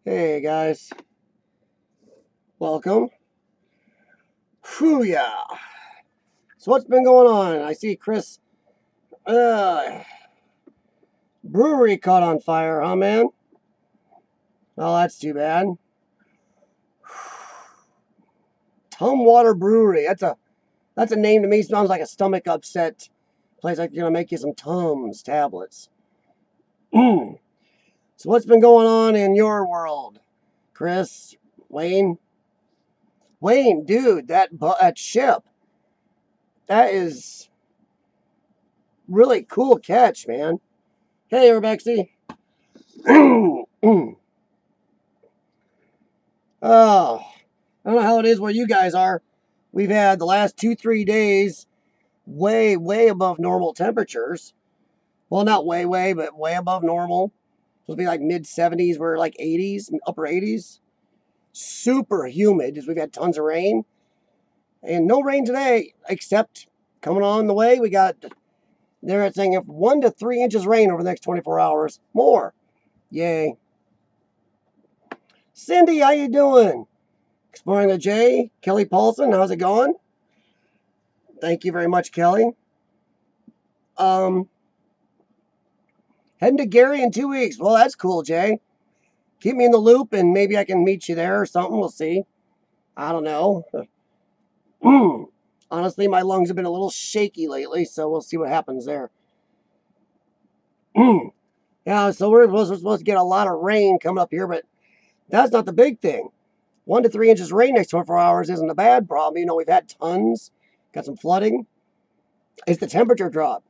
Hey guys, welcome. Whew, yeah. So what's been going on? I see Chris, uh, brewery caught on fire, huh, man? Oh, that's too bad. Tumwater Brewery. That's a name to me. Sounds like a stomach upset place. Like gonna make you some Tums tablets. So what's been going on in your world, Chris? Wayne? Wayne, dude, that ship. That is really cool catch, man. Hey, Urbexy. Oh, I don't know how it is where you guys are. We've had the last 3 days way above normal temperatures. Well, not way, but way above normal. Supposed to be like mid 70s. We're like 80s, upper 80s. Super humid as we've had tons of rain. And no rain today, except coming on the way. We got, they're saying if 1 to 3 inches rain over the next 24 hours. More. Yay. Cindy, how you doing? Exploring the J. Kelly Paulson, how's it going? Thank you very much, Kelly. Um, Heading to Gary in 2 weeks. Well, that's cool, Jay. Keep me in the loop and maybe I can meet you there or something. We'll see. I don't know. Honestly, my lungs have been a little shaky lately, so we'll see what happens there. Yeah, so we're supposed to get a lot of rain coming up here, but that's not the big thing. 1 to 3 inches rain next 24 hours isn't a bad problem. You know, we've had tons, got some flooding. It's the temperature drop.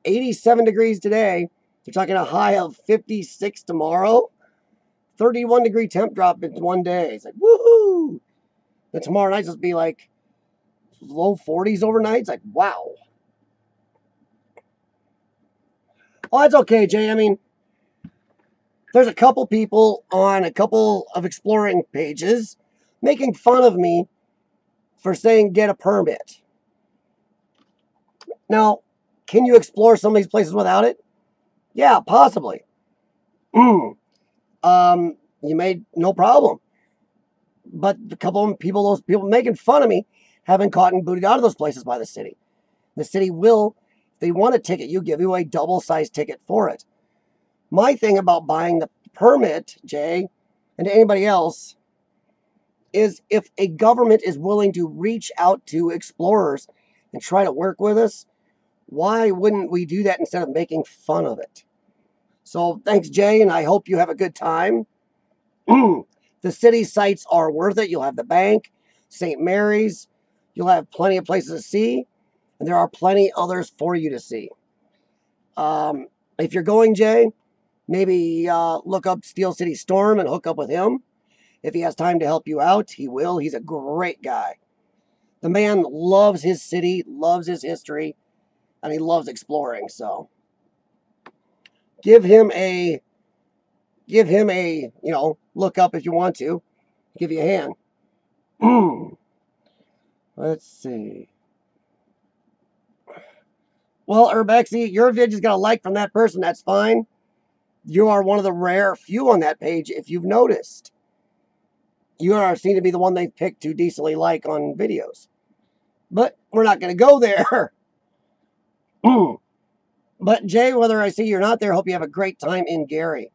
87 degrees today. They're talking a high of 56 tomorrow. 31-degree temp drop in 1 day. It's like, woohoo! Then tomorrow night's supposed to be like low 40s overnight. It's like, wow. Oh, that's okay, Jay. I mean, there's a couple people on a couple of exploring pages making fun of me for saying get a permit. Now, can you explore some of these places without it? Yeah, possibly. You made no problem. But a couple of people, those people making fun of me, have been caught and booted out of those places by the city. The city will, if they want a ticket, you give you a double-sized ticket for it. My thing about buying the permit, Jay, and to anybody else, is if a government is willing to reach out to explorers and try to work with us, why wouldn't we do that instead of making fun of it? So thanks, Jay, and I hope you have a good time. The city sites are worth it. You'll have the bank, St. Mary's. You'll have plenty of places to see, and there are plenty others for you to see. If you're going, Jay, maybe look up Steel City Storm and hook up with him. If he has time to help you out, he will. He's a great guy. The man loves his city, loves his history, and he loves exploring. So give him a look up if you want to. Give you a hand. Let's see. Well, Urbexy, your vid just got a like from that person. That's fine. You are one of the rare few on that page, if you've noticed. You are seen to be the one they picked to decently like on videos. But we're not going to go there. But Jay, whether I see you or not there, hope you have a great time in Gary.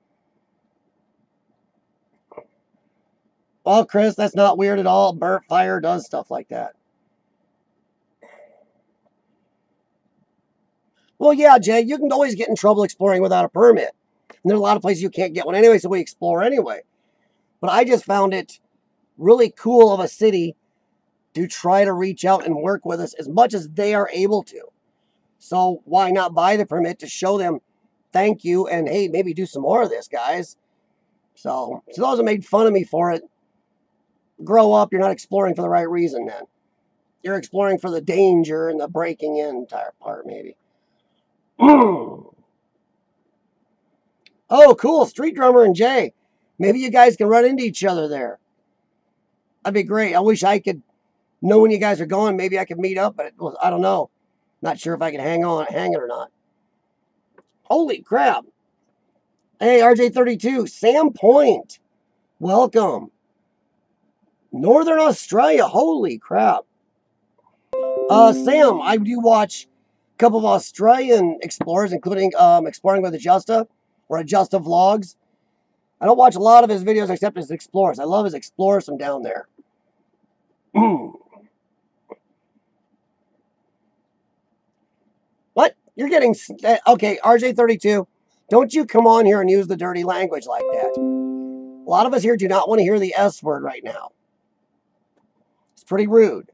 Well, Chris, that's not weird at all. Burnt Fire does stuff like that. Well, yeah, Jay, you can always get in trouble exploring without a permit. And there are a lot of places you can't get one anyway, so we explore anyway. But I just found it really cool of a city to try to reach out and work with us as much as they are able to. So why not buy the permit to show them thank you and hey, maybe do some more of this, guys. So to those that made fun of me for it, grow up. You're not exploring for the right reason then. You're exploring for the danger and the breaking in entire part, maybe. Oh, cool. Street Drummer and Jay. Maybe you guys can run into each other there. That'd be great. I wish I could know when you guys are going. Maybe I could meet up, but I don't know. Not sure if I can hang it or not. Holy crap. Hey, RJ32, Sam Point. Welcome. Northern Australia. Holy crap. Sam, I do watch a couple of Australian explorers, including Exploring with Adjusta or Adjusta Vlogs. I don't watch a lot of his videos except his explorers. I love his explorers from down there. What? You're getting... Okay, RJ32, don't you come on here and use the dirty language like that. A lot of us here do not want to hear the S word right now. It's pretty rude.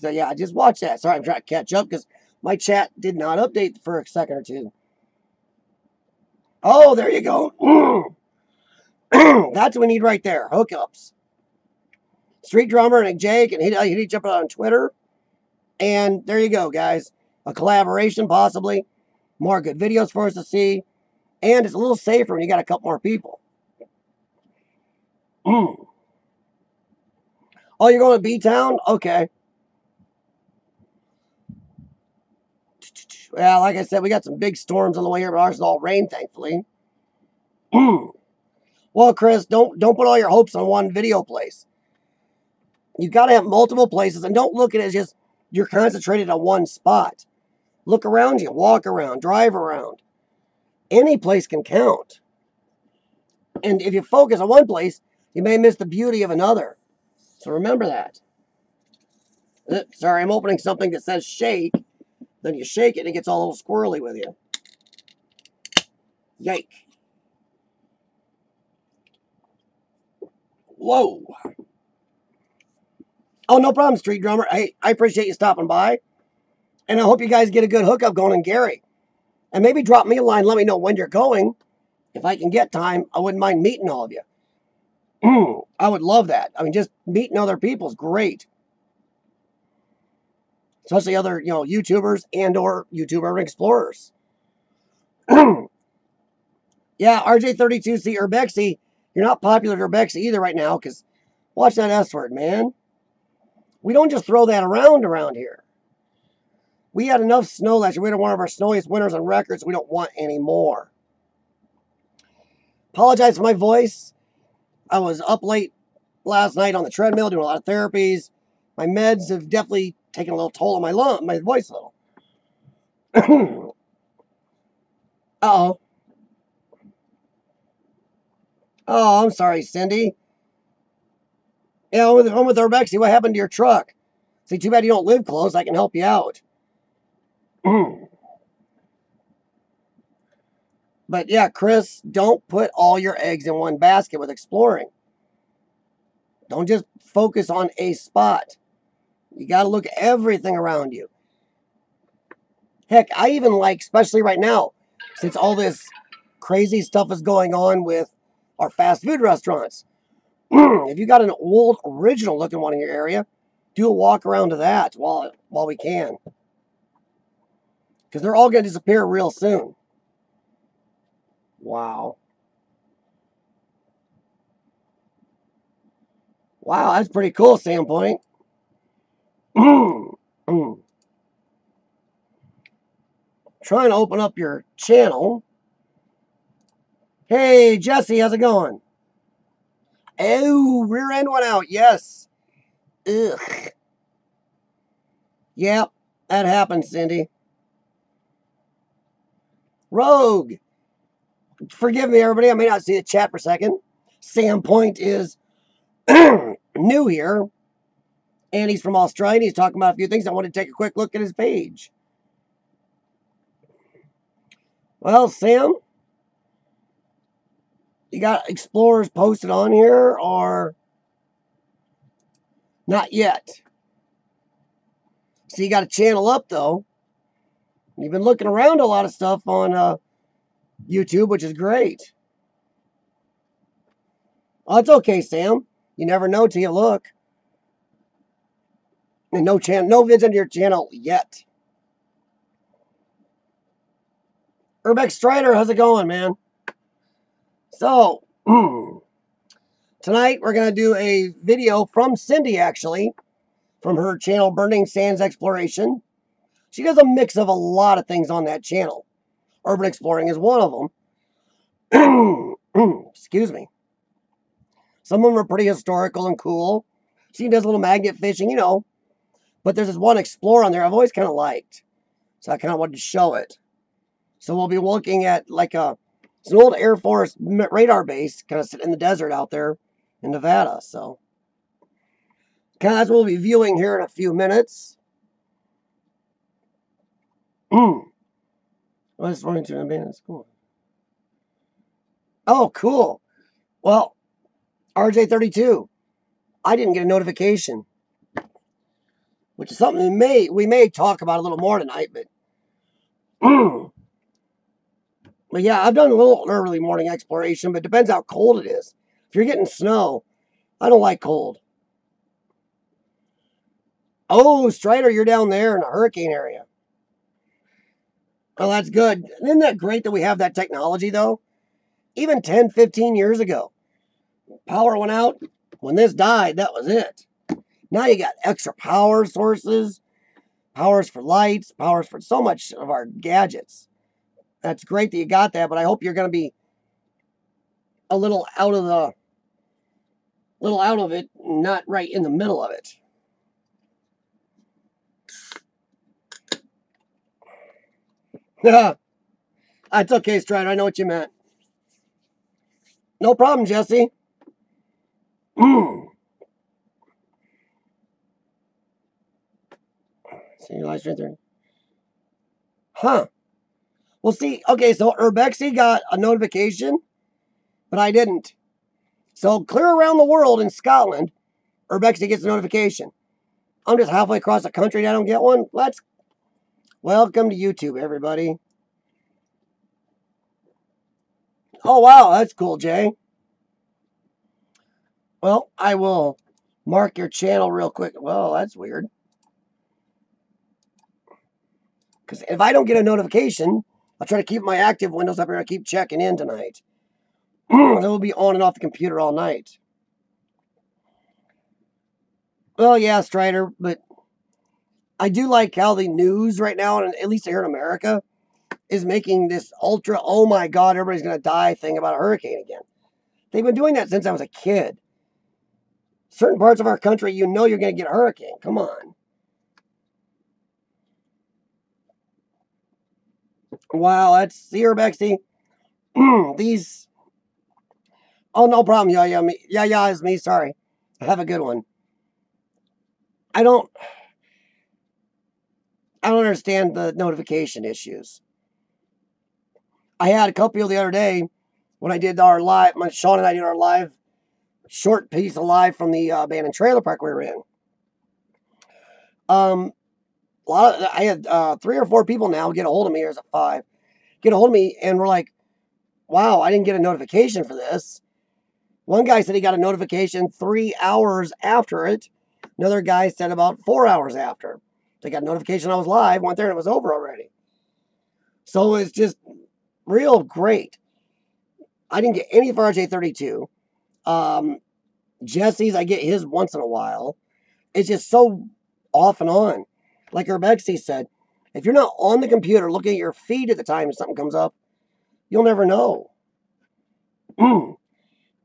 Yeah, just watch that. Sorry, I'm trying to catch up because my chat did not update for a second or two. Oh, there you go. That's what we need right there. Hookups. Street Drummer and Jake and hit each other on Twitter. And there you go, guys. A collaboration, possibly. More good videos for us to see. And it's a little safer when you got a couple more people. Oh, you're going to B-Town? Okay. Well, like I said, we got some big storms on the way here, but ours is all rain, thankfully. Well, Chris, don't put all your hopes on one video place. You got to have multiple places, and don't look at it as just you're concentrated on one spot. Look around you, walk around, drive around. Any place can count. And if you focus on one place, you may miss the beauty of another. So remember that. Sorry, I'm opening something that says shake. Then you shake it and it gets all a little squirrely with you. Yike. Whoa. Oh, no problem, Street Drummer. Hey, I appreciate you stopping by. And I hope you guys get a good hookup going in Gary. And maybe drop me a line. Let me know when you're going. If I can get time, I wouldn't mind meeting all of you. I would love that. I mean, just meeting other people is great. Especially other, YouTubers and or YouTuber explorers. Yeah, RJ32C Urbexy. You're not popular at Urbexy either right now, because watch that S word, man. We don't just throw that around here. We had enough snow last year. We had one of our snowiest winters on record, so we don't want any more. Apologize for my voice. I was up late last night on the treadmill doing a lot of therapies. My meds have definitely taken a little toll on my voice a little. Uh-oh. Oh, I'm sorry, Cindy. Yeah, with Urbexy, what happened to your truck? See, too bad you don't live close. I can help you out. But yeah, Chris, don't put all your eggs in one basket with exploring. Don't just focus on a spot. You got to look at everything around you. Heck, I even like, especially right now, since all this crazy stuff is going on with our fast food restaurants. If you got an old, original looking one in your area, do a walk around to that while we can. Because they're all going to disappear real soon. Wow. Wow, that's pretty cool, Sandpoint. Trying to open up your channel. Hey, Jesse, how's it going? Oh, rear end went out. Yes. Ugh. Yep, that happens, Cindy. Rogue. Forgive me, everybody. I may not see the chat for a second. Sandpoint is new here. And he's from Australia. He's talking about a few things. I want to take a quick look at his page. Well, Sam, you got explorers posted on here or not yet? So you got a channel up, though. You've been looking around a lot of stuff on YouTube, which is great. Oh, it's okay, Sam. You never know till you look. And no vids on your channel yet. Urbex Strider, how's it going, man? So, tonight we're going to do a video from Cindy, actually, from her channel, Burning Sands Exploration. She does a mix of a lot of things on that channel. Urban exploring is one of them. Excuse me. Some of them are pretty historical and cool. She does a little magnet fishing, you know. But there's this one Explorer on there I've always kind of liked. So I kind of wanted to show it. So we'll be looking at like it's an old Air Force radar base kind of sitting in the desert out there in Nevada. So kind of that's what we'll be viewing here in a few minutes. Well, it's running to abandoned school. Oh, cool. Well, RJ32. I didn't get a notification, which is something we may talk about a little more tonight. But but yeah, I've done a little early morning exploration, but it depends how cold it is. If you're getting snow, I don't like cold. Oh, Strider, you're down there in a hurricane area. Well, that's good. Isn't that great that we have that technology, though? Even 10, 15 years ago, power went out. When this died, that was it. Now you got extra power sources, powers for lights, powers for so much of our gadgets. That's great that you got that, but I hope you're going to be a little out of it, not right in the middle of it. That's okay, Strider. I know what you meant. No problem, Jesse. See your live stream there. Huh. Well, see, okay, so Urbexy got a notification, but I didn't. So clear around the world in Scotland, Urbexy gets a notification. I'm just halfway across the country and I don't get one. Welcome to YouTube, everybody. Oh, wow, that's cool, Jay. Well, I will mark your channel real quick. Well, that's weird. Because if I don't get a notification, I'll try to keep my active windows up here. I keep checking in tonight. They will be on and off the computer all night. Well, yeah, Strider, but I do like how the news right now, and at least here in America, is making this ultra, oh my God, everybody's going to die thing about a hurricane again. They've been doing that since I was a kid. Certain parts of our country, you know you're going to get a hurricane. Come on. Wow, that's the Urbexy. These. Oh, no problem. Yeah, is me. Sorry. Have a good one. I don't understand the notification issues. I had a couple the other day when I did our live. Sean and I did our live short piece of live from the abandoned trailer park we were in. I had 3 or 4 people now get a hold of me, or is it 5? Get a hold of me, and we're like, wow, I didn't get a notification for this. One guy said he got a notification 3 hours after it. Another guy said about 4 hours after. They got a notification I was live, went there, and it was over already. So it's just real great. I didn't get any for RJ32. Jesse's, I get his once in a while. It's just so off and on. Like Urbexy said, if you're not on the computer looking at your feed at the time and something comes up, you'll never know. Yeah,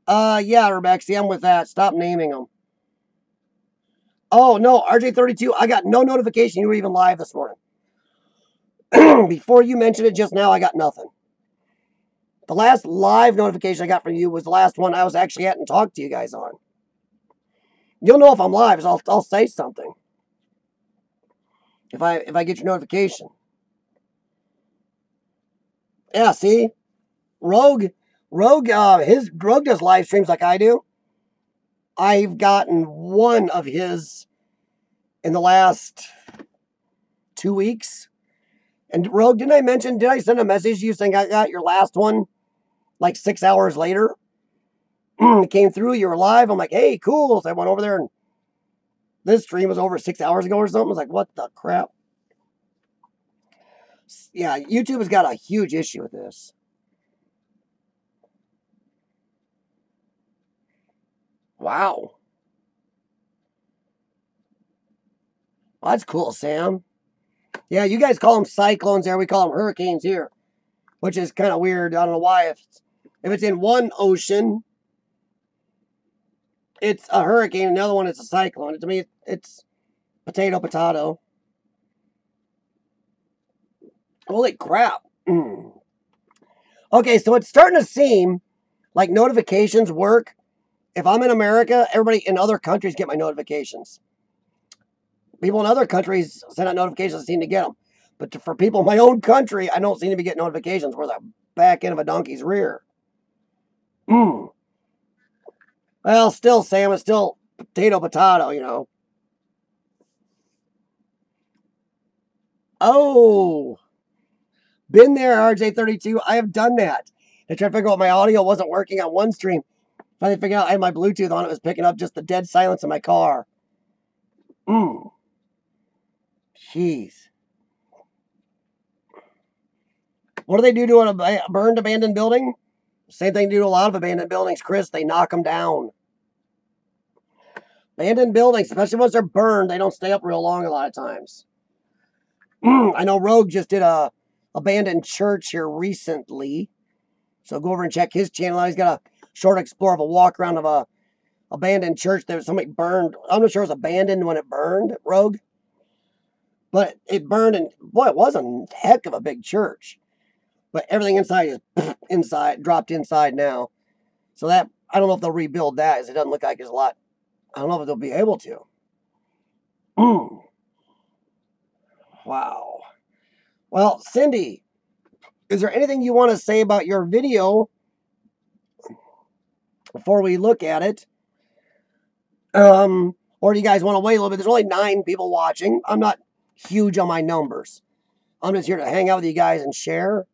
Urbexy, I'm with that. Stop naming them. Oh, no, RJ32, I got no notification you were even live this morning. Before you mentioned it just now, I got nothing. The last live notification I got from you was the last one I was actually at and talked to you guys on. You'll know if I'm live, so I'll say something. If I get your notification. Yeah, see? Rogue does live streams like I do. I've gotten one of his in the last 2 weeks. And Rogue, did I send a message to you saying I got your last one like 6 hours later? It came through, you were live. I'm like, hey, cool. So I went over there and this stream was over 6 hours ago or something. I was like, what the crap? Yeah, YouTube has got a huge issue with this. Wow. Well, that's cool, Sam. Yeah, you guys call them cyclones there. We call them hurricanes here, which is kind of weird. I don't know why. If it's in one ocean, it's a hurricane. Another one, it's a cyclone. To me, it's potato, potato. Holy crap. Okay, so it's starting to seem like notifications work. If I'm in America, everybody in other countries get my notifications. People in other countries send out notifications, I seem to get them. But for people in my own country, I don't seem to be getting notifications. We're the back end of a donkey's rear. Well, still, Sam, it's still potato, potato, you know. Oh, been there, RJ32. I have done that. I tried to figure out my audio wasn't working on one stream. Finally figured out I had my Bluetooth on. It was picking up just the dead silence in my car. Jeez. What do they do to a burned abandoned building? Same thing they do to a lot of abandoned buildings, Chris. They knock them down. Abandoned buildings, especially once they're burned, they don't stay up real long a lot of times. I know Rogue just did a abandoned church here recently. So go over and check his channel. He's got a short explore of a walk around of a abandoned church that somebody burned. I'm not sure it was abandoned when it burned, Rogue. But it burned, and boy, it was a heck of a big church. But everything inside is dropped inside now. So that, I don't know if they'll rebuild that, as it doesn't look like there's a lot. I don't know if they'll be able to. Wow. Well, Cindy, is there anything you want to say about your video before we look at it? Or do you guys want to wait a little bit? There's only 9 people watching. I'm not huge on my numbers. I'm just here to hang out with you guys and share.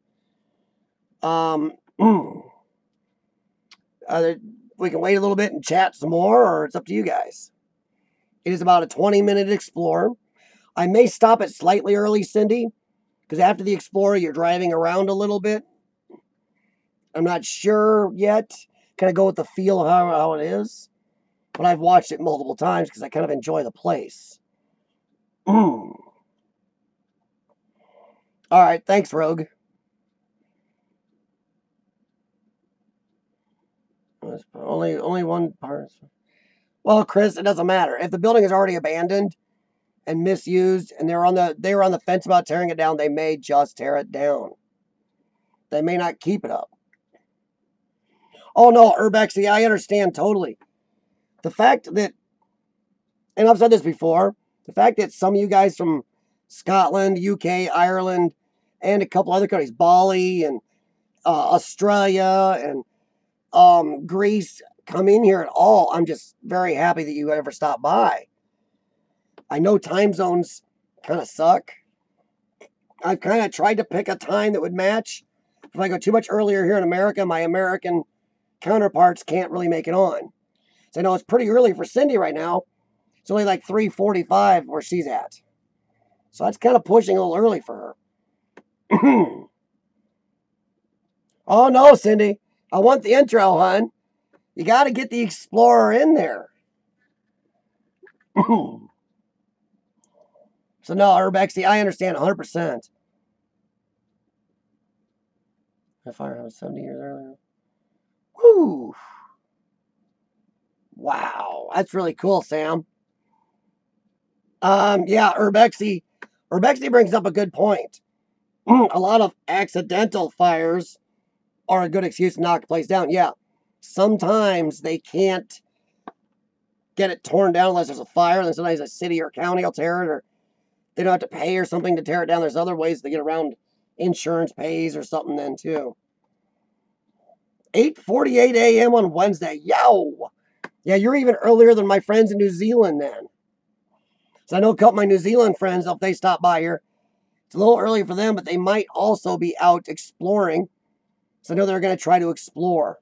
We can wait a little bit and chat some more, or it's up to you guys. It is about a 20-minute explore. I may stop it slightly early, Cindy, because after the Explorer, you're driving around a little bit. I'm not sure yet. Kind of go with the feel of how it is. But I've watched it multiple times because I kind of enjoy the place. All right, thanks, Rogue. Only one part. Well, Chris, it doesn't matter. If the building is already abandoned and misused, and they were on the fence about tearing it down, they may just tear it down. They may not keep it up. Oh no, Urbexy, I understand totally. The fact that, and I've said this before, the fact that some of you guys from Scotland, UK, Ireland, and a couple other countries, Bali and Australia and Greece, come in here at all, I'm just very happy that you ever stopped by. I know time zones kind of suck. I've kind of tried to pick a time that would match. If I go too much earlier here in America, my American counterparts can't really make it on. So I know it's pretty early for Cindy right now. It's only like 3:45 where she's at. So that's kind of pushing a little early for her. Oh no, Cindy. I want the intro, hon. You got to get the Explorer in there. So no, Urbexy, I understand 100%. If I was 70 years earlier. Woo. Wow, that's really cool, Sam. Yeah, Urbexy brings up a good point. A lot of accidental fires are a good excuse to knock the place down. Yeah, sometimes they can't get it torn down unless there's a fire, and then sometimes a city or county will tear it, or they don't have to pay or something to tear it down. There's other ways to get around insurance pays or something then too. 8:48 a.m. on Wednesday. Yow! Yeah, you're even earlier than my friends in New Zealand then. So I know a couple of my New Zealand friends, if they stop by here, it's a little early for them, but they might also be out exploring. So I know they're going to try to explore.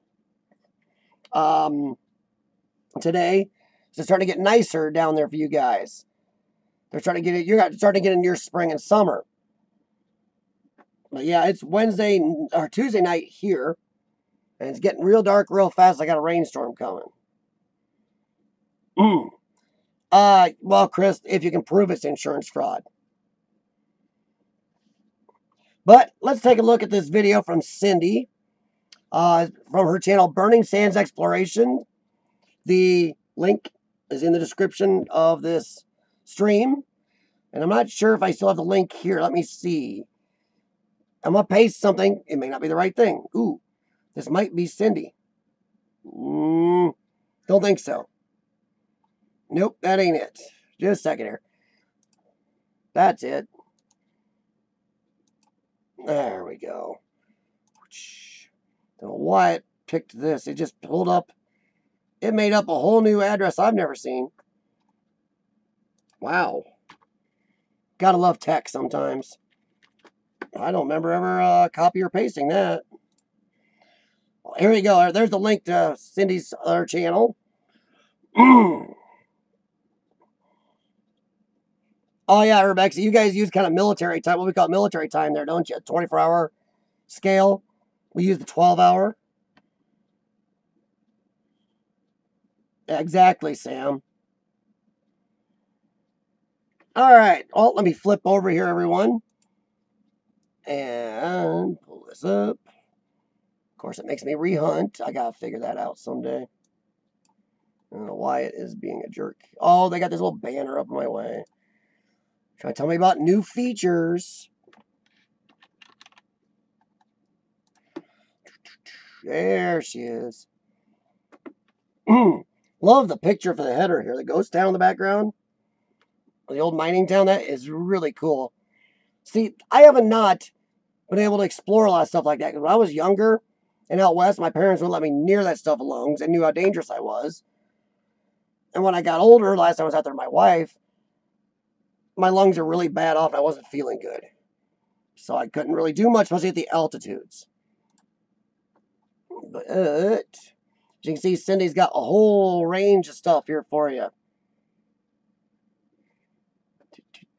Today, it's starting to get nicer down there for you guys. They're starting to get it. You're starting to get into your spring and summer. But yeah, it's Wednesday or Tuesday night here, and it's getting real dark real fast. I got a rainstorm coming. Well, Chris, if you can prove it's insurance fraud. But let's take a look at this video from Cindy. from her channel, Burning Sands Exploration. The link is in the description of this stream. And I'm not sure if I still have the link here. Let me see. I'm going to paste something. It may not be the right thing. Ooh, this might be Cindy. Don't think so. Nope, that ain't it. Just a second here. That's it. There we go. Don't know why it picked this. It just pulled up. It made up a whole new address I've never seen. Wow. Gotta love tech sometimes. I don't remember ever copy or pasting that. Well, here you go. There's the link to Cindy's other channel. Oh yeah, Urbexy, you guys use kind of military time, what we call military time there, don't you? 24-hour scale. We use the 12-hour. Exactly, Sam. All right. Oh, let me flip over here, everyone. And pull this up. Of course, it makes me rehunt. I gotta figure that out someday. I don't know why it is being a jerk. Oh, they got this little banner up my way. Trying to tell me about new features. There she is. Love the picture for the header here. The ghost town in the background. The old mining town. That is really cool. See, I haven't not been able to explore a lot of stuff like that. Because when I was younger and out west, my parents wouldn't let me near that stuff alone because they knew how dangerous I was. And when I got older, last time I was out there with my wife, my lungs are really bad off and I wasn't feeling good. So I couldn't really do much, especially at the altitudes. But as you can see, Cindy's got a whole range of stuff here for you.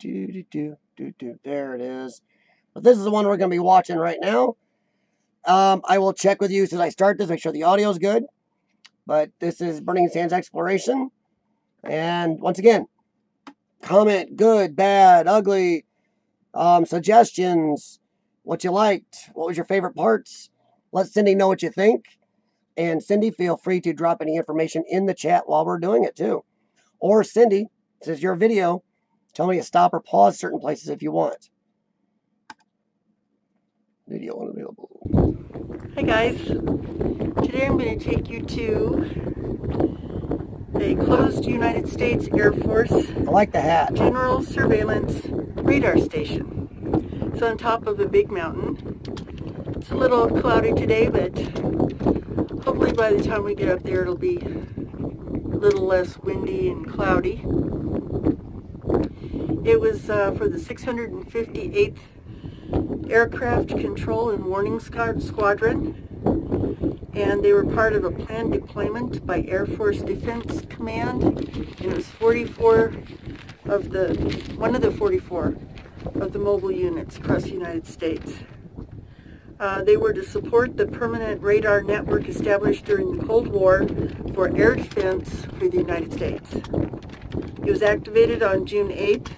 There it is. But this is the one we're going to be watching right now. I will check with you as I start this, make sure the audio is good. But this is Burning Sands Exploration. And once again, comment good, bad, ugly, suggestions, what you liked, what was your favorite parts. Let Cindy know what you think. And Cindy, feel free to drop any information in the chat while we're doing it too. Or Cindy, this is your video. Tell me to stop or pause certain places if you want. Video unavailable. Hi guys. Today I'm going to take you to a closed United States Air Force I like the hat. General Surveillance Radar Station. It's on top of a big mountain. It's a little cloudy today, but hopefully by the time we get up there it'll be a little less windy and cloudy. It was for the 658th Aircraft Control and Warning Squadron, and they were part of a planned deployment by Air Force Defense Command, and it was 44 of one of the 44 of the mobile units across the United States. They were to support the permanent radar network established during the Cold War for air defense for the United States. It was activated on June 8th,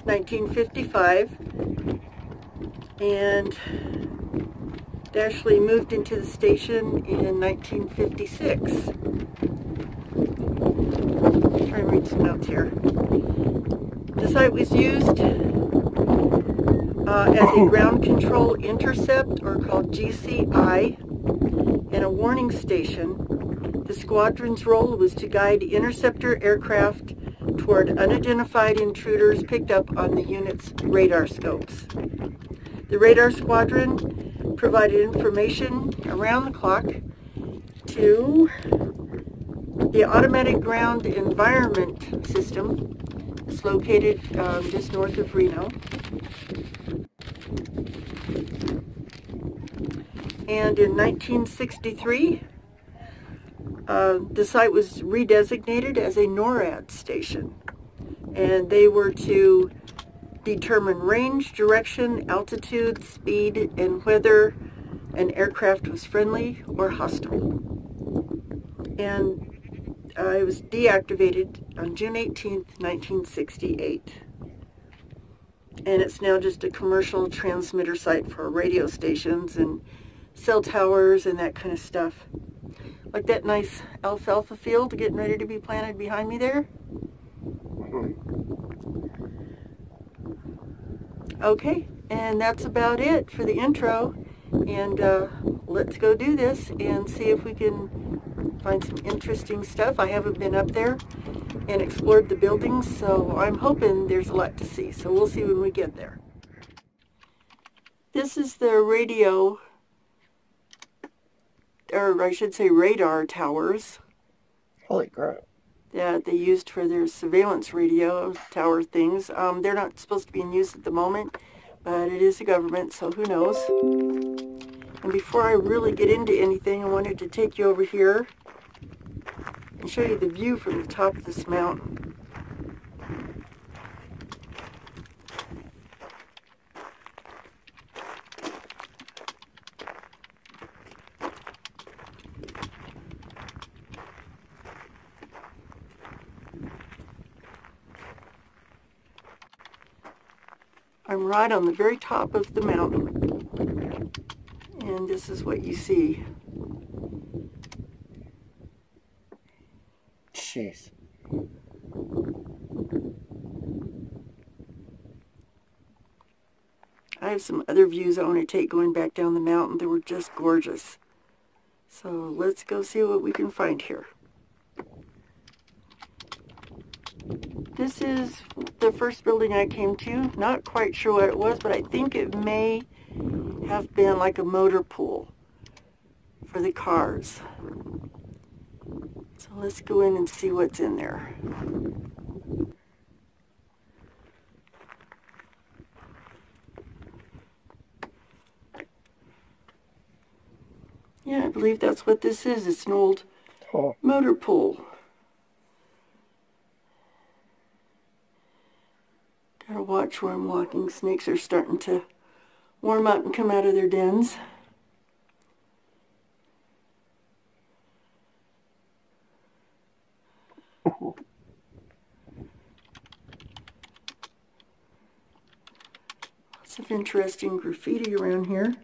1955, and they actually moved into the station in 1956. Try and read some notes here. The site was used as a ground control intercept, or called GCI, and a warning station. The squadron's role was to guide interceptor aircraft toward unidentified intruders picked up on the unit's radar scopes. The radar squadron provided information around the clock to the Automatic Ground Environment System. It's located just north of Reno. And in 1963, the site was redesignated as a NORAD station, and they were to determine range, direction, altitude, speed, and whether an aircraft was friendly or hostile. And it was deactivated on June 18th, 1968. And it's now just a commercial transmitter site for radio stations and cell towers and that kind of stuff. Like that nice alfalfa field getting ready to be planted behind me there. Okay, and that's about it for the intro. And let's go do this and see if we can find some interesting stuff. I haven't been up there and explored the buildings, so I'm hoping there's a lot to see. So we'll see when we get there. This is the radio, or I should say radar towers. Holy crap. That they used for their surveillance radio tower things. They're not supposed to be in use at the moment, but it is the government, so who knows. And before I really get into anything, I wanted to take you over here and show you the view from the top of this mountain. I'm right on the very top of the mountain, and this is what you see. Jeez. I have some other views I want to take going back down the mountain that were just gorgeous. So let's go see what we can find here. This is the first building I came to. Not quite sure what it was, but I think it may have been like a motor pool for the cars. So let's go in and see what's in there. Yeah, I believe that's what this is. It's an old motor pool. Gotta watch where I'm walking. Snakes are starting to warm up and come out of their dens. Lots of interesting graffiti around here.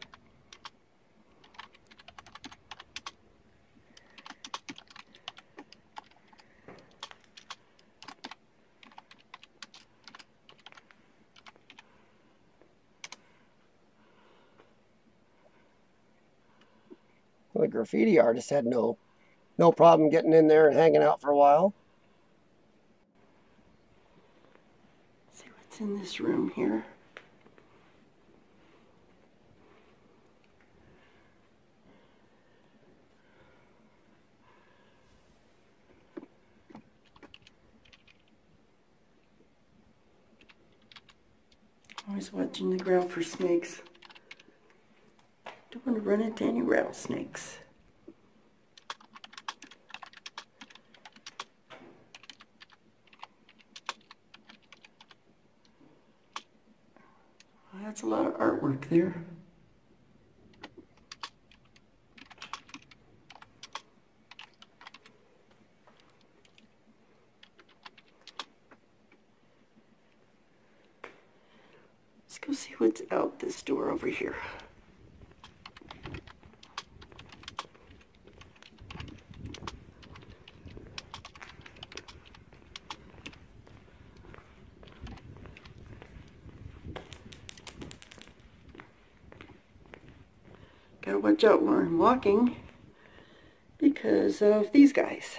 The graffiti artist had no problem getting in there and hanging out for a while. Let's see what's in this room here. Always watching the ground for snakes. Don't want to run into any rattlesnakes. Well, that's a lot of artwork there. Let's go see what's out this door over here. Gotta watch out where I'm walking because of these guys.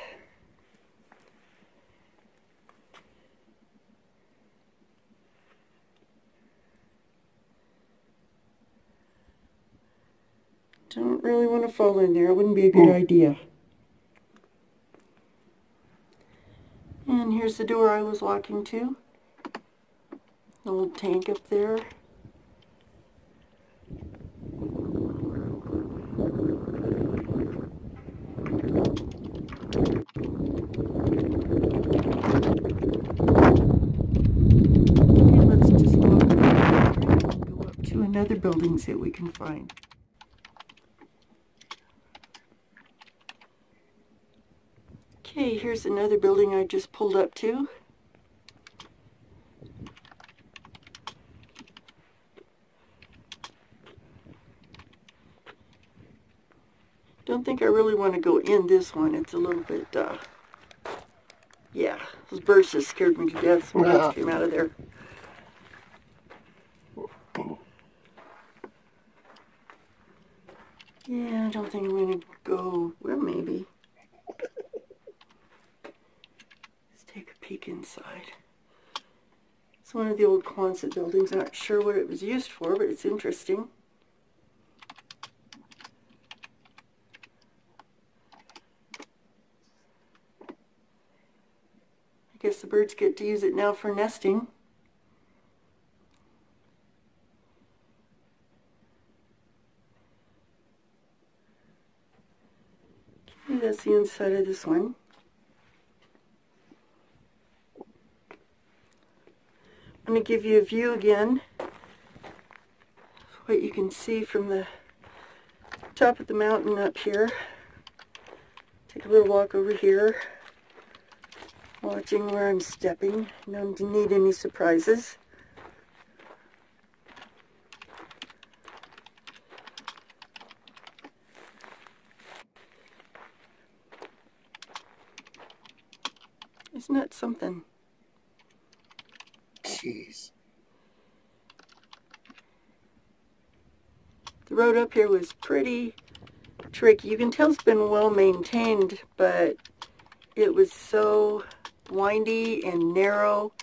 Don't really want to fall in there. It wouldn't be a good idea. And here's the door I was walking to. The old tank up there. Let's just walk around and go up to another building, see what we can find. Okay, here's another building I just pulled up to. Don't think I really want to go in this one. It's a little bit, yeah, those birds just scared me to death. Some birds came out of there. Yeah, I don't think I'm going to go, well, maybe. Let's take a peek inside. It's one of the old Quonset buildings. I'm not sure what it was used for, but it's interesting. I guess the birds get to use it now for nesting. Okay, that's the inside of this one. I'm going to give you a view again of what you can see from the top of the mountain up here. Take a little walk over here, watching where I'm stepping. Don't need any surprises. Isn't that something? Jeez. The road up here was pretty tricky. You can tell it's been well maintained, but it was so windy and narrow.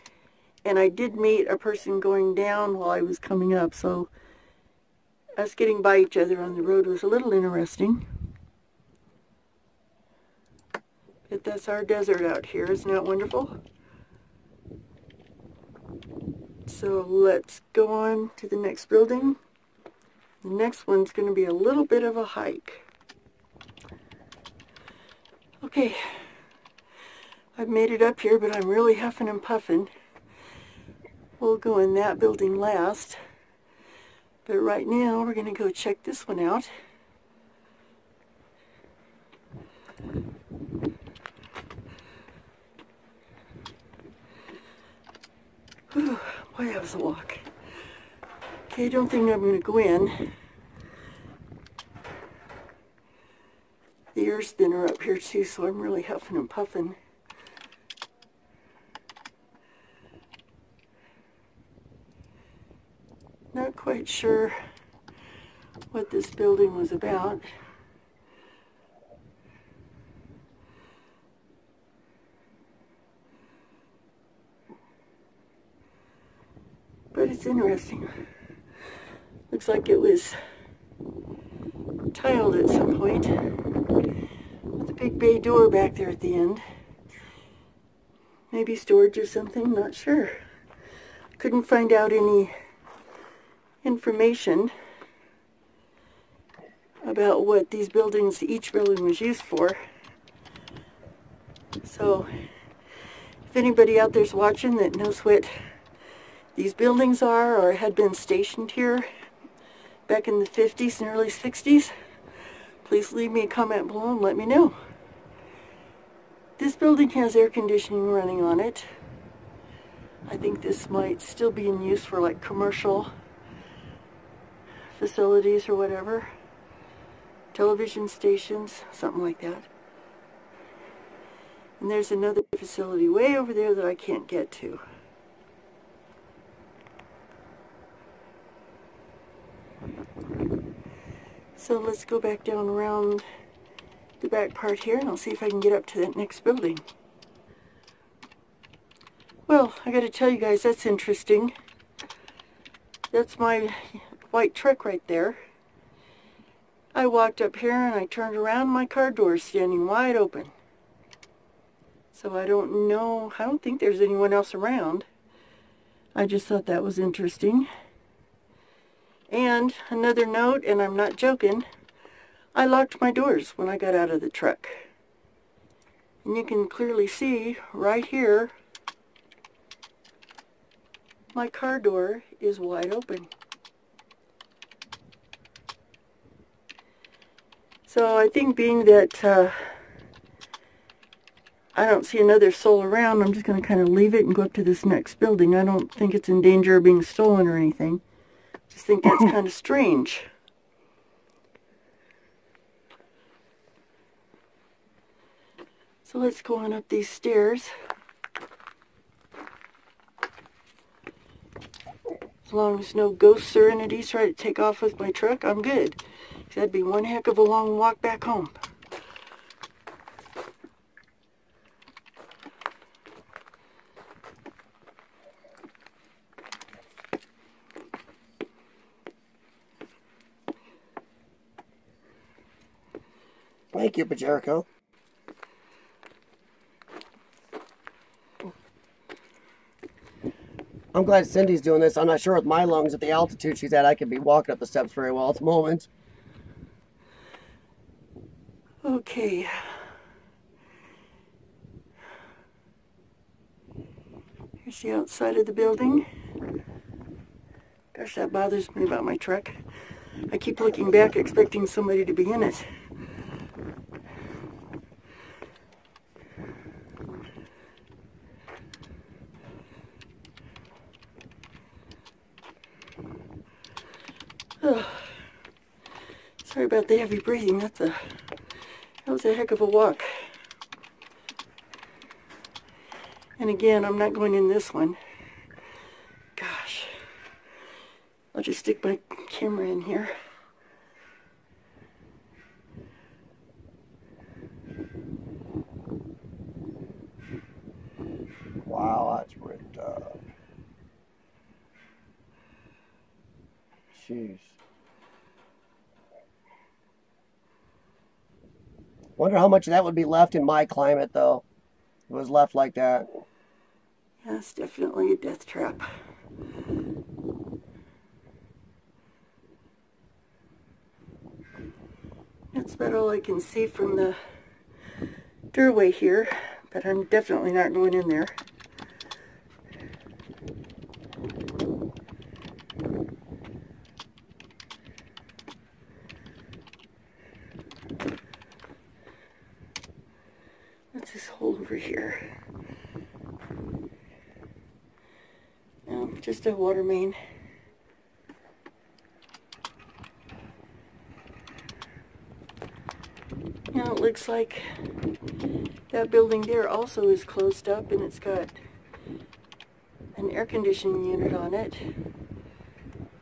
And I did meet a person going down while I was coming up, so us getting by each other on the road was a little interesting. But that's our desert out here. Isn't that wonderful? So let's go on to the next building. The next one's going to be a little bit of a hike. Okay, I've made it up here, but I'm really huffing and puffing. We'll go in that building last. But right now, we're going to go check this one out. Whew, boy, that was a walk. Okay, I don't think I'm going to go in. The air thinner up here too, so I'm really huffing and puffing. Not quite sure what this building was about. But it's interesting. Looks like it was tiled at some point with a big bay door back there at the end. Maybe storage or something, not sure. Couldn't find out any information about what these buildings, each building was used for. So if anybody out there's watching that knows what these buildings are or had been stationed here back in the 50s and early 60s, please leave me a comment below and let me know. This building has air conditioning running on it. I think this might still be in use for like commercial facilities or whatever. Television stations, something like that. And there's another facility way over there that I can't get to. So let's go back down around the back part here and I'll see if I can get up to that next building. Well, I gotta tell you guys, that's interesting. That's my white truck right there. I walked up here and I turned around, my car door is standing wide open. So I don't know, I don't think there's anyone else around. I just thought that was interesting. And another note, and I'm not joking, I locked my doors when I got out of the truck. And you can clearly see right here, my car door is wide open. So I think being that I don't see another soul around, I'm just going to kind of leave it and go up to this next building. I don't think it's in danger of being stolen or anything. Just think that's kind of strange. So let's go on up these stairs. As long as no ghosts or entities try to take off with my truck, I'm good. 'Cause that'd be one heck of a long walk back home. Thank you, Jericho. I'm glad Cindy's doing this. I'm not sure with my lungs at the altitude she's at, I could be walking up the steps very well at the moment. Okay. Here's the outside of the building. Gosh, that bothers me about my truck. I keep looking back expecting somebody to be in it. Oh, sorry about the heavy breathing. That was a heck of a walk. And again, I'm not going in this one. Gosh. I'll just stick my camera in here. Wow, that's ripped up. Jeez. Wonder how much of that would be left in my climate, though. If it was left like that. Yeah, it's definitely a death trap. That's about all I can see from the doorway here, but I'm definitely not going in there. What's this hole over here? Oh, just a water main. Now it looks like that building there also is closed up, and it's got an air conditioning unit on it.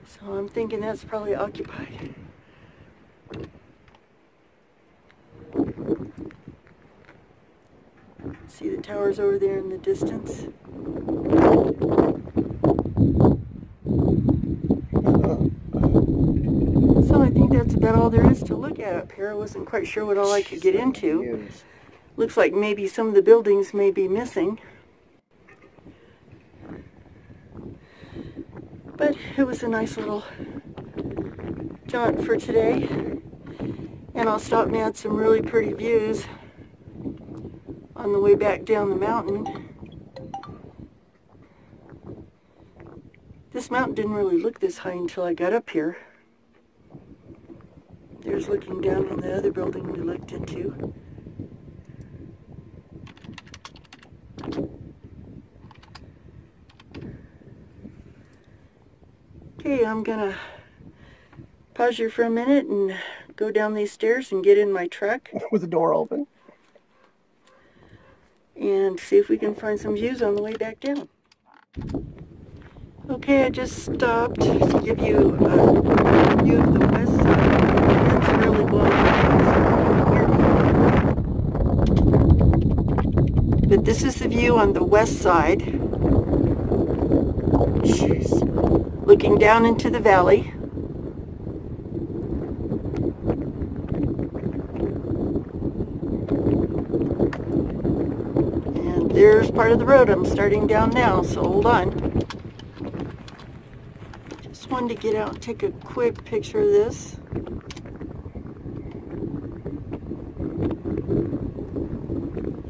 So I'm thinking that's probably occupied. See the towers over there in the distance? So I think that's about all there is to look at up here. I wasn't quite sure what all I could get into. Looks like maybe some of the buildings may be missing. But it was a nice little jaunt for today. And I'll stop and add some really pretty views on the way back down the mountain. This mountain didn't really look this high until I got up here. There's looking down on the other building we looked into. Okay, I'm gonna pause here for a minute and go down these stairs and get in my truck. With the door open. And see if we can find some views on the way back down. Okay, I just stopped to give you a view of the west side. It's really blowing up. But this is the view on the west side. Jeez. Looking down into the valley. And there's part of the road I'm starting down now, so hold on. Just wanted to get out and take a quick picture of this.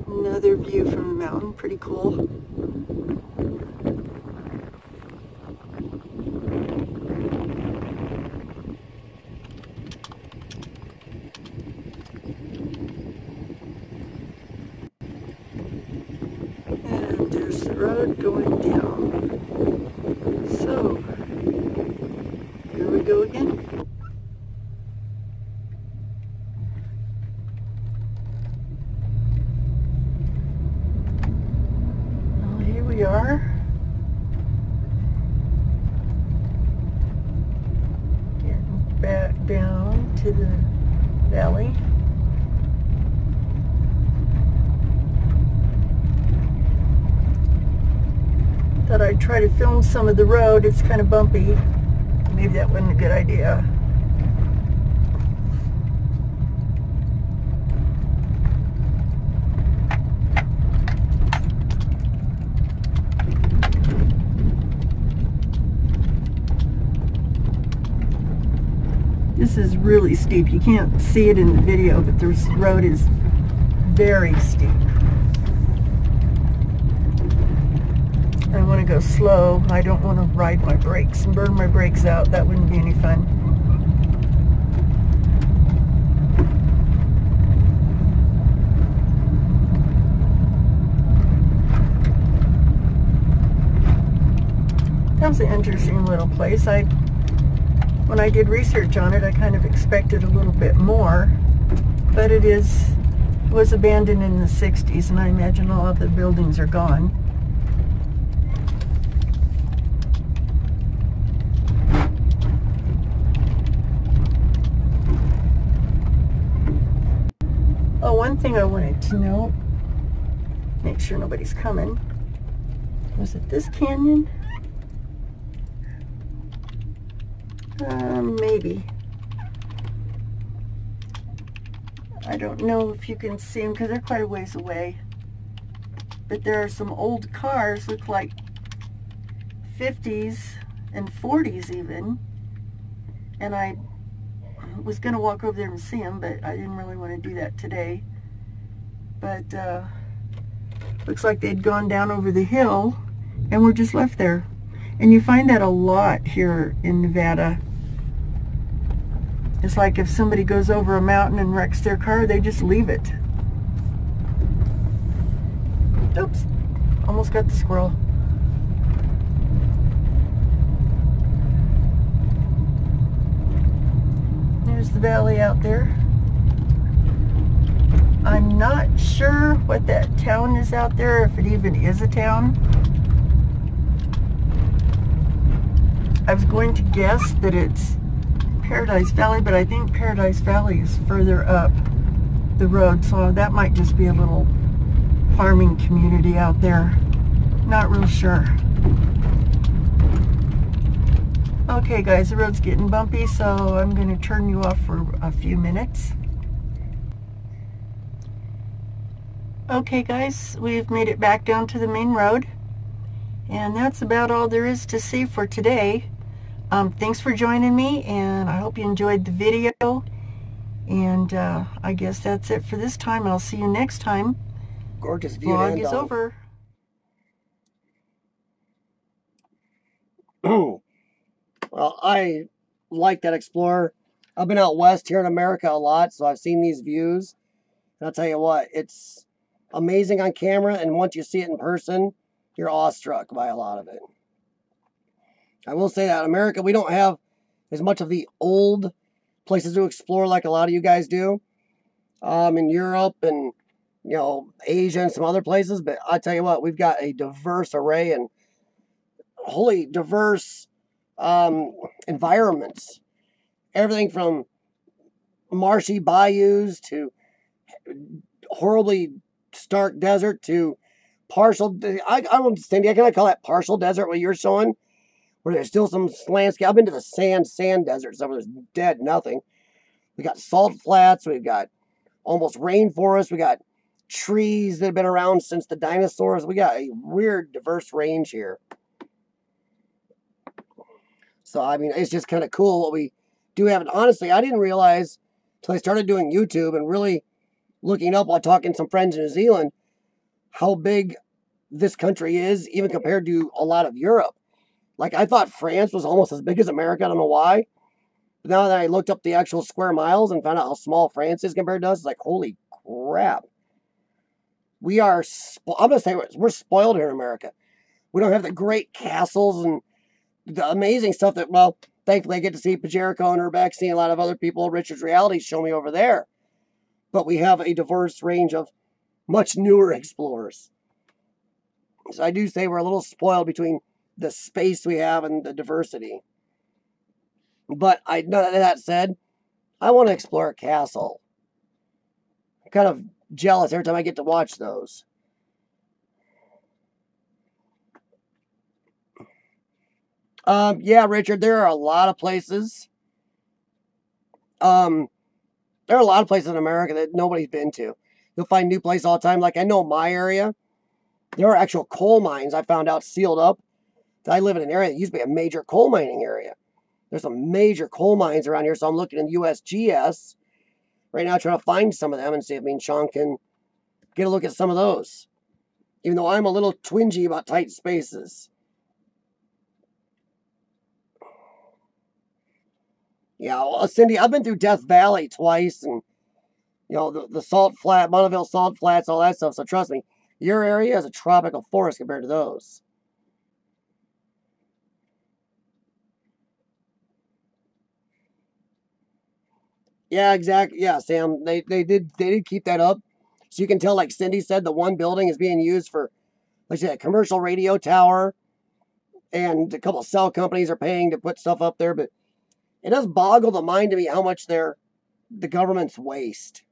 Another view from the mountain, pretty cool. And there's the road going down. So, here we go again. valley. Thought I'd try to film some of the road. It's kind of bumpy. Maybe that wasn't a good idea. This is really steep. You can't see it in the video, but this road is very steep. I want to go slow. I don't want to ride my brakes and burn my brakes out. That wouldn't be any fun. That was an interesting little place. When I did research on it, I kind of expected a little bit more, but it was abandoned in the 60s, and I imagine all of the buildings are gone. Oh, one thing I wanted to know, make sure nobody's coming, was it this canyon? Maybe. I don't know if you can see them because they're quite a ways away. But there are some old cars, look like 50s and 40s even. And I was going to walk over there and see them, but I didn't really want to do that today. But looks like they'd gone down over the hill and were just left there. And you find that a lot here in Nevada. It's like if somebody goes over a mountain and wrecks their car, they just leave it. Oops, almost got the squirrel. There's the valley out there. I'm not sure what that town is out there, if it even is a town. I was going to guess that it's Paradise Valley, but I think Paradise Valley is further up the road, so that might just be a little farming community out there. Not real sure. Okay guys, the road's getting bumpy, so I'm going to turn you off for a few minutes. Okay guys, we've made it back down to the main road, and that's about all there is to see for today. Thanks for joining me, and I hope you enjoyed the video, and I guess that's it for this time. I'll see you next time. Gorgeous view. Vlog is over. Well, I like that Explorer. I've been out west here in America a lot, so I've seen these views. And I'll tell you what, it's amazing on camera, and once you see it in person, you're awestruck by a lot of it. I will say that in America, we don't have as much of the old places to explore like a lot of you guys do. In Europe and, you know, Asia and some other places. But I tell you what, we've got a diverse array and wholly diverse environments. Everything from marshy bayous to horribly stark desert to partial. I don't, Cindy, can I call that partial desert what you're showing? Where there's still some landscape. I've been to the sand desert, so there's dead nothing. We got salt flats, we've got almost rainforest, we got trees that have been around since the dinosaurs. We got a weird, diverse range here. So, I mean, it's just kind of cool what we do have. And honestly, I didn't realize until I started doing YouTube and really looking up while talking to some friends in New Zealand how big this country is, even compared to a lot of Europe. Like, I thought France was almost as big as America. I don't know why. But now that I looked up the actual square miles and found out how small France is compared to us, it's like, holy crap. We are, I'm going to say, we're spoiled here in America. We don't have the great castles and the amazing stuff that, well, thankfully I get to see Pajerico and Urbexy and a lot of other people, Richard's Reality, show me over there. But we have a diverse range of much newer explorers. So I do say we're a little spoiled between the space we have and the diversity. But none of that said, I want to explore a castle. I'm kind of jealous every time I get to watch those. Yeah, Richard, there are a lot of places. Um, there are a lot of places in America that nobody's been to. You'll find new places all the time. Like I know my area, there are actual coal mines I found out sealed up. I live in an area that used to be a major coal mining area. There's some major coal mines around here, so I'm looking in USGS right now trying to find some of them and see if me and Sean can get a look at some of those. Even though I'm a little twingy about tight spaces. Yeah, well, Cindy, I've been through Death Valley twice, and the Salt Flat, Bonneville Salt Flats, all that stuff. So trust me, your area is a tropical forest compared to those. Yeah, exactly. Yeah, Sam, they did keep that up, so you can tell. Like Cindy said, the one building is being used for, like I said, a commercial radio tower, and a couple of cell companies are paying to put stuff up there. But it does boggle the mind to me how much the government's waste.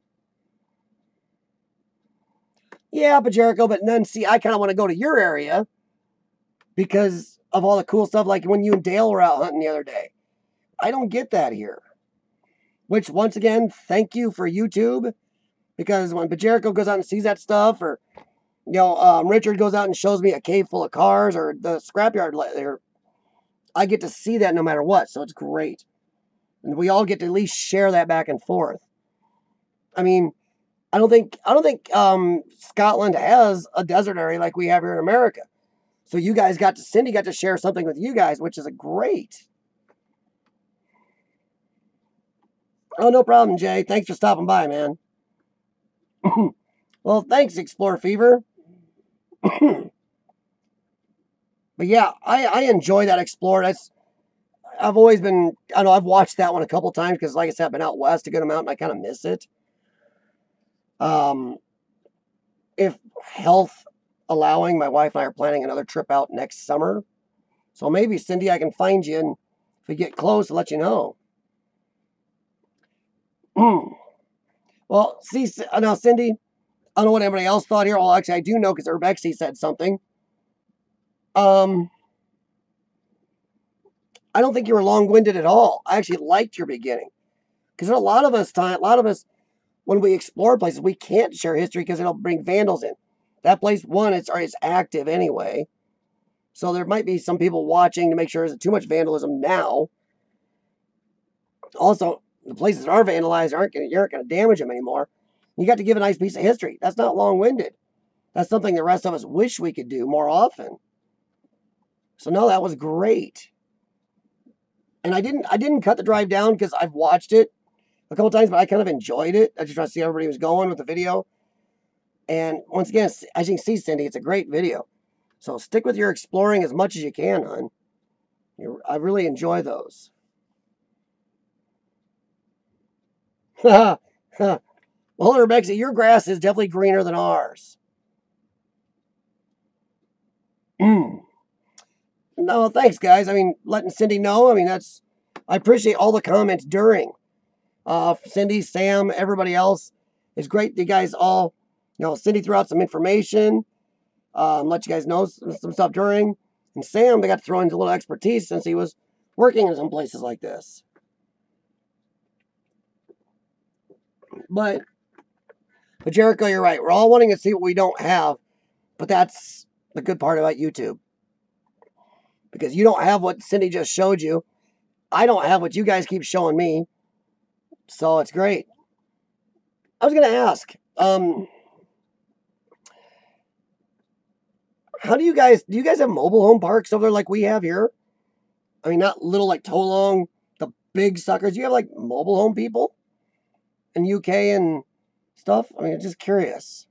Yeah, but Jericho, but then see, I kind of want to go to your area because of all the cool stuff, like when you and Dale were out hunting the other day. I don't get that here. Which, once again, thank you for YouTube, because when Jericho goes out and sees that stuff, or Richard goes out and shows me a cave full of cars, or the scrapyard there, I get to see that no matter what. So it's great, and we all get to at least share that back and forth. I mean, I don't think Scotland has a desert area like we have here in America. So you guys Cindy got to share something with you guys, which is a great. Oh, no problem, Jay. Thanks for stopping by, man. Well, thanks, Explore Fever. But yeah, I enjoy that Explore. I've always been. I know I've watched that one a couple times because, like I said, I've been out west a good amount, and I kind of miss it. Um, if health allowing, my wife and I are planning another trip out next summer. So maybe Cindy, I can find you, and if we get close, I'll let you know. Well, see, now Cindy, I don't know what anybody else thought here. Well, actually, I do know because Urbexy said something. Um, I don't think you were long-winded at all. I actually liked your beginning because a lot of us, when we explore places, we can't share history because it'll bring vandals in. That place, one, it's active anyway, so there might be some people watching to make sure there's too much vandalism now. Also, the places that are vandalized you aren't going to damage them anymore. You got to give a nice piece of history. That's not long-winded. That's something the rest of us wish we could do more often. So no, that was great. And I didn't cut the drive down because I've watched it a couple times, but I kind of enjoyed it. I just trying to see how everybody was going with the video. And once again, as you can see, Cindy, it's a great video. So stick with your exploring as much as you can, hon. I really enjoy those. Well, Rebecca, your grass is definitely greener than ours. No, thanks, guys. I mean, letting Cindy know. I mean, I appreciate all the comments during. Cindy, Sam, everybody else. It's great that you guys all, Cindy threw out some information, let you guys know some stuff during. And Sam, they got to throw in a little expertise since he was working in some places like this. But Jericho, you're right. We're all wanting to see what we don't have, but that's the good part about YouTube. Because you don't have what Cindy just showed you. I don't have what you guys keep showing me. So it's great. I was going to ask, do you guys have mobile home parks over there like we have here? I mean, not little like Tolong, the big suckers. You have like mobile home people in UK and stuff. I mean, just curious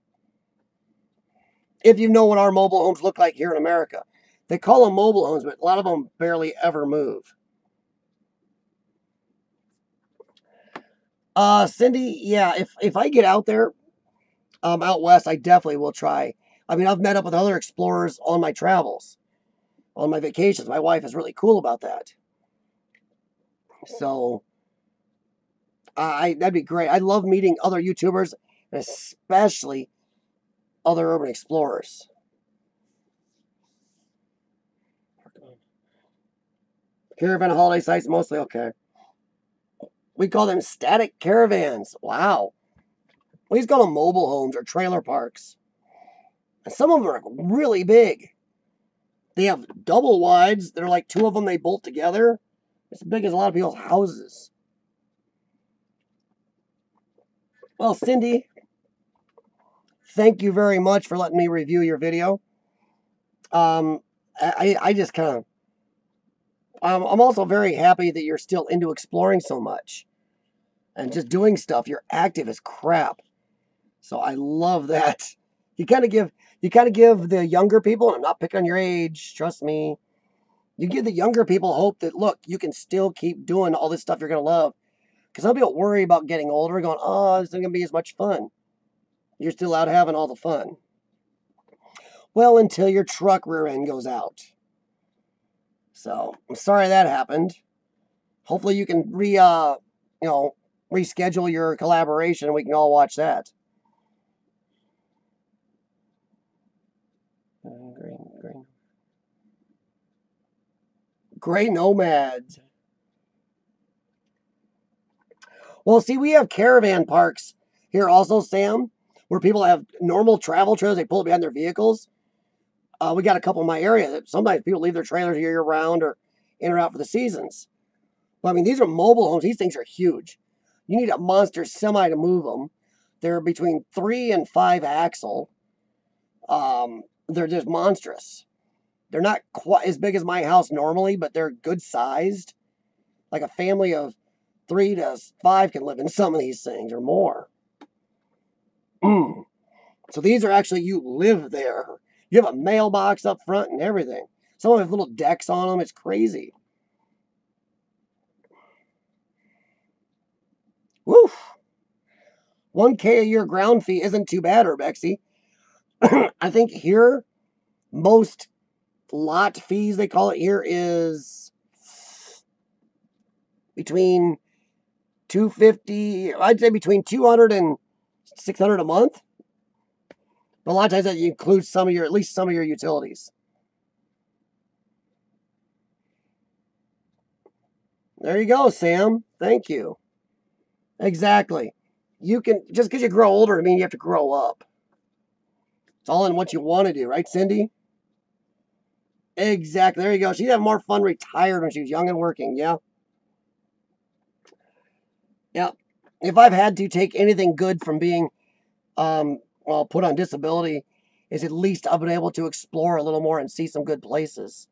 if you know what our mobile homes look like here in America. They call them mobile homes, but a lot of them barely ever move. Cindy, yeah, if I get out there, out west, I definitely will try. I mean, I've met up with other explorers on my travels, on my vacations. My wife is really cool about that. So That'd be great. I love meeting other YouTubers, and especially other urban explorers. Caravan holiday sites mostly okay. We call them static caravans. Wow. We just call them mobile homes or trailer parks. And some of them are really big. They have double wides. They're like two of them, they bolt together. It's as big as a lot of people's houses. Well, Cindy, thank you very much for letting me review your video. I just kind of, I'm also very happy that you're still into exploring so much and just doing stuff. You're active as crap. So I love that. You kind of give the younger people, and I'm not picking on your age, trust me. You give the younger people hope that, look, you can still keep doing all this stuff you're going to love. Because some people worry about getting older, going, oh, this isn't going to be as much fun. You're still out having all the fun. Well, until your truck rear end goes out. So I'm sorry that happened. Hopefully you can reschedule your collaboration and we can all watch that. Gray nomads. Well, see, we have caravan parks here also, Sam, where people have normal travel trailers. They pull it behind their vehicles. We got a couple in my area that sometimes people leave their trailers year round or in or out for the seasons. But I mean, these are mobile homes. These things are huge. You need a monster semi to move them. They're between 3 and 5 axle. They're just monstrous. They're not quite as big as my house normally, but they're good sized. Like a family of 3 to 5 can live in some of these things or more. So these are actually, you live there. You have a mailbox up front and everything. Some of them have little decks on them. It's crazy. Woof. 1K a year ground fee isn't too bad, Urbexy. I think here, most lot fees, they call it here, is between 250, I'd say between 200 and 600 a month. But a lot of times that includes at least some of your utilities. There you go, Sam. Thank you. Exactly. You can, just because you grow older, I mean, you have to grow up. It's all in what you want to do, right, Cindy? Exactly. There you go. She'd have more fun retired when she was young and working. Yeah. Yeah. If I've had to take anything good from being put on disability, is at least I've been able to explore a little more and see some good places.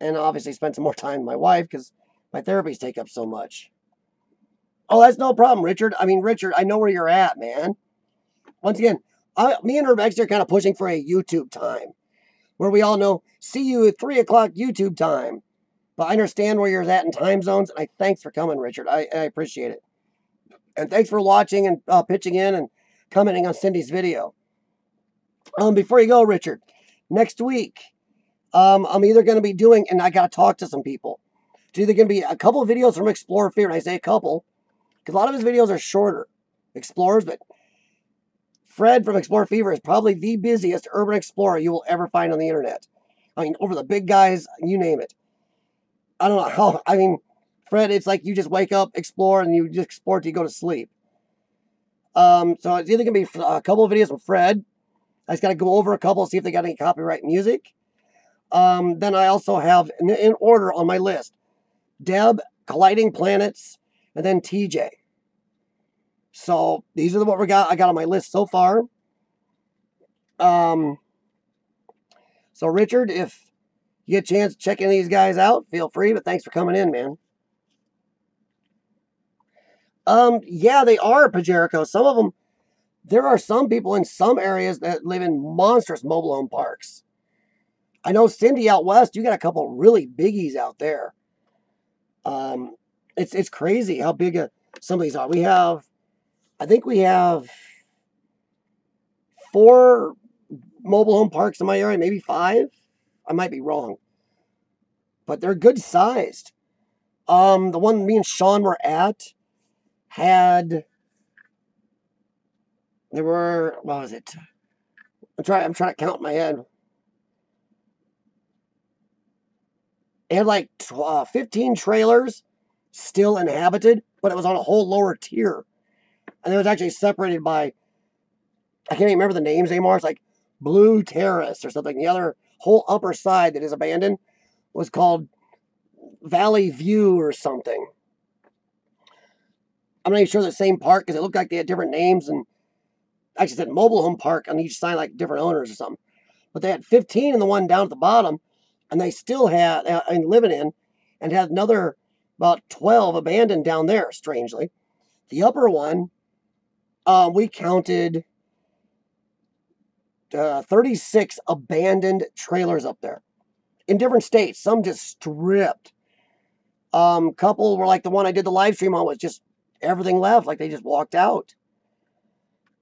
And obviously spend some more time with my wife because my therapies take up so much. Oh, that's no problem, Richard. I mean, Richard, I know where you're at, man. Once again, me and Urbexy are kind of pushing for a YouTube time where we all know, see you at 3 o'clock YouTube time. But I understand where you're at in time zones, and thanks for coming, Richard. I appreciate it. And thanks for watching and pitching in and commenting on Cindy's video. Before you go, Richard, next week, I'm either going to be doing, and I got to talk to some people. It's either going to be a couple of videos from Explorer Fever, and I say a couple, because a lot of his videos are shorter, explorers, but Fred from Explorer Fever is probably the busiest urban explorer you will ever find on the internet. I mean, over the big guys, you name it. I don't know how, I mean, Fred, it's like you just wake up, explore, and you just explore till you go to sleep. So it's either going to be a couple of videos from Fred. I just got to go over a couple, see if they got any copyright music. Then I also have, in order on my list, Deb, Colliding Planets, and then TJ. So these are what I got on my list so far. So Richard, if you get a chance to check any of these guys out, feel free, but thanks for coming in, man. Yeah, they are, Pajerico. Some of them, there are some people in some areas that live in monstrous mobile home parks. I know, Cindy, out west, you got a couple really biggies out there. It's crazy how big some of these are. I think we have 4 mobile home parks in my area, maybe 5. I might be wrong, but they're good sized. The one me and Sean were at, had, there were, what was it? I'm trying to count in my head. It had like 15 trailers still inhabited, but it was on a whole lower tier. And it was actually separated by, I can't even remember the names anymore. It's like Blue Terrace or something. The other whole upper side that is abandoned was called Valley View or something. I'm not even sure the same park because it looked like they had different names, and actually said mobile home park on each sign, like different owners or something. But they had 15 in the one down at the bottom, and they still had, living in, and had another about 12 abandoned down there, strangely. The upper one, we counted 36 abandoned trailers up there in different states. Some just stripped. Couple were like the one I did the live stream on was just everything left, like they just walked out.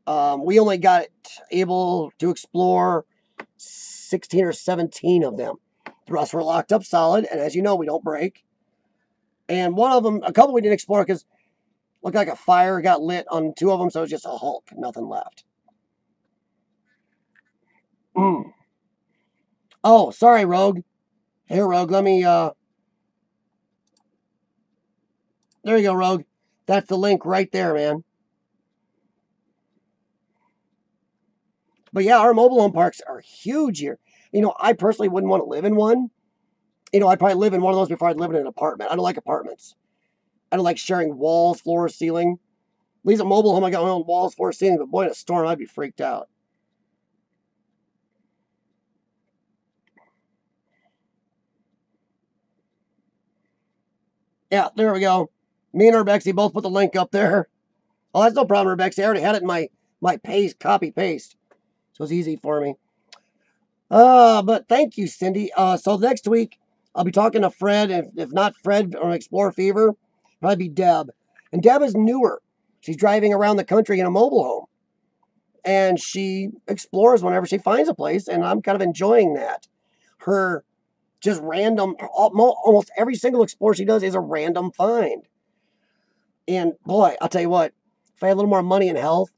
We only got able to explore 16 or 17 of them. The rest were locked up solid, and as you know, we don't break. And one of them, a couple we didn't explore because it looked like a fire got lit on two of them, so it was just a hulk, nothing left. Oh, sorry, Rogue. Here, Rogue, let me, there you go, Rogue. That's the link right there, man. But yeah, our mobile home parks are huge here. You know, I personally wouldn't want to live in one. You know, I'd probably live in one of those before I'd live in an apartment. I don't like apartments. I don't like sharing walls, floor, ceiling. At least a mobile home, I got my own walls, floor, ceiling, but boy, in a storm, I'd be freaked out. Yeah, there we go. Me and Urbexy both put the link up there. Oh, that's no problem, Urbexy. I already had it in my paste, copy paste. So it's easy for me. But thank you, Cindy. So next week, I'll be talking to Fred. If not Fred or Explorer Fever, probably be Deb. And Deb is newer. She's driving around the country in a mobile home. And she explores whenever she finds a place. And I'm kind of enjoying that. Her just random, almost every single explore she does is a random find. And boy, I'll tell you what, if I had a little more money and health,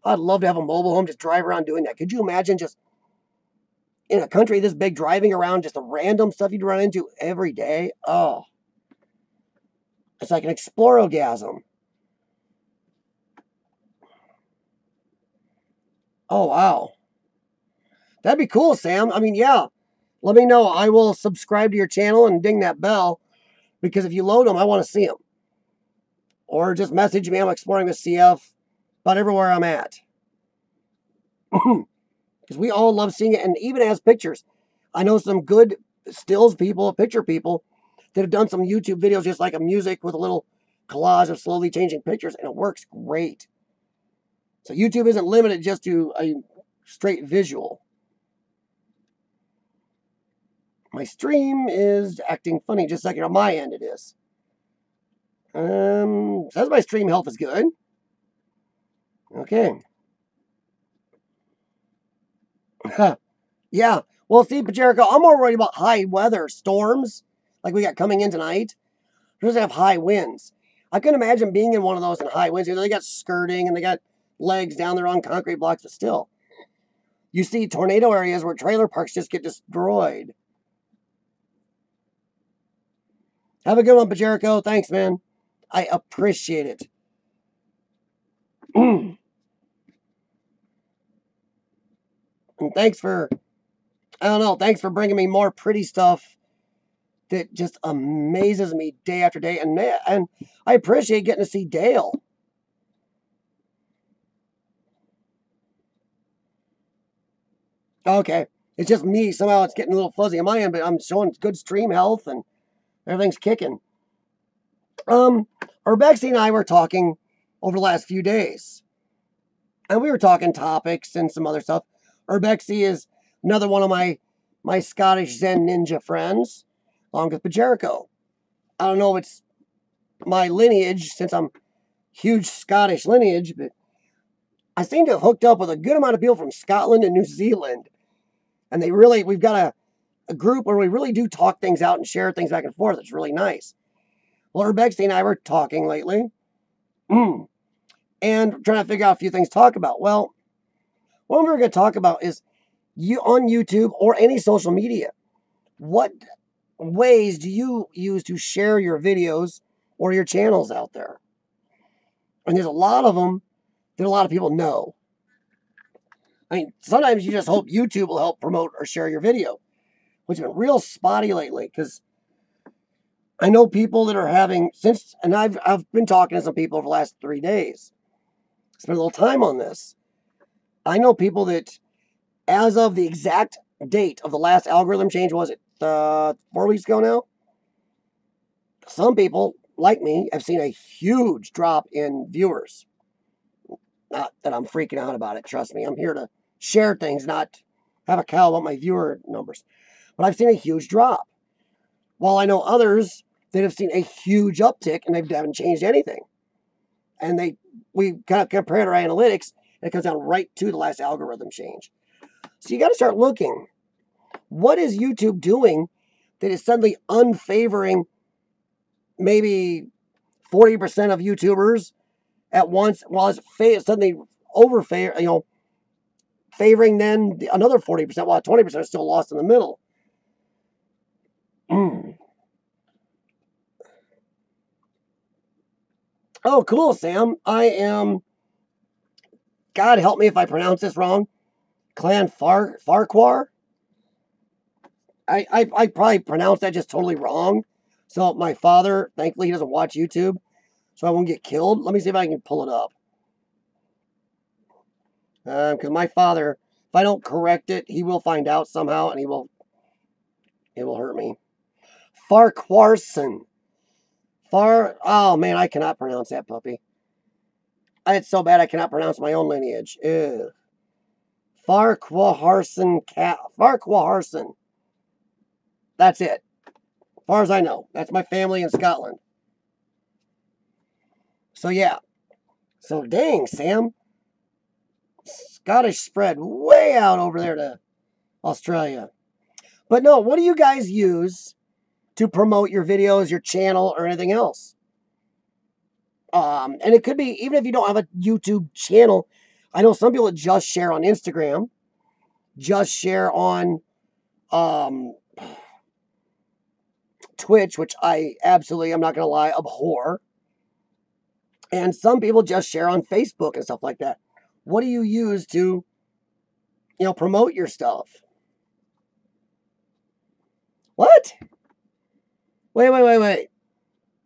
I'd love to have a mobile home, just drive around doing that. Could you imagine just in a country this big, driving around, just the random stuff you'd run into every day? Oh, it's like an explorogasm. Oh, wow. That'd be cool, Sam. I mean, yeah. Let me know. I will subscribe to your channel and ding that bell because if you load them, I want to see them. Or just message me. I'm exploring with CF about everywhere I'm at. Because we all love seeing it, and even as pictures. I know some good stills people, picture people, that have done some YouTube videos just like a music with a little collage of slowly changing pictures, and it works great. So YouTube isn't limited just to a straight visual. My stream is acting funny. Just a second. On my end, it is. Says my stream health is good. Okay. Yeah. Well, see, Jericho, I'm more worried about high weather, storms, like we got coming in tonight. It doesn't have high winds. I couldn't imagine being in one of those in high winds. You know, they got skirting and they got legs down there on concrete blocks, but still. You see tornado areas where trailer parks just get destroyed. Have a good one, Jericho. Thanks, man. I appreciate it. And thanks for, I don't know, thanks for bringing me more pretty stuff that just amazes me day after day. And I appreciate getting to see Dale. Okay. It's just me. Somehow it's getting a little fuzzy on my end, but I'm showing good stream health and everything's kicking. Urbexy and I were talking over the last few days. And we were talking topics and some other stuff. Urbexy is another one of my Scottish Zen ninja friends, along with Jericho. I don't know if it's my lineage, since I'm huge Scottish lineage, but I seem to have hooked up with a good amount of people from Scotland and New Zealand. And we've got a group where we really do talk things out and share things back and forth. It's really nice. Well, Urbexy and I were talking lately, And trying to figure out a few things to talk about. Well, what we're going to talk about is you on YouTube or any social media. What ways do you use to share your videos or your channels out there? And there's a lot of them that a lot of people know. I mean, sometimes you just hope YouTube will help promote or share your video, which has been real spotty lately. Because I know people that are having and I've been talking to some people over the last 3 days. Spent a little time on this. I know people that, as of the exact date of the last algorithm change, was it 4 weeks ago now? Some people, like me, have seen a huge drop in viewers. Not that I'm freaking out about it, trust me. I'm here to share things, not have a cow about my viewer numbers. But I've seen a huge drop. While I know others that have seen a huge uptick and they haven't changed anything. And we kind of compared our analytics, and it comes down right to the last algorithm change. So you got to start looking. What is YouTube doing that is suddenly unfavoring maybe 40% of YouTubers at once, while it's suddenly favoring then another 40%, while 20% is still lost in the middle? Oh, cool, Sam. I am, God help me if I pronounce this wrong, Clan Farquhar. I probably pronounced that just totally wrong. So my father, thankfully, he doesn't watch YouTube, so I won't get killed. Let me see if I can pull it up. Because my father, if I don't correct it, he will find out somehow, and it will hurt me. Farquharson. Oh man, I cannot pronounce that puppy. It's so bad I cannot pronounce my own lineage. Ew. Farquharson. That's it. As far as I know. That's my family in Scotland. So yeah. So dang, Sam. Scottish spread way out over there to Australia. But no, what do you guys use to promote your videos, your channel, or anything else? And it could be, even if you don't have a YouTube channel, I know some people just share on Instagram, just share on Twitch, which I absolutely, I'm not going to lie, abhor. And some people just share on Facebook and stuff like that. What do you use to, promote your stuff? What? Wait.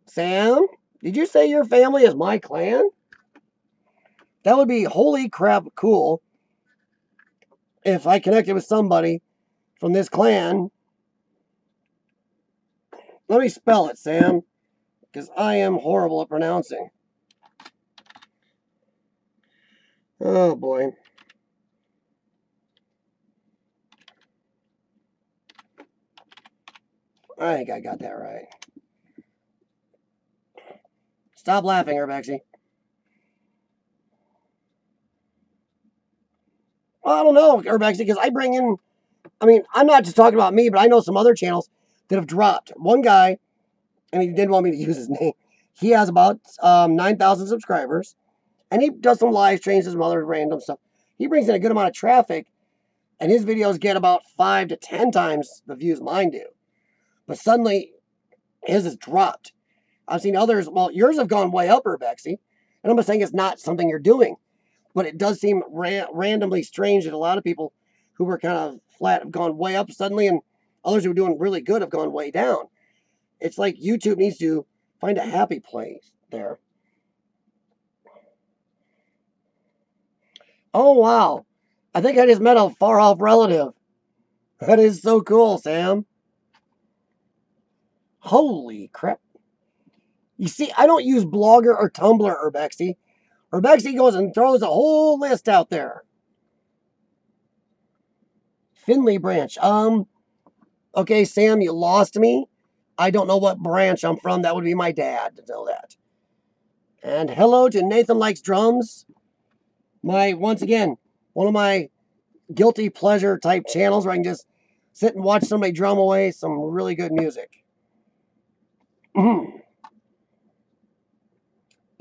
Sam, did you say your family is my clan? That would be holy crap cool if I connected with somebody from this clan. Let me spell it, Sam, because I am horrible at pronouncing. Oh, boy. I think I got that right. Stop laughing, Urbexy. Well, I don't know, Urbexy, because I bring in, I'm not just talking about me, but I know some other channels that have dropped. One guy, and he didn't want me to use his name, he has about 9,000 subscribers, and he does some live streams and some other random stuff. He brings in a good amount of traffic, and his videos get about 5 to 10 times the views mine do. But suddenly, his has dropped. I've seen others, well, yours have gone way up, Urbexy, and I'm not saying it's not something you're doing, but it does seem randomly strange that a lot of people who were kind of flat have gone way up suddenly, and others who are doing really good have gone way down. It's like YouTube needs to find a happy place there. Oh, wow. I think I just met a far-off relative. That is so cool, Sam. Holy crap. You see, I don't use Blogger or Tumblr, Urbexy. Urbexy goes and throws a whole list out there. Finley branch. Okay, Sam, you lost me. I don't know what branch I'm from. That would be my dad to know that. And hello to Nathan Likes Drums. Once again, one of my guilty pleasure type channels where I can just sit and watch somebody drum away some really good music.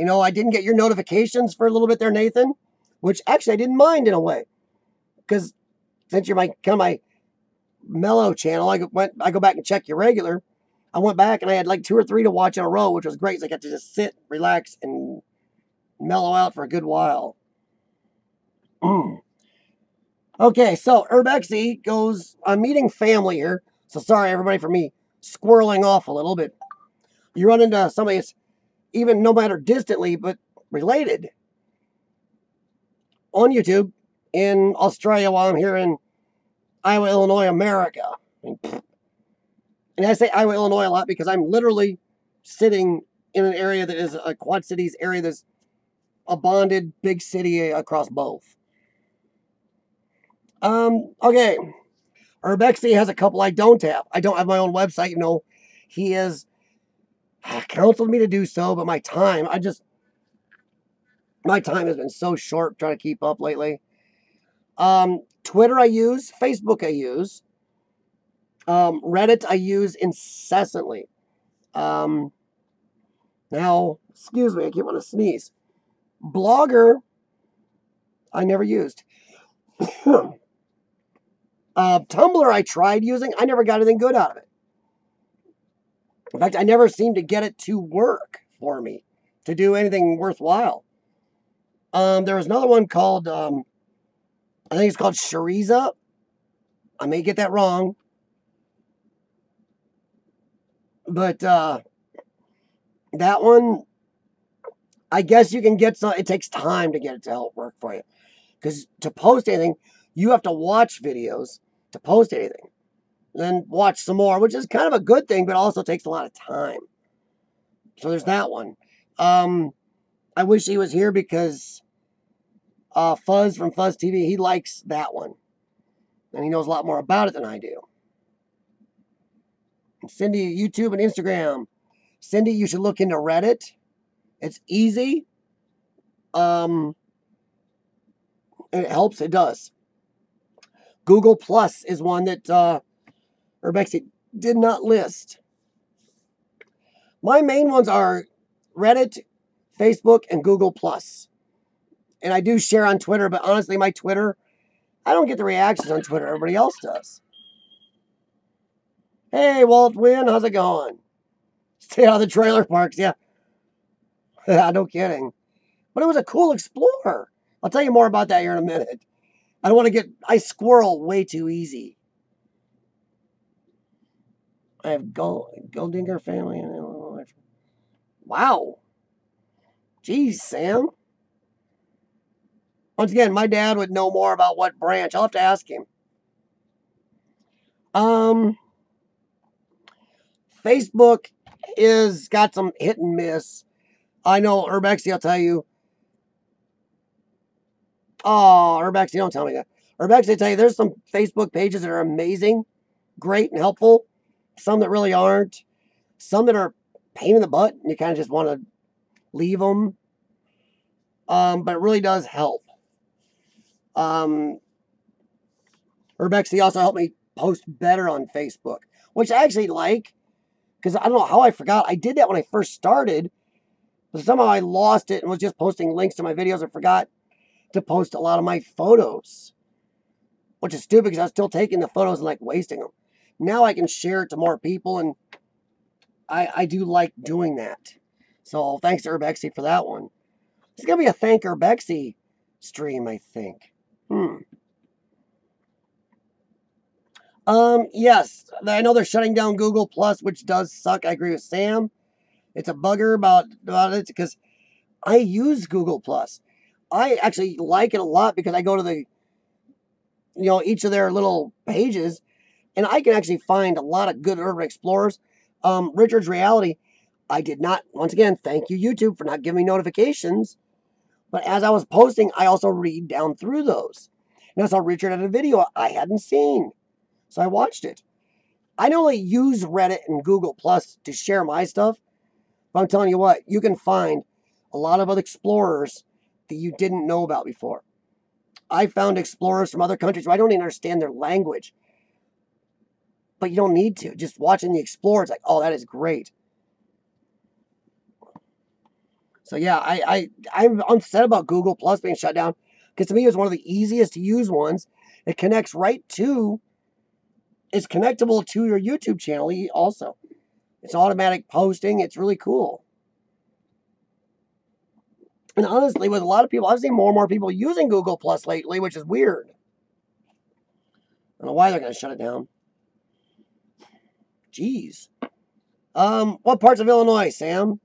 You know, I didn't get your notifications for a little bit there, Nathan, which actually I didn't mind in a way, because since you're my kind of my mellow channel, I go back and check your regular. I went back and I had like 2 or 3 to watch in a row, which was great. So I got to just sit, relax, and mellow out for a good while. Okay, so Urbexy goes, I'm meeting family here. So sorry, everybody, for me squirreling off a little bit. You run into somebody that's even no matter distantly, but related on YouTube in Australia while I'm here in Iowa, Illinois, America. And I say Iowa, Illinois a lot because I'm literally sitting in an area that is a Quad Cities area that's a bonded big city across both. Okay. Urbexy has a couple I don't have. I don't have my own website, you know. He has counseled me to do so, but my time has been so short trying to keep up lately. Twitter I use, Facebook I use, Reddit I use incessantly. Now, excuse me, I keep wanting to sneeze. Blogger I never used. Tumblr I tried using. I never got anything good out of it. In fact, I never seemed to get it to work for me, to do anything worthwhile. There was another one called, I think it's called Shariza. I may get that wrong. But that one, I guess you can get some, it takes time to get it to help work for you. Because to post anything, you have to watch videos to post anything. Then watch some more, which is kind of a good thing, but also takes a lot of time. So there's that one. I wish he was here because Fuzz from Fuzz TV, he likes that one. And he knows a lot more about it than I do. And Cindy, YouTube and Instagram. Cindy, you should look into Reddit. It's easy. And it helps. It does. Google Plus is one that Urbexy did not list. My main ones are Reddit, Facebook, and Google Plus. And I do share on Twitter, but honestly, my Twitter, I don't get the reactions on Twitter everybody else does. Hey, Walt Wynn, how's it going? Stay out of the trailer parks, yeah. No kidding. But it was a cool Explorer. I'll tell you more about that here in a minute. I don't want to I squirrel way too easy. I have Goldinger family in Illinois. Wow. Jeez, Sam. Once again, my dad would know more about what branch. I'll have to ask him. Facebook is got some hit and miss. I know Urbexy, I'll tell you. Oh, Urbexy, don't tell me that. Urbexy, I'll tell you, there's some Facebook pages that are amazing, great, and helpful. Some that really aren't. Some that are pain in the butt, and you kind of just want to leave them. But it really does help. Urbexy also helped me post better on Facebook, which I actually like, because I don't know how I forgot. I did that when I first started, but somehow I lost it and was just posting links to my videos and forgot to post a lot of my photos, which is stupid because I was still taking the photos and like wasting them. Now I can share it to more people, and I do like doing that. So thanks to Urbexy for that one. It's going to be a thank Urbexy stream, I think. Yes, I know they're shutting down Google Plus, which does suck. I agree with Sam. It's a bugger about it because I use Google Plus. I actually like it a lot because I go to each of their little pages, and I can actually find a lot of good urban explorers. Richard's Reality, I did not, once again, thank you, YouTube, for not giving me notifications. But as I was posting, I also read down through those. And I saw Richard had a video I hadn't seen. So I watched it. I not only use Reddit and Google Plus to share my stuff, but I'm telling you what, you can find a lot of other explorers that you didn't know about before. I found explorers from other countries where I don't even understand their language. But you don't need to. Just watching the explorers, like, oh, that is great. So yeah, I'm upset about Google Plus being shut down because to me it's one of the easiest to use ones. It connects right to, it's connectable to your YouTube channel also. It's automatic posting. It's really cool. And honestly, with a lot of people, I've seen more and more people using Google Plus lately, which is weird. I don't know why they're going to shut it down. Jeez. What parts of Illinois, Sam?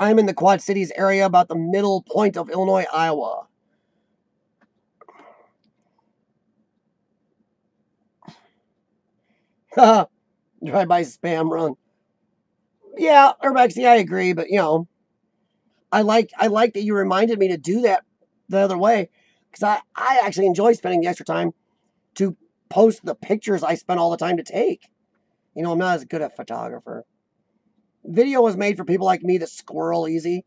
I'm in the Quad Cities area, about the middle point of Illinois, Iowa. Drive-by spam run. Yeah, Urbexy, I agree, but I like that you reminded me to do that the other way, because I actually enjoy spending the extra time to post the pictures I spend all the time to take. I'm not as good a photographer. Video was made for people like me that squirrel easy.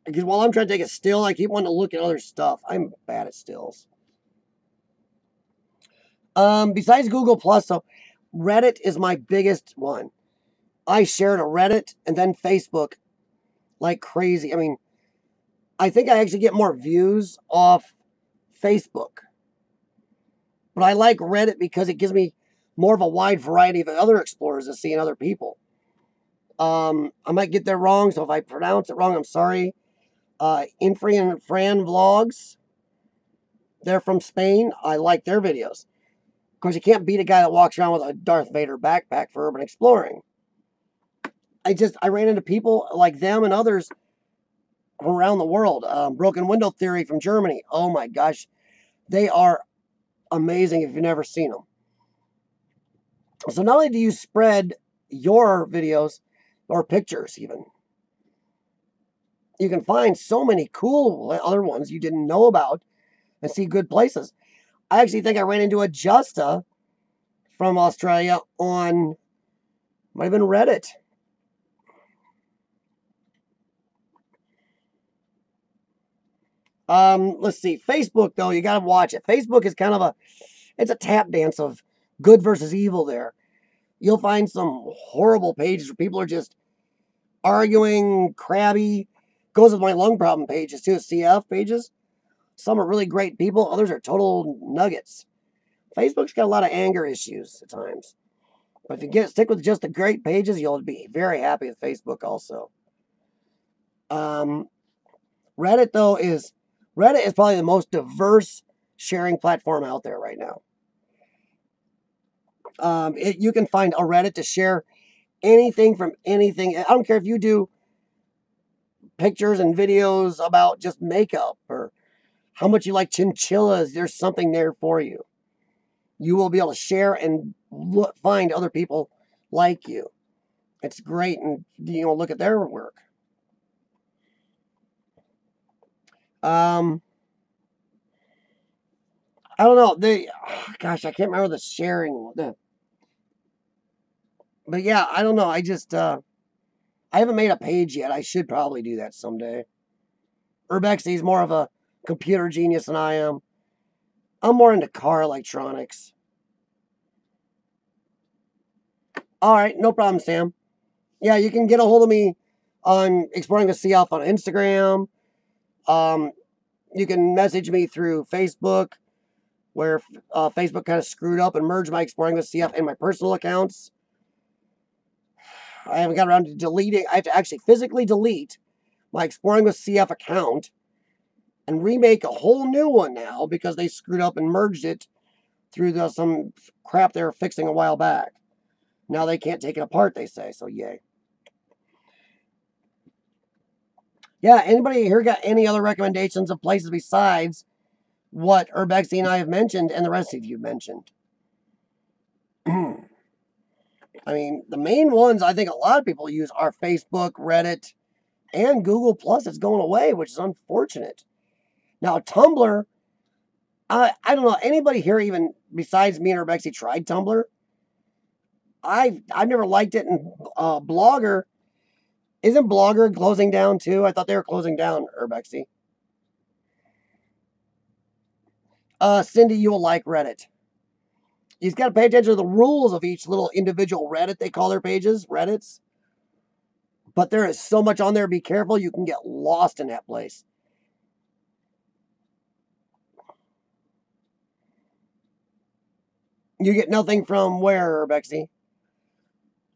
Because while I'm trying to take a still, I keep wanting to look at other stuff. I'm bad at stills. Besides Google Plus, though, Reddit is my biggest one. I share to Reddit and then Facebook like crazy. I mean, I think I actually get more views off Facebook. But I like Reddit because it gives me more of a wide variety of other explorers to see and other people. I might get that wrong, so if I pronounce it wrong, I'm sorry. Infree and Fran vlogs. They're from Spain. I like their videos. Of course, you can't beat a guy that walks around with a Darth Vader backpack for urban exploring. I ran into people like them and others from around the world. Broken Window Theory from Germany. Oh my gosh, they are amazing if you've never seen them. So not only do you spread your videos or pictures, even you can find so many cool other ones you didn't know about and see good places. I actually think I ran into a Justa from Australia on, might have been Reddit. Let's see. Facebook, though, you got to watch it. Facebook is kind of it's a tap dance of good versus evil there. You'll find some horrible pages where people are just arguing, crabby. Goes with my lung problem pages, too, CF pages. Some are really great people. Others are total nuggets. Facebook's got a lot of anger issues at times. But if you stick with just the great pages, you'll be very happy with Facebook also. Um, Reddit, though, is probably the most diverse sharing platform out there right now. You can find a Reddit to share anything from anything. I don't care if you do pictures and videos about just makeup or how much you like chinchillas. There's something there for you. You will be able to share and find other people like you. It's great, and look at their work. I don't know. Gosh, I can't remember the sharing. But yeah, I don't know. I haven't made a page yet. I should probably do that someday. Urbexy is more of a computer genius than I am. I'm more into car electronics. All right, no problem, Sam. Yeah, you can get a hold of me on Exploring the CF on Instagram. Um, you can message me through Facebook, where Facebook kind of screwed up and merged my Exploring the CF and my personal accounts. I haven't got around to deleting. I have to actually physically delete my Exploring with CF account and remake a whole new one now because they screwed up and merged it through some crap they were fixing a while back. Now they can't take it apart, they say, so yay. Yeah, anybody here got any other recommendations of places besides what Urbexy and I have mentioned and the rest of you mentioned? I mean, the main ones I think a lot of people use are Facebook, Reddit, and Google Plus. It's going away, which is unfortunate. Now, Tumblr, I don't know, anybody here even besides me and Urbexy tried Tumblr? I've never liked it, and Blogger, isn't Blogger closing down too? I thought they were closing down, Urbexy. Cindy, you will like Reddit. You just got to pay attention to the rules of each little individual Reddit. They call their pages Reddits. But there is so much on there. Be careful. You can get lost in that place. You get nothing from where, Urbexy?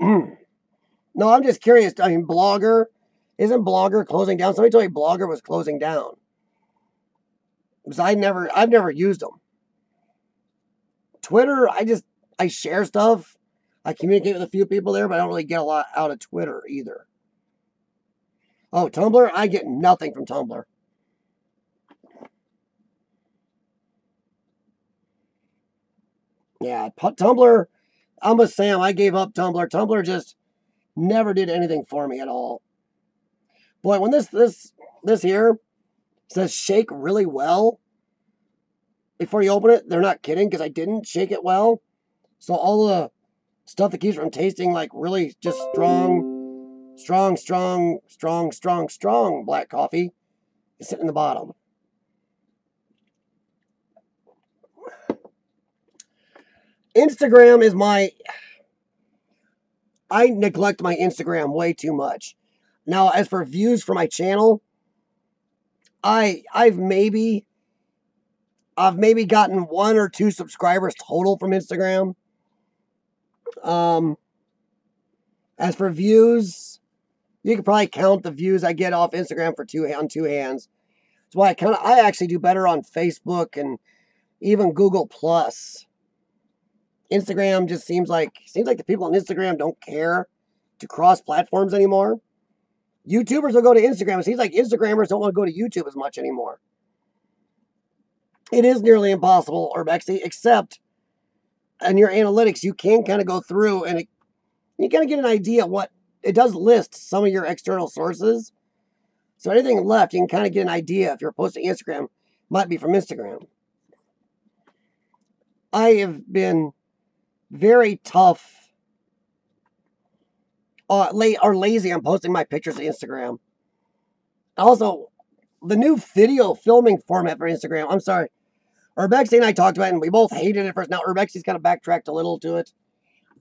No, I'm just curious. I mean, Blogger. Isn't Blogger closing down? Somebody told me Blogger was closing down. Because I've never used them. Twitter, I share stuff. I communicate with a few people there, but I don't really get a lot out of Twitter either. Oh, Tumblr, I get nothing from Tumblr. Yeah, Tumblr, I'm with Sam. I gave up Tumblr. Tumblr just never did anything for me at all. Boy, when this here says shake really well before you open it, they're not kidding because I didn't shake it well. So all the stuff that keeps from tasting like really just strong black coffee is sitting in the bottom. Instagram is I neglect my Instagram way too much. Now, as for views for my channel, I've maybe gotten 1 or 2 subscribers total from Instagram. As for views, you can probably count the views I get off Instagram on 2 hands. That's why I actually do better on Facebook and even Google Plus. Instagram just seems like the people on Instagram don't care to cross platforms anymore. YouTubers will go to Instagram. It seems like Instagrammers don't want to go to YouTube as much anymore. It is nearly impossible, Urbexy, except in your analytics, you can kind of go through and you kind of get an idea what it does list some of your external sources. So anything left, you can kind of get an idea if you're posting Instagram, might be from Instagram. I have been very tough or lazy on posting my pictures to Instagram. Also, the new video filming format for Instagram, I'm sorry, Urbexy and I talked about it, and we both hated it first. Now, Urbexy's kind of backtracked a little to it.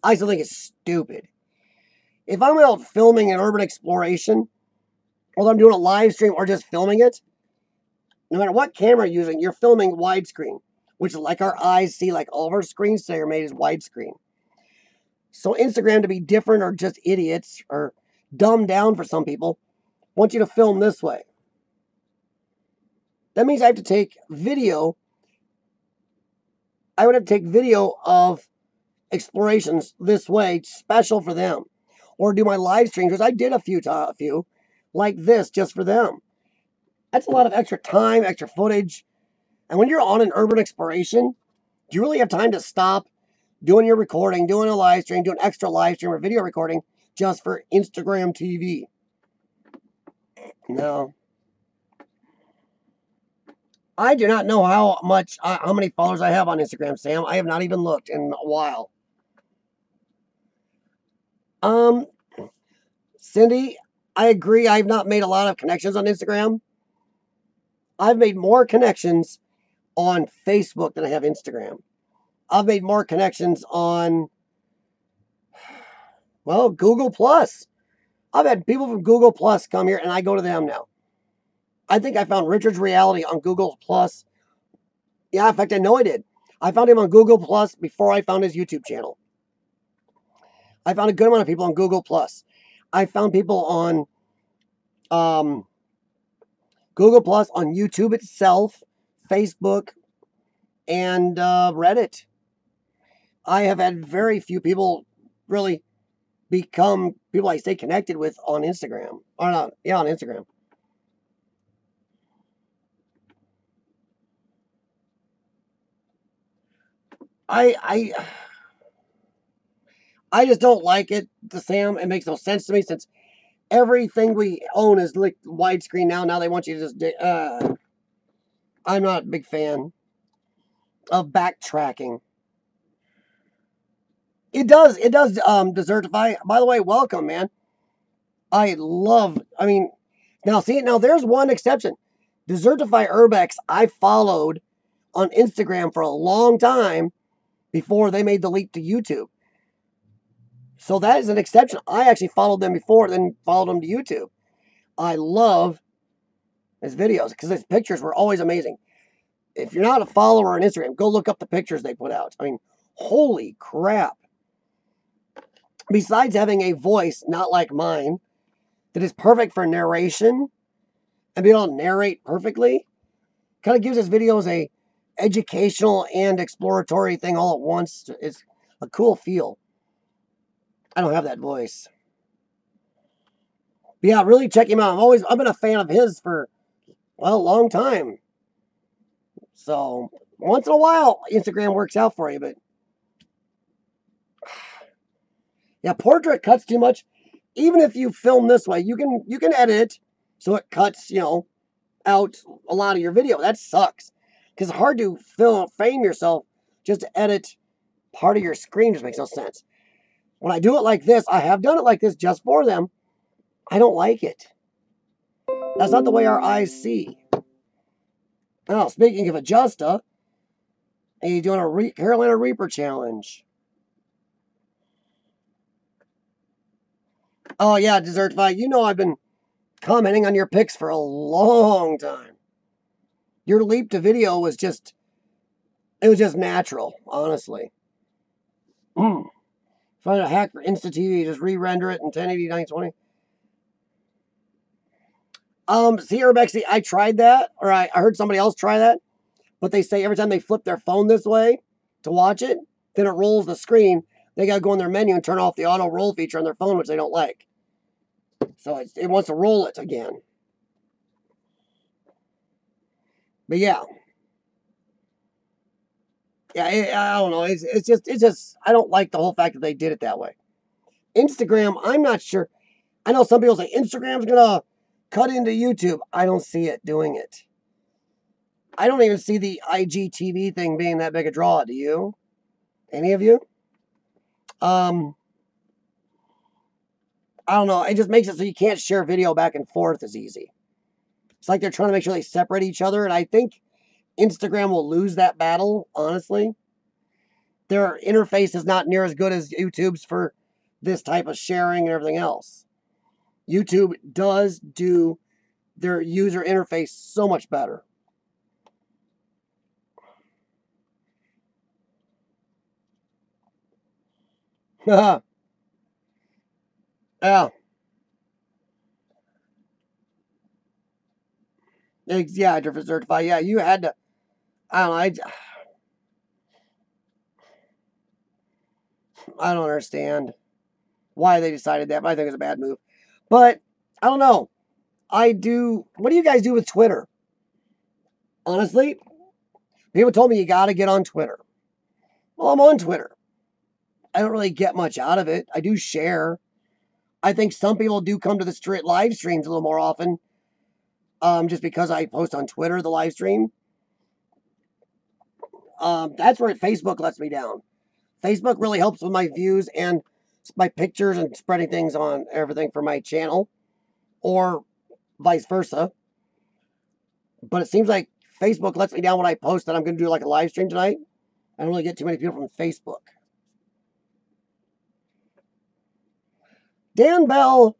I still think it's stupid. If I'm out filming an urban exploration, whether I'm doing a live stream or just filming it, no matter what camera you're using, you're filming widescreen, which is like our eyes see, like all of our screens today are made as widescreen. So Instagram, to be different or just idiots or dumbed down for some people, wants you to film this way. That means I have to take video. I would have to take video of explorations this way, special for them. Or do my live streams, which I did a few like this just for them. That's a lot of extra time, extra footage. And when you're on an urban exploration, do you really have time to stop doing your recording, doing a live stream, doing extra live stream or video recording just for Instagram TV? No. I do not know how many followers I have on Instagram, Sam. I have not even looked in a while. Cindy, I agree. I've not made a lot of connections on Instagram. I've made more connections on Facebook than I have Instagram. I've made more connections on, well, Google Plus. I've had people from Google Plus come here, and I go to them now. I think I found Richard's Reality on Google Plus. Yeah, in fact, I know I did. I found him on Google Plus before I found his YouTube channel. I found a good amount of people on Google Plus. I found people on Google Plus, on YouTube itself, Facebook, and Reddit. I have had very few people really become people I stay connected with on Instagram. Or not, yeah, on Instagram. I just don't like it, Sam. It makes no sense to me since everything we own is like widescreen now. Now they want you to just. I'm not a big fan of backtracking. It does desertify. By the way, welcome, man. I mean, now there's one exception. Desertify Urbex, I followed on Instagram for a long time before they made the leap to YouTube. So that is an exception. I actually followed them before, then followed them to YouTube. I love his videos because his pictures were always amazing. If you're not a follower on Instagram, go look up the pictures they put out. I mean, holy crap. Besides having a voice not like mine that is perfect for narration and being able to narrate perfectly, kind of gives his videos a educational and exploratory thing all at once. It's a cool feel. I don't have that voice. But yeah, really check him out. I've been a fan of his for, well, a long time. So once in a while, Instagram works out for you, but yeah, portrait cuts too much. Even if you film this way, you can edit it so it cuts, out a lot of your video. That sucks. Because it's hard to frame yourself just to edit part of your screen. Just makes no sense. When I do it like this, I have done it like this just for them. I don't like it. That's not the way our eyes see. Oh, speaking of Adjusta, are you doing a Carolina Reaper challenge? Oh yeah, Desertify. You know I've been commenting on your pics for a long time. Your leap to video was just natural, honestly. Find a hack for Insta TV, just re-render it in 1080 920. See, Urbexy, I tried that, or I heard somebody else try that, but they say every time they flip their phone this way to watch it, then it rolls the screen. They gotta go in their menu and turn off the auto roll feature on their phone, which they don't like. So it wants to roll it again. But yeah. Yeah, I don't know. It's just, I don't like the whole fact that they did it that way. Instagram, I'm not sure. I know some people say Instagram's gonna cut into YouTube. I don't see it doing it. I don't even see the IGTV thing being that big a draw. Do you? Any of you? I don't know. It just makes it so you can't share video back and forth as easy. It's like they're trying to make sure they separate each other, and I think Instagram will lose that battle, honestly. Their interface is not near as good as YouTube's for this type of sharing and everything else. YouTube does do their user interface so much better. Yeah. Yeah, different certified. Yeah, you had to. I don't know. I don't understand why they decided that, but I think it's a bad move. But I don't know. I do. What do you guys do with Twitter? Honestly, people told me you got to get on Twitter. Well, I'm on Twitter. I don't really get much out of it. I do share. I think some people do come to the live streams a little more often, just because I post on Twitter the live stream. That's where Facebook lets me down. Facebook really helps with my views and my pictures and spreading things on everything for my channel, or vice versa. But it seems like Facebook lets me down when I post that I'm going to do like a live stream tonight. I don't really get too many people from Facebook. Dan Bell,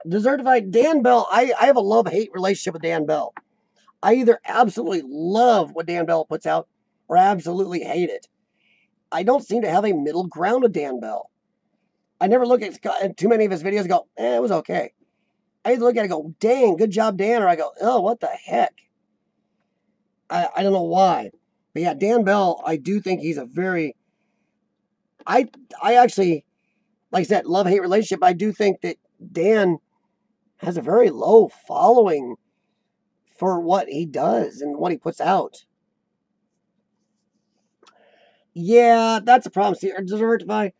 Desertified Dan Bell. I have a love-hate relationship with Dan Bell. I either absolutely love what Dan Bell puts out or absolutely hate it. I don't seem to have a middle ground with Dan Bell. I never look at too many of his videos and go, it was okay. I either look at it and go, dang, good job, Dan, or I go, oh, what the heck? I don't know why. But yeah, Dan Bell, I do think he's a very... I actually, like I said, love-hate relationship. I do think that Dan has a very low following for what he does and what he puts out. Yeah, that's a problem. See, Desertify,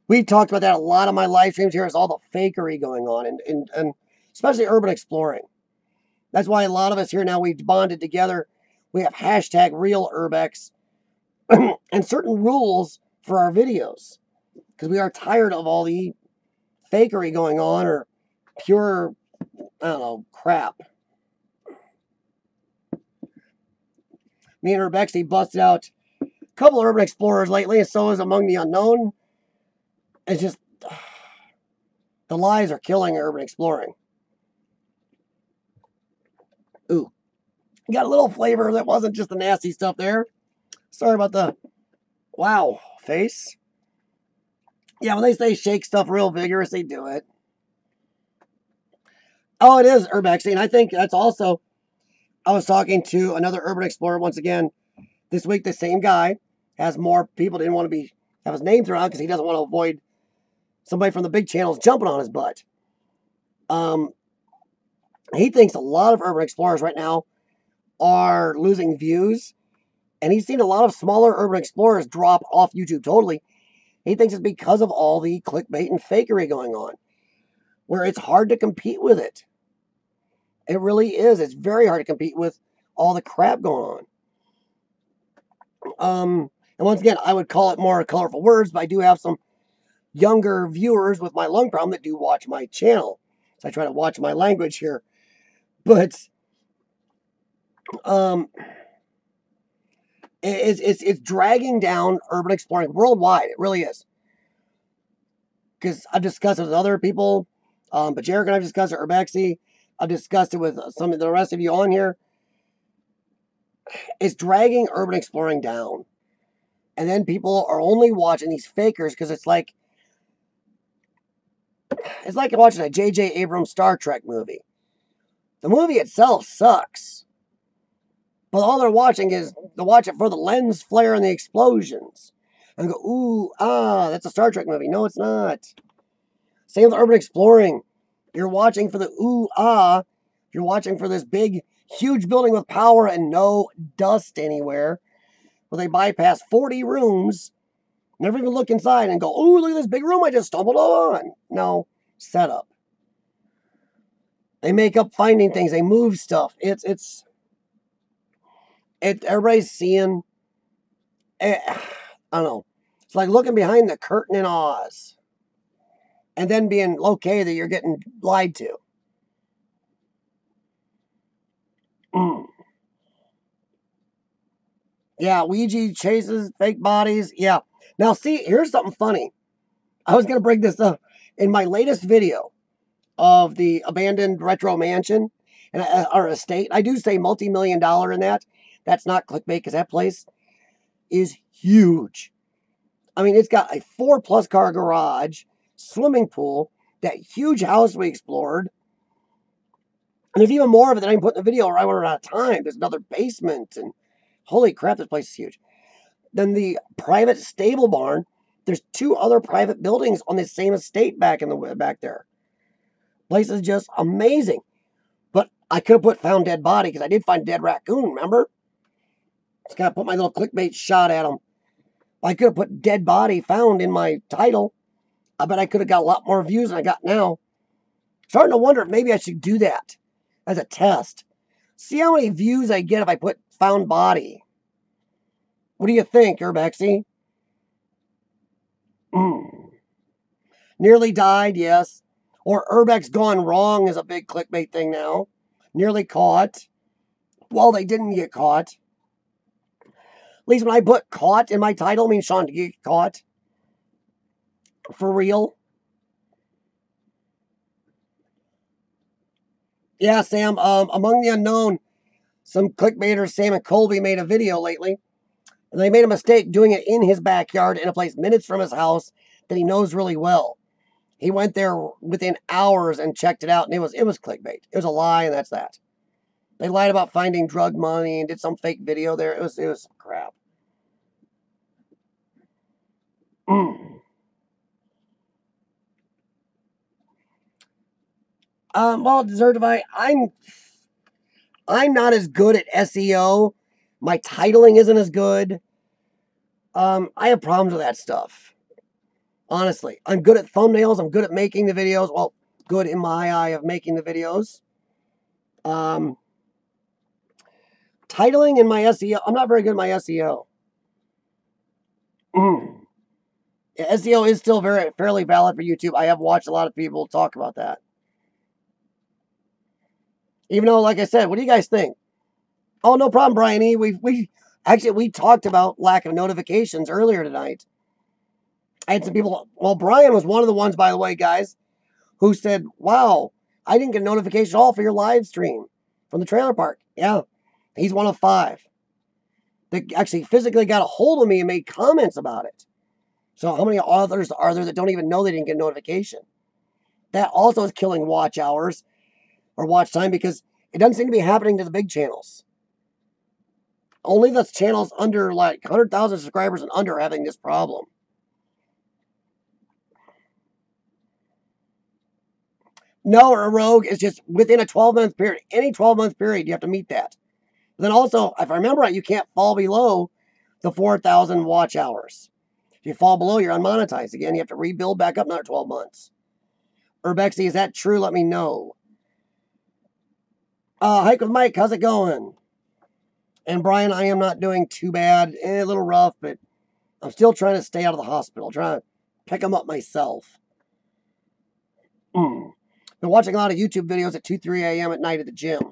we talked about that a lot on my live streams here, is all the fakery going on, and especially urban exploring. That's why a lot of us here now, we've bonded together. We have hashtag real Urbex and certain rules for our videos, because we are tired of all the fakery going on, or pure, I don't know, crap. Me and Urbexy busted out a couple of urban explorers lately, and so is Among the Unknown. It's just, the lies are killing urban exploring. Ooh, got a little flavor that wasn't just the nasty stuff there. Sorry about the wow face. Yeah, when they say shake stuff real vigorous, they do it. Oh, it is Urbexy, and I think that's also. I was talking to another urban explorer once again this week. The same guy has more people didn't want to have his name thrown out because he doesn't want to avoid somebody from the big channels jumping on his butt. Um, he thinks a lot of urban explorers right now are losing views, and he's seen a lot of smaller urban explorers drop off YouTube totally. He thinks it's because of all the clickbait and fakery going on, where it's hard to compete with it. It really is. It's very hard to compete with all the crap going on. And once again, I would call it more colorful words, but I do have some younger viewers with my lung problem that do watch my channel. So I try to watch my language here. But it's dragging down urban exploring worldwide. It really is. Because I've discussed it with other people. But Jarek and I've discussed it, Urbexy. I've discussed it with some of the rest of you on here. It's dragging urban exploring down. And then people are only watching these fakers because it's like watching a J.J. Abrams Star Trek movie. The movie itself sucks. But all they're watching is they watch it for the lens flare and the explosions. And go, ooh, that's a Star Trek movie. No, it's not. Same with urban exploring. You're watching for the ooh, You're watching for this big, huge building with power and no dust anywhere. Where they bypass 40 rooms, never even look inside and go, ooh, look at this big room I just stumbled on. No, setup. They make up finding things. They move stuff. Everybody's seeing. I don't know. It's like looking behind the curtain in Oz. And then being okay that you're getting lied to. Yeah, Ouija chases fake bodies. Yeah. Now, see, here's something funny. I was going to bring this up in my latest video of the abandoned retro mansion or estate. I do say multi-million-dollar in that. That's not clickbait because that place is huge. I mean, it's got a 4+ car garage, swimming pool, that huge house we explored. And there's even more of it that I didn't put in the video or I would run out of time. There's another basement and holy crap, this place is huge. Then the private stable barn, there's 2 other private buildings on the same estate back there. Place is just amazing. But I could have put found dead body because I did find dead raccoon, remember? Just gotta put my little clickbait shot at him. I could have put dead body found in my title. I bet I could have got a lot more views than I got now. Starting to wonder if maybe I should do that as a test. See how many views I get if I put found body. What do you think, Urbexy? Nearly died, yes. Or Urbex gone wrong is a big clickbait thing now. Nearly caught. Well, they didn't get caught. At least when I put caught in my title, I mean Sean to get caught. For real. Yeah, Sam, Among the Unknown, some clickbaiters, Sam and Colby, made a video lately. And they made a mistake doing it in his backyard in a place minutes from his house that he knows really well. He went there within hours and checked it out, and it was clickbait. It was a lie, and that's that. They lied about finding drug money and did some fake video there. It was crap. Well, Desertify, I'm not as good at SEO. My titling isn't as good. I have problems with that stuff. Honestly, I'm good at thumbnails. I'm good at making the videos. Well, good in my eye of making the videos. Titling in my SEO, I'm not very good at my SEO. SEO is still fairly valid for YouTube. I have watched a lot of people talk about that. Even though, like I said, what do you guys think? Oh, no problem, Brian E. We talked about lack of notifications earlier tonight. I had some people, well, Brian was one of the ones, by the way, guys, who said, wow, I didn't get a notification at all for your live stream from the trailer park. Yeah, he's one of 5 that actually physically got a hold of me and made comments about it. So how many others are there that don't even know they didn't get a notification? That also is killing watch hours or watch time because it doesn't seem to be happening to the big channels. Only the channels under like 100,000 subscribers and under are having this problem. No, a rogue is just within a 12-month period. Any 12-month period, you have to meet that. Then also, if I remember right, you can't fall below the 4,000 watch hours. If you fall below, you're unmonetized. Again, you have to rebuild back up another 12 months. Urbexy, is that true? Let me know. Hike with Mike, how's it going? And Brian, I am not doing too bad. A little rough, but I'm still trying to stay out of the hospital. Trying to pick them up myself. Been watching a lot of YouTube videos at 2, 3 a.m. at night at the gym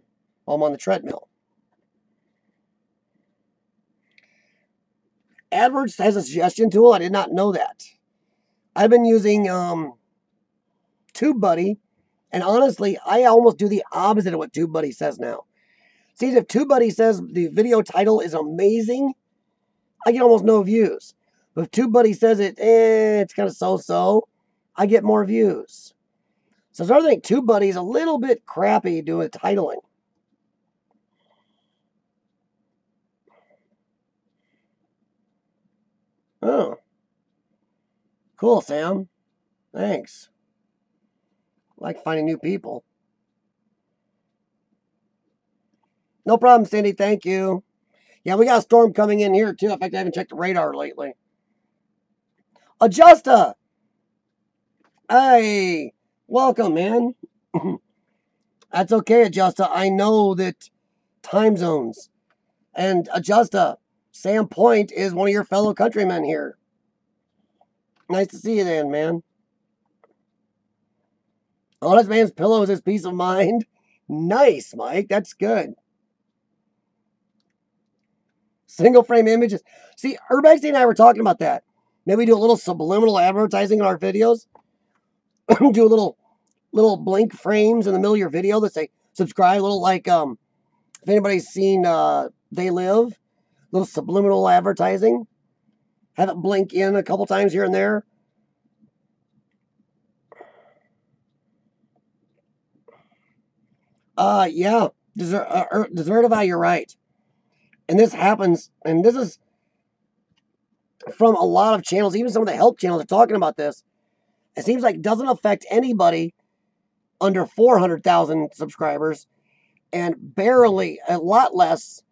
while I'm on the treadmill. AdWords has a suggestion tool. I did not know that. I've been using TubeBuddy, and honestly, I almost do the opposite of what TubeBuddy says now. See, if TubeBuddy says the video title is amazing, I get almost no views. But if TubeBuddy says it's kind of so-so, I get more views. So I think TubeBuddy is a little bit crappy doing titling. Oh. Cool, Sam. Thanks. I like finding new people. No problem, Cindy. Thank you. Yeah, we got a storm coming in here, too. In fact, I haven't checked the radar lately. Adjusta! Hey, welcome, man. That's okay, Adjusta. I know that time zones. And Adjusta, Sam Point is one of your fellow countrymen here. Nice to see you then, man. Honest Man's Pillow is his peace of mind. Nice, Mike. That's good. Single frame images. See, Urbexy and I were talking about that. Maybe do a little subliminal advertising in our videos. Do a little blank frames in the middle of your video that say subscribe. A little like if anybody's seen They Live, little subliminal advertising. Have it blink in a couple times here and there. Yeah, Desertify, you're right. And this happens, and this is from a lot of channels, even some of the help channels are talking about this. It seems like it doesn't affect anybody under 400,000 subscribers and barely a lot less,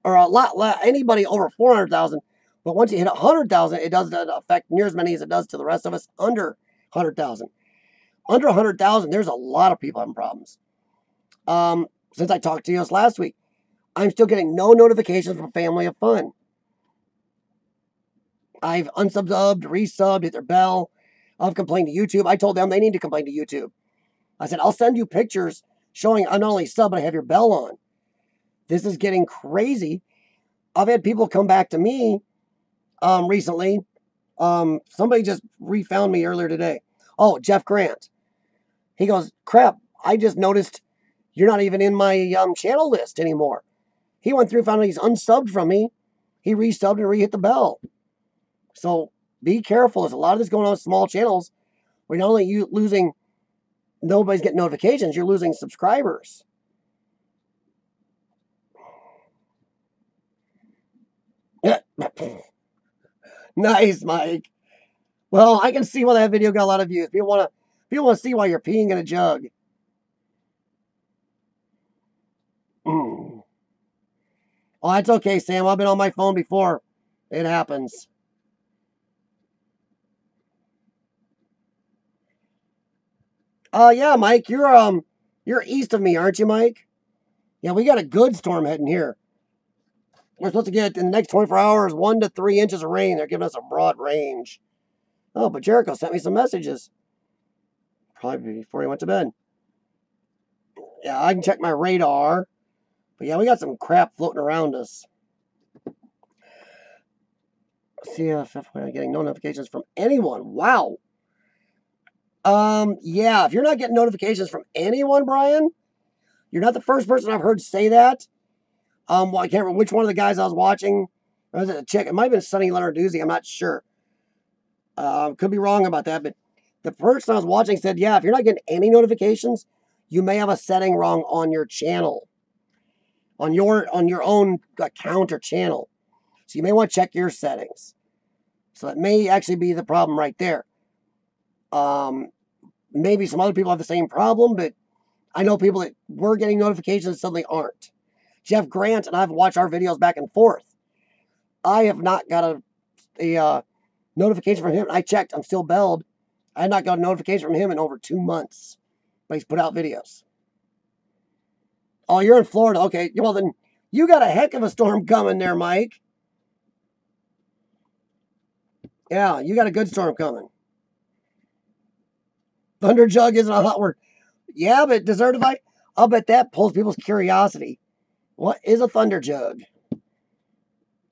or a lot less, anybody over 400,000. But once you hit 100,000, it doesn't affect near as many as it does to the rest of us under 100,000. Under 100,000, there's a lot of people having problems. Since I talked to you last week, I'm still getting no notifications from Family of Fun. I've unsubbed, resubbed, hit their bell. I've complained to YouTube. I told them they need to complain to YouTube. I said, I'll send you pictures showing I'm not only sub, but I have your bell on. This is getting crazy. I've had people come back to me recently. Somebody just refound me earlier today. Oh, Jeff Grant. He goes, crap, I just noticed you're not even in my channel list anymore. He went through, found out he's unsubbed from me. He resubbed and re-hit the bell. So be careful. There's a lot of this going on with small channels. We're not only losing, nobody's getting notifications, you're losing subscribers. Nice, Mike. Well, I can see why that video got a lot of views. People want to see why you're peeing in a jug. Oh, that's okay, Sam. I've been on my phone before. It happens. Yeah, Mike, you're east of me, aren't you, Mike? Yeah, we got a good storm heading here. We're supposed to get in the next 24 hours 1 to 3 inches of rain. They're giving us a broad range. Oh, but Jericho sent me some messages. Probably before he went to bed. Yeah, I can check my radar. But yeah, we got some crap floating around us. see if I'm getting no notifications from anyone. Wow. Yeah, if you're not getting notifications from anyone, Brian, you're not the first person I've heard say that. Well, I can't remember which one of the guys I was watching. Or was it a chick? It might have been Sonny Leonarduzzi. I'm not sure. Could be wrong about that, but the person I was watching said, yeah, if you're not getting any notifications, you may have a setting wrong on your channel, on your own account or channel. So you may want to check your settings. So that may actually be the problem right there. Maybe some other people have the same problem, but I know people that were getting notifications and suddenly aren't. Jeff Grant and I've watched our videos back and forth. I have not got a notification from him. I checked. I'm still belled. I had not got a notification from him in over 2 months. But he's put out videos. Oh, you're in Florida. Okay. Well, then you got a heck of a storm coming there, Mike. Yeah, you got a good storm coming. Thunder jug isn't a hot word. Yeah, but desertify, I'll bet that pulls people's curiosity. What is a thunder jug?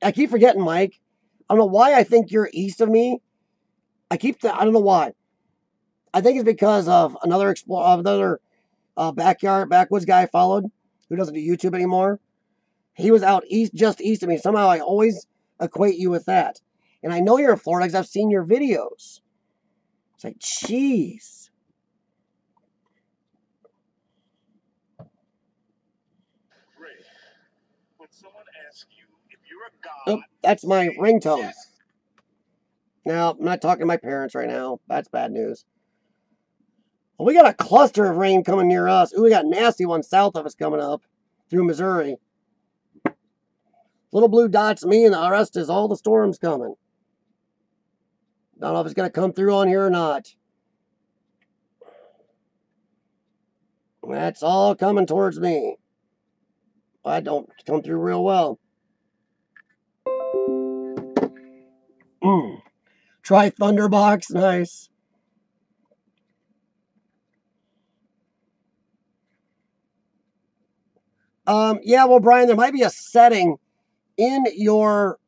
I keep forgetting, Mike. I don't know why I think you're east of me. I don't know why. I think it's because of another backwoods guy I followed who doesn't do YouTube anymore. He was out just east of me. Somehow I always equate you with that. And I know you're in Florida because I've seen your videos. It's like, jeez. Ray, when someone asks you if you're a god, that's my ringtone. Yes. Now, I'm not talking to my parents right now. That's bad news. Well, we got a cluster of rain coming near us. Ooh, we got nasty ones south of us coming up through Missouri. Little blue dots me, and the rest is all the storms coming. Don't know if it's going to come through on here or not. That's all coming towards me. I don't come through real well. Try Thunderbox. Nice. Yeah, well, Brian, there might be a setting in your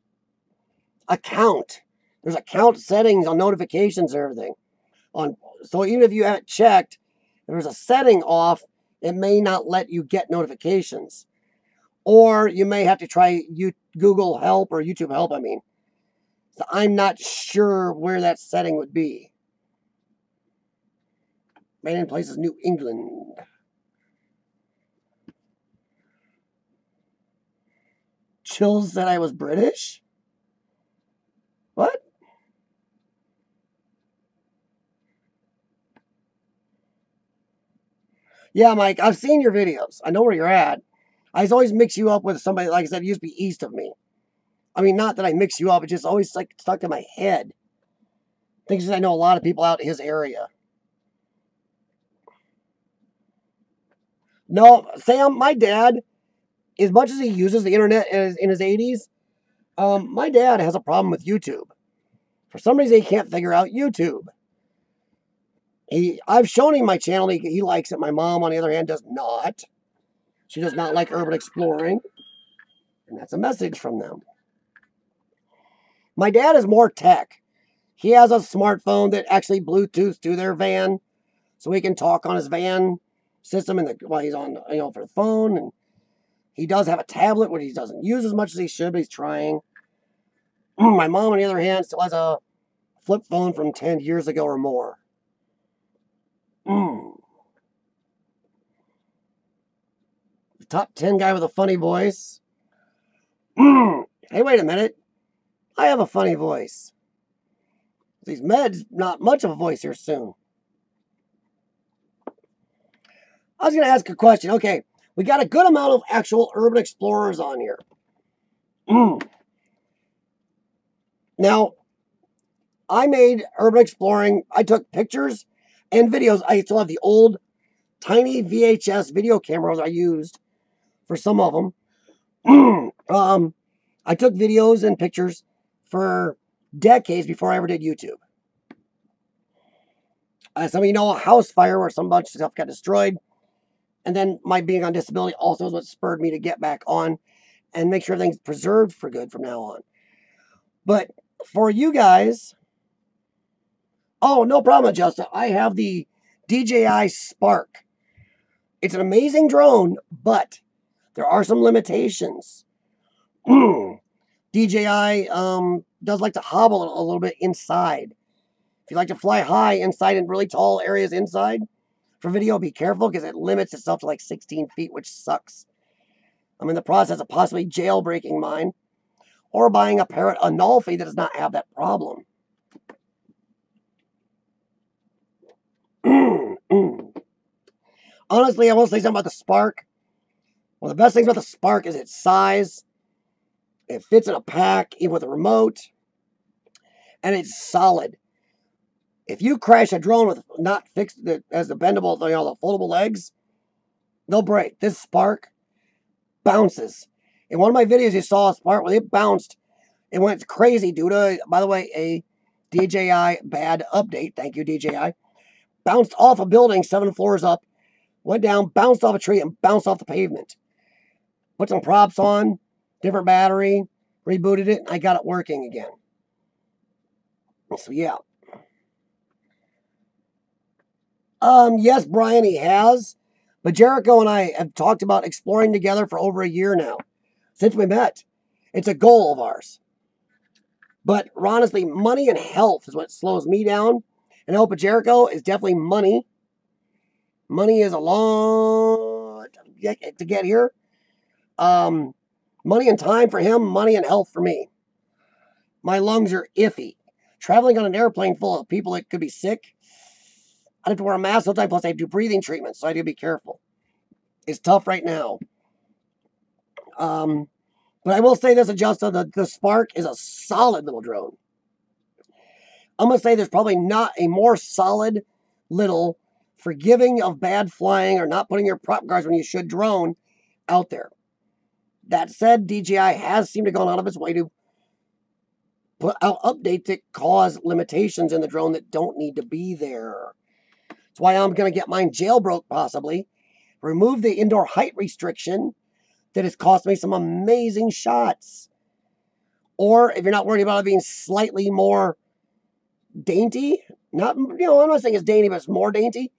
account. There's account settings on notifications and everything. So even if you haven't checked, if there's a setting off, it may not let you get notifications. Or you may have to try Google Help or YouTube Help, I mean. So I'm not sure where that setting would be. Main place is New England. Chills said I was British? What? Yeah, Mike, I've seen your videos. I know where you're at. I always mix you up with somebody, like I said, used to be east of me. I mean, not that I mix you up, it's just always like stuck in my head. Things I know a lot of people out in his area. No, Sam, my dad, as much as he uses the internet in his 80s, my dad has a problem with YouTube. For some reason, he can't figure out YouTube. I've shown him my channel. He likes it. My mom, on the other hand, does not. She does not like urban exploring. And that's a message from them. My dad is more tech. He has a smartphone that actually Bluetooths to their van, so he can talk on his van system while he's on, for the phone. And he does have a tablet, which he doesn't use as much as he should, but he's trying. My mom, on the other hand, still has a flip phone from 10 years ago or more. The top 10 guy with a funny voice. Hey, wait a minute. I have a funny voice. These meds, not much of a voice here soon. I was going to ask a question. Okay, we got a good amount of actual urban explorers on here. Now, I made urban exploring. I took pictures and videos. I still have the old tiny VHS video cameras I used for some of them. I took videos and pictures for decades before I ever did YouTube. Some of you know a house fire where some bunch of stuff got destroyed. And then my being on disability also is what spurred me to get back on and make sure everything's preserved for good from now on. But for you guys, oh, no problem, Justin. I have the DJI Spark. It's an amazing drone, but there are some limitations. DJI does like to hobble a little bit inside. If you like to fly high inside in really tall areas inside for video, be careful because it limits itself to like 16 feet, which sucks. I'm in the process of possibly jailbreaking mine or buying a Parrot Anolfi that does not have that problem. Honestly, I will say something about the Spark. One of the best things about the Spark is its size. It fits in a pack, even with a remote, and it's solid. If you crash a drone with not fixed as the bendable, the foldable legs, they'll break. This Spark bounces. In one of my videos, you saw a Spark when it bounced. It went crazy due to, by the way, a DJI bad update. Thank you, DJI. Bounced off a building 7 floors up, went down, bounced off a tree, and bounced off the pavement. Put some props on, different battery, rebooted it, and I got it working again. So, yeah. Yes, Brian, he has. But Jericho and I have talked about exploring together for over a year now, since we met. It's a goal of ours. But honestly, money and health is what slows me down. And Hope of Jericho is definitely money. Money is a long to get here. Money and time for him, money and health for me. My lungs are iffy. Traveling on an airplane full of people that could be sick, I'd have to wear a mask all the time, plus I do breathing treatments, so I do be careful. It's tough right now. But I will say this, Adjusta, the Spark is a solid little drone. I'm going to say there's probably not a more solid little forgiving of bad flying or not putting your prop guards when you should drone out there. That said, DJI has seemed to go out of its way to put out updates that cause limitations in the drone that don't need to be there. That's why I'm going to get mine jailbroke possibly. Remove the indoor height restriction that has cost me some amazing shots. Or if you're not worried about it being slightly more dainty, not, I'm not saying it's dainty, but it's more dainty.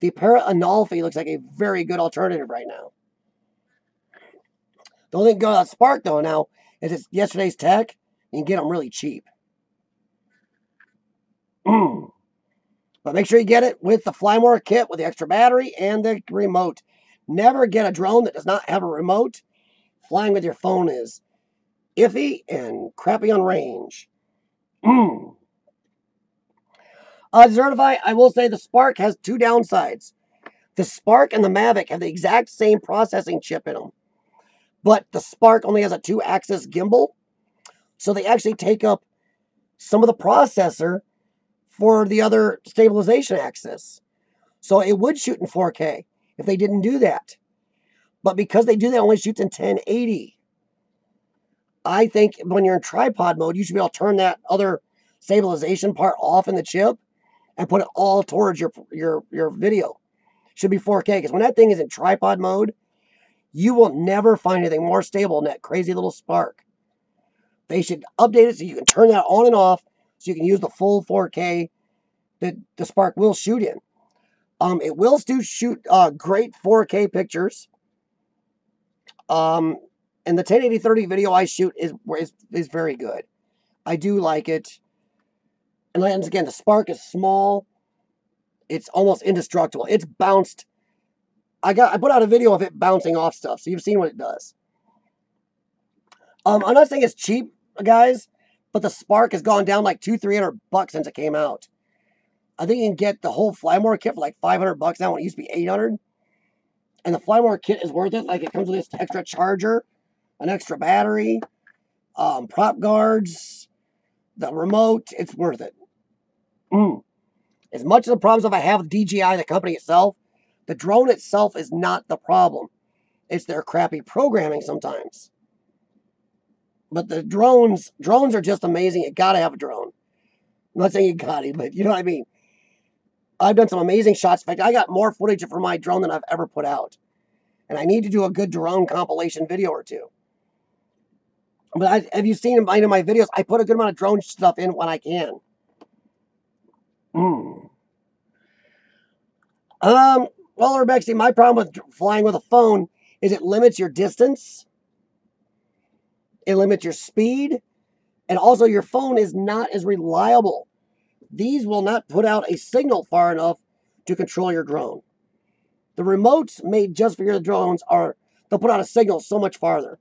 The Parrot Anolfi looks like a very good alternative right now. The only thing about Spark though now is it's yesterday's tech. You can get them really cheap. But make sure you get it with the Fly More kit with the extra battery and the remote. Never get a drone that does not have a remote. Flying with your phone is iffy and crappy on range. Certify, I will say the Spark has two downsides. The Spark and the Mavic have the exact same processing chip in them. But the Spark only has a 2-axis gimbal. So they actually take up some of the processor for the other stabilization axis. So it would shoot in 4K if they didn't do that. But because they do that, it only shoots in 1080. I think when you're in tripod mode, you should be able to turn that other stabilization part off in the chip and put it all towards your video. Should be 4K, because when that thing is in tripod mode, you will never find anything more stable than that crazy little Spark. They should update it so you can turn that on and off so you can use the full 4K that the Spark will shoot in. It will still shoot great 4K pictures. And the 1080-30 video I shoot is very good. I do like it. And once again, the Spark is small. It's almost indestructible. It's bounced. I put out a video of it bouncing off stuff, so you've seen what it does. I'm not saying it's cheap, guys, but the Spark has gone down like $200-300 since it came out. I think you can get the whole Flymore kit for like $500 now when it used to be $800. And the Flymore kit is worth it. Like, it comes with this extra charger, an extra battery, prop guards, the remote. It's worth it. As much as the problems if I have with DJI, the company itself, the drone itself is not the problem. It's their crappy programming sometimes. But the drones are just amazing. You gotta have a drone. I'm not saying you got it, but you know what I mean. I've done some amazing shots. In fact, I got more footage for my drone than I've ever put out. And I need to do a good drone compilation video or two. But have you seen in my videos? I put a good amount of drone stuff in when I can. Well, Urbexy, my problem with flying with a phone is it limits your distance, it limits your speed, and also your phone is not as reliable. These will not put out a signal far enough to control your drone. The remotes made just for your drones they'll put out a signal so much farther.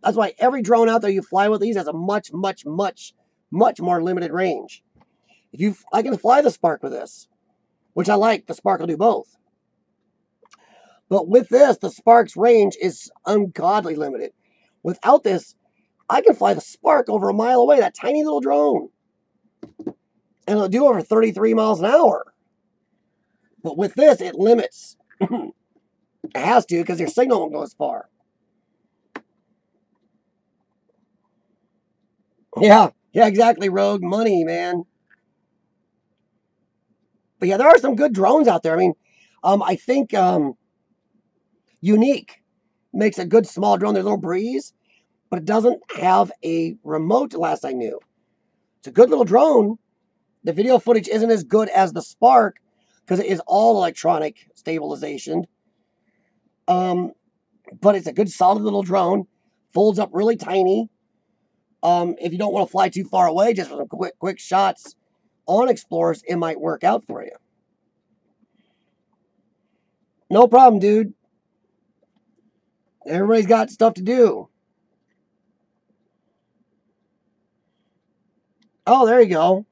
That's why every drone out there you fly with these has a much, much, much, much more limited range. I can fly the Spark with this, which I like. The Spark will do both. But with this, the Spark's range is ungodly limited. Without this, I can fly the Spark over a mile away, that tiny little drone. And it'll do over 33 miles an hour. But with this, it limits. It has to, because your signal won't go as far. Yeah, exactly, Rogue. Money, man. But yeah, there are some good drones out there. I mean, I think Unique makes a good small drone. There's a little Breeze, but it doesn't have a remote, last I knew. It's a good little drone. The video footage isn't as good as the Spark because it is all electronic stabilization. But it's a good solid little drone. Folds up really tiny. If you don't want to fly too far away, just for some quick shots on Explorers, it might work out for you. No problem, dude. Everybody's got stuff to do. Oh, there you go.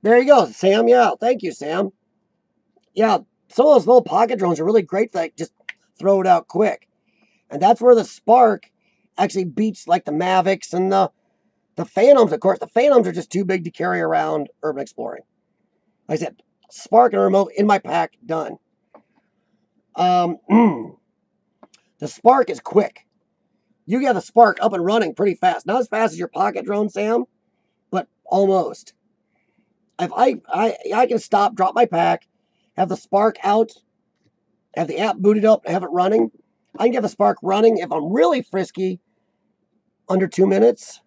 There you go, Sam. Yeah, thank you, Sam. Yeah, some of those little pocket drones are really great. Like, just throw it out quick. And that's where the Spark actually beats like the Mavics and the Phantoms. Of course, the Phantoms are just too big to carry around urban exploring. Like I said, Spark and a remote in my pack, done. The Spark is quick. You get the Spark up and running pretty fast. Not as fast as your pocket drone, Sam, but almost. If I can stop, drop my pack, have the Spark out, have the app booted up, have it running. I can get the Spark running if I'm really frisky under 2 minutes.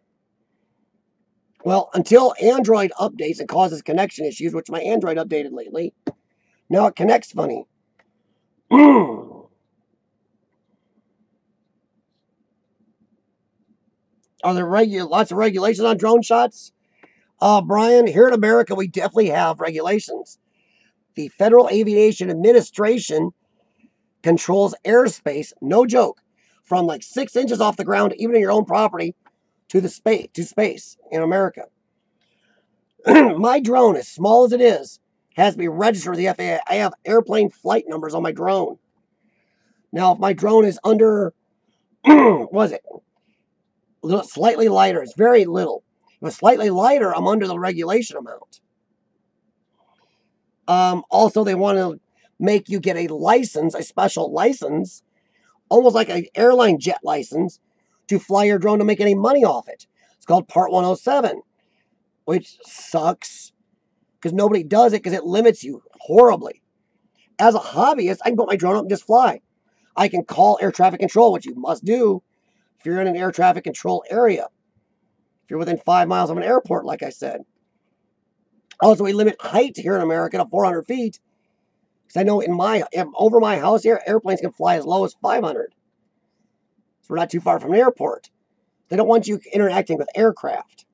Well, until Android updates and causes connection issues, which my Android updated lately. Now it connects funny. Are there lots of regulations on drone shots? Brian, here in America, we definitely have regulations. The Federal Aviation Administration controls airspace, no joke, from like 6 inches off the ground, even in your own property, to space in America. My drone, as small as it is, has to be registered with the FAA. I have airplane flight numbers on my drone. Now, if my drone is under, was it? A little slightly lighter. It's very little. If it's slightly lighter, I'm under the regulation amount. Also, they want to make you get a license, a special license, almost like an airline jet license, to fly your drone to make any money off it. It's called Part 107, which sucks because nobody does it because it limits you horribly. As a hobbyist, I can put my drone up and just fly. I can call air traffic control, which you must do if you're in an air traffic control area. If you're within 5 miles of an airport, like I said. Also, we limit height here in America to 400 feet. Because I know over my house here, airplanes can fly as low as 500. So we're not too far from an airport. They don't want you interacting with aircraft.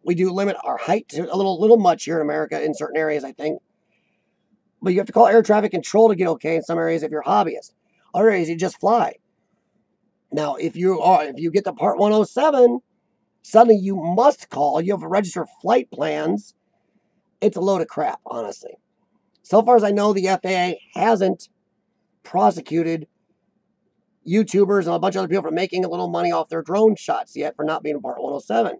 We do limit our height to a little much here in America in certain areas, I think. But you have to call air traffic control to get okay in some areas if you're a hobbyist. Other areas, you just fly. Now, if you get to Part 107, suddenly you must call. You have to register flight plans. It's a load of crap, honestly. So far as I know, the FAA hasn't prosecuted YouTubers and a bunch of other people for making a little money off their drone shots yet for not being in Part 107.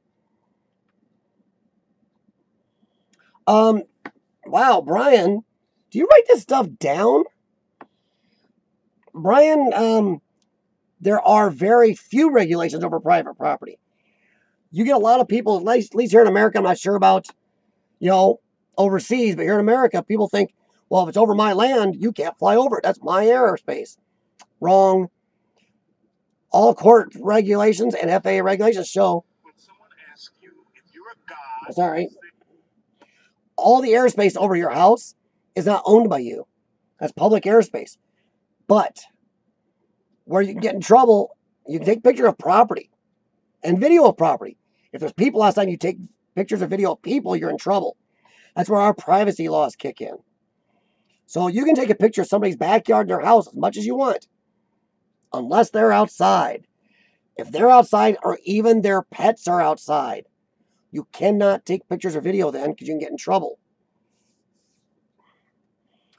Wow, Brian, do you write this stuff down? Brian, there are very few regulations over private property. You get a lot of people, at least here in America, I'm not sure about, overseas, but here in America, people think, well, if it's over my land, you can't fly over it. That's my airspace. Wrong. All court regulations and FAA regulations show. When someone asks you if you're a god, Sorry. All the airspace over your house is not owned by you. That's public airspace. But where you can get in trouble, you can take pictures of property and video of property. If there's people outside and you take pictures or video of people, you're in trouble. That's where our privacy laws kick in. So you can take a picture of somebody's backyard in their house as much as you want, unless they're outside. If they're outside or even their pets are outside, you cannot take pictures or video then because you can get in trouble.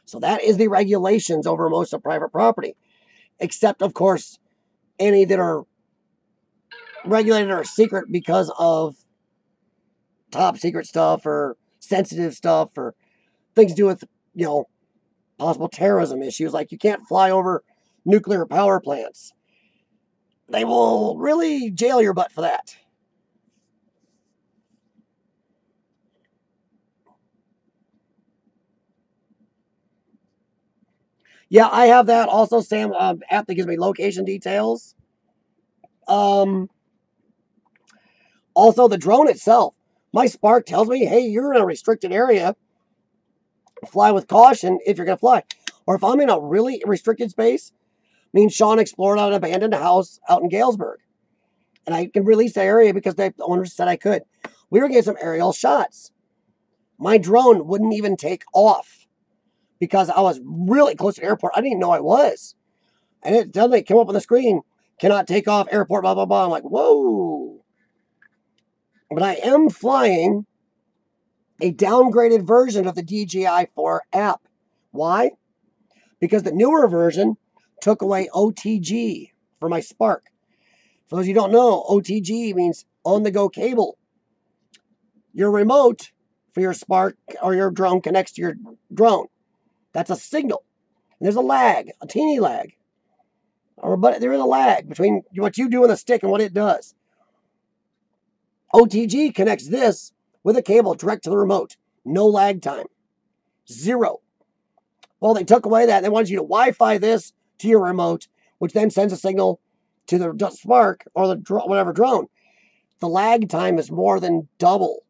So that is the regulations over most of private property. Except, of course, any that are regulated or secret because of top secret stuff or sensitive stuff or things to do with, possible terrorism issues. Like you can't fly over nuclear power plants. They will really jail your butt for that. Yeah, I have that. Also, Sam, app that gives me location details. Also, the drone itself. My Spark tells me, hey, you're in a restricted area. Fly with caution if you're going to fly. Or if I'm in a really restricted space, me and Sean explored an abandoned house out in Galesburg. And I can release the area because the owners said I could. We were getting some aerial shots. My drone wouldn't even take off because I was really close to the airport. I didn't even know I was. And it suddenly came up on the screen, cannot take off, airport, blah, blah, blah. I'm like, whoa. But I am flying a downgraded version of the DJI-4 app. Why? Because the newer version took away OTG for my Spark. For those of you who don't know, OTG means on-the-go cable. Your remote for your Spark or your drone connects to your drone. That's a signal. And there's a lag, a teeny lag. But there is a lag between what you do on the stick and what it does. OTG connects this with a cable direct to the remote. No lag time. 0. Well, they took away that. They wanted you to Wi-Fi this to your remote, which then sends a signal to the Spark or the whatever drone. The lag time is more than double.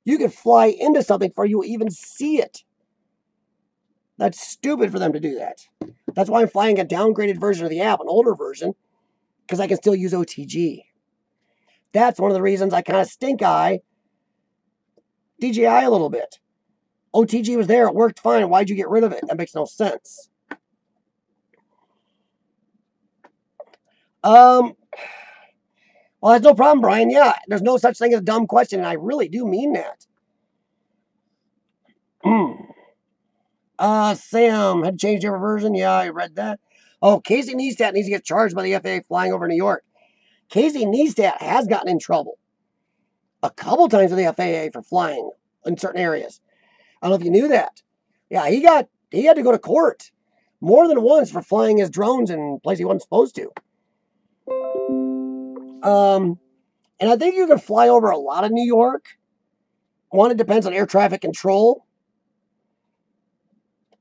You could fly into something before you even see it. That's stupid for them to do that. That's why I'm flying a downgraded version of the app, an older version, because I can still use OTG. That's one of the reasons I kind of stink eye DJI a little bit. OTG was there. It worked fine. Why'd you get rid of it? That makes no sense. Well, that's no problem, Brian. Yeah, there's no such thing as a dumb question, and I really do mean that. Sam had changed your version. Yeah, I read that. Oh, Casey Neistat needs to get charged by the FAA flying over New York. Casey Neistat has gotten in trouble a couple times with the FAA for flying in certain areas. I don't know if you knew that. Yeah, he had to go to court more than once for flying his drones in places he wasn't supposed to. And I think you can fly over a lot of New York. One, it depends on air traffic control.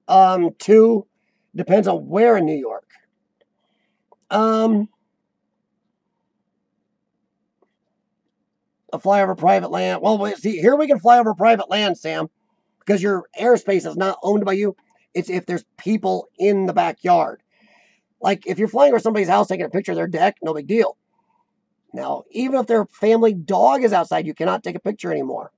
2, depends on where in New York. A fly over private land. Well, see, here we can fly over private land, Sam, because your airspace is not owned by you. It's if there's people in the backyard. Like, if you're flying over somebody's house taking a picture of their deck, no big deal. Now, even if their family dog is outside, you cannot take a picture anymore.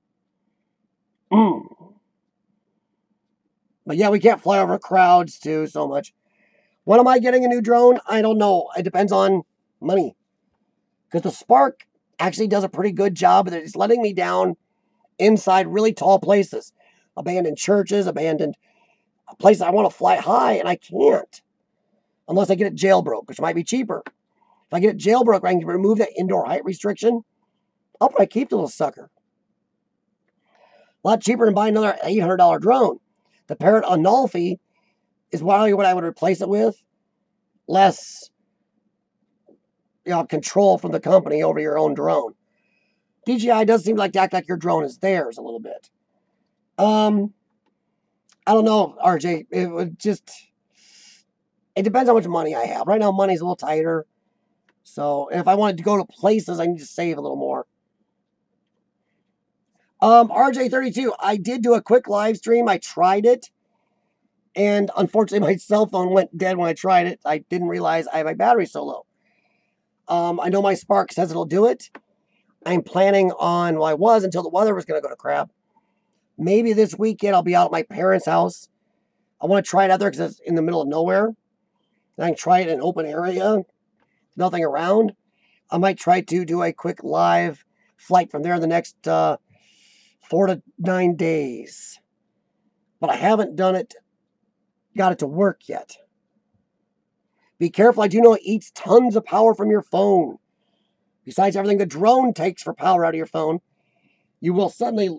But yeah, we can't fly over crowds too so much. When am I getting a new drone? I don't know. It depends on money. Because the Spark actually does a pretty good job. It's letting me down inside really tall places. Abandoned churches, abandoned places I want to fly high, and I can't. Unless I get it jailbroke, which might be cheaper. If I get it jailbroke, I can remove that indoor height restriction. I'll probably keep the little sucker. A lot cheaper than buying another $800 drone. The Parrot Annulfi is probably what I would replace it with. Less control from the company over your own drone. DJI does seem like to act like your drone is theirs a little bit. I don't know, RJ. It depends how much money I have. Right now, money's a little tighter. So if I wanted to go to places, I need to save a little more. RJ32, I did do a quick live stream. I tried it. And unfortunately, my cell phone went dead when I tried it. I didn't realize I had my battery so low. I know my Spark says it'll do it. I'm planning on, well, I was until the weather was going to go to crap. Maybe this weekend I'll be out at my parents' house. I want to try it out there because it's in the middle of nowhere. And I can try it in an open area, nothing around. I might try to do a quick live flight from there in the next 4 to 9 days. But I haven't got it to work yet. Be careful, I do know it eats tons of power from your phone. Besides everything the drone takes for power out of your phone, you will suddenly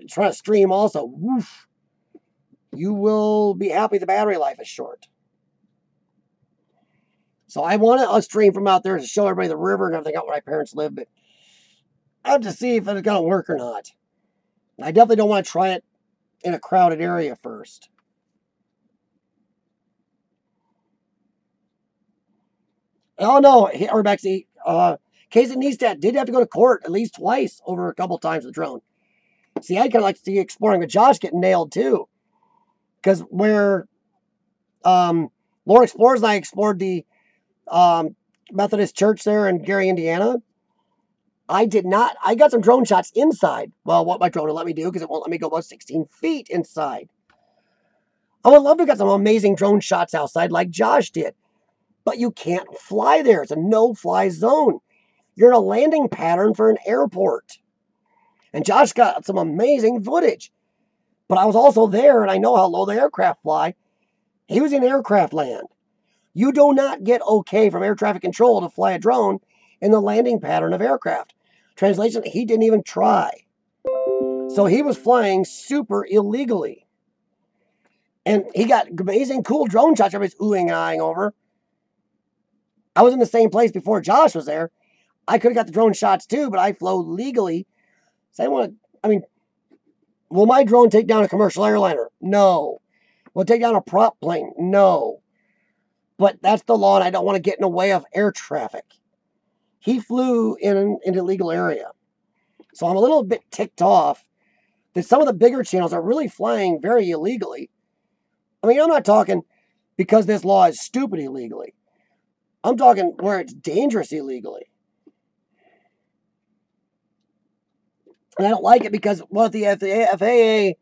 try to stream also. Woof. You will be happy the battery life is short. So I want to stream from out there to show everybody the river and everything out where my parents live, but I have to see if it's going to work or not. I definitely don't want to try it in a crowded area first. Oh no, Urbexy, Casey Neistat did have to go to court at least twice over a couple times with the drone. See, I'd kind of like to see exploring with Josh getting nailed too. Because where Laura Explorers and I explored the Methodist Church there in Gary, Indiana, I got some drone shots inside. Well, what my drone will let me do because it won't let me go about 16 feet inside. I would love to get some amazing drone shots outside like Josh did. But you can't fly there. It's a no-fly zone. You're in a landing pattern for an airport. And Josh got some amazing footage. But I was also there, and I know how low the aircraft fly. He was in aircraft land. You do not get okay from air traffic control to fly a drone in the landing pattern of aircraft. Translation, he didn't even try. So he was flying super illegally. And he got amazing cool drone shots everybody's oohing and eyeing over. I was in the same place before Josh was there. I could have got the drone shots too, but I flew legally. So will my drone take down a commercial airliner? No. Will it take down a prop plane? No. But that's the law, and I don't want to get in the way of air traffic. He flew in an illegal area. So I'm a little bit ticked off that some of the bigger channels are really flying very illegally. I mean, I'm not talking because this law is stupid illegally. I'm talking where it's dangerous illegally. And I don't like it because what if the FAA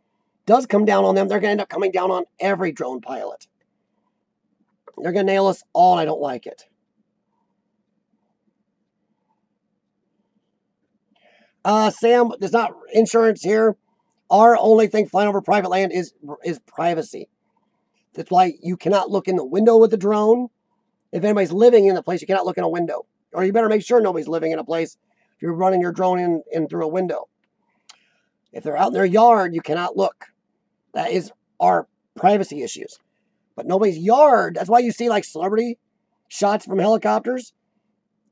does come down on them, they're going to end up coming down on every drone pilot. They're going to nail us all, and I don't like it. Sam, there's not insurance here. Our only thing flying over private land is privacy. That's why you cannot look in the window with the drone. If anybody's living in the place, you cannot look in a window. Or you better make sure nobody's living in a place if you're running your drone in through a window. If they're out in their yard, you cannot look. That is our privacy issues. But nobody's yard, that's why you see like celebrity shots from helicopters.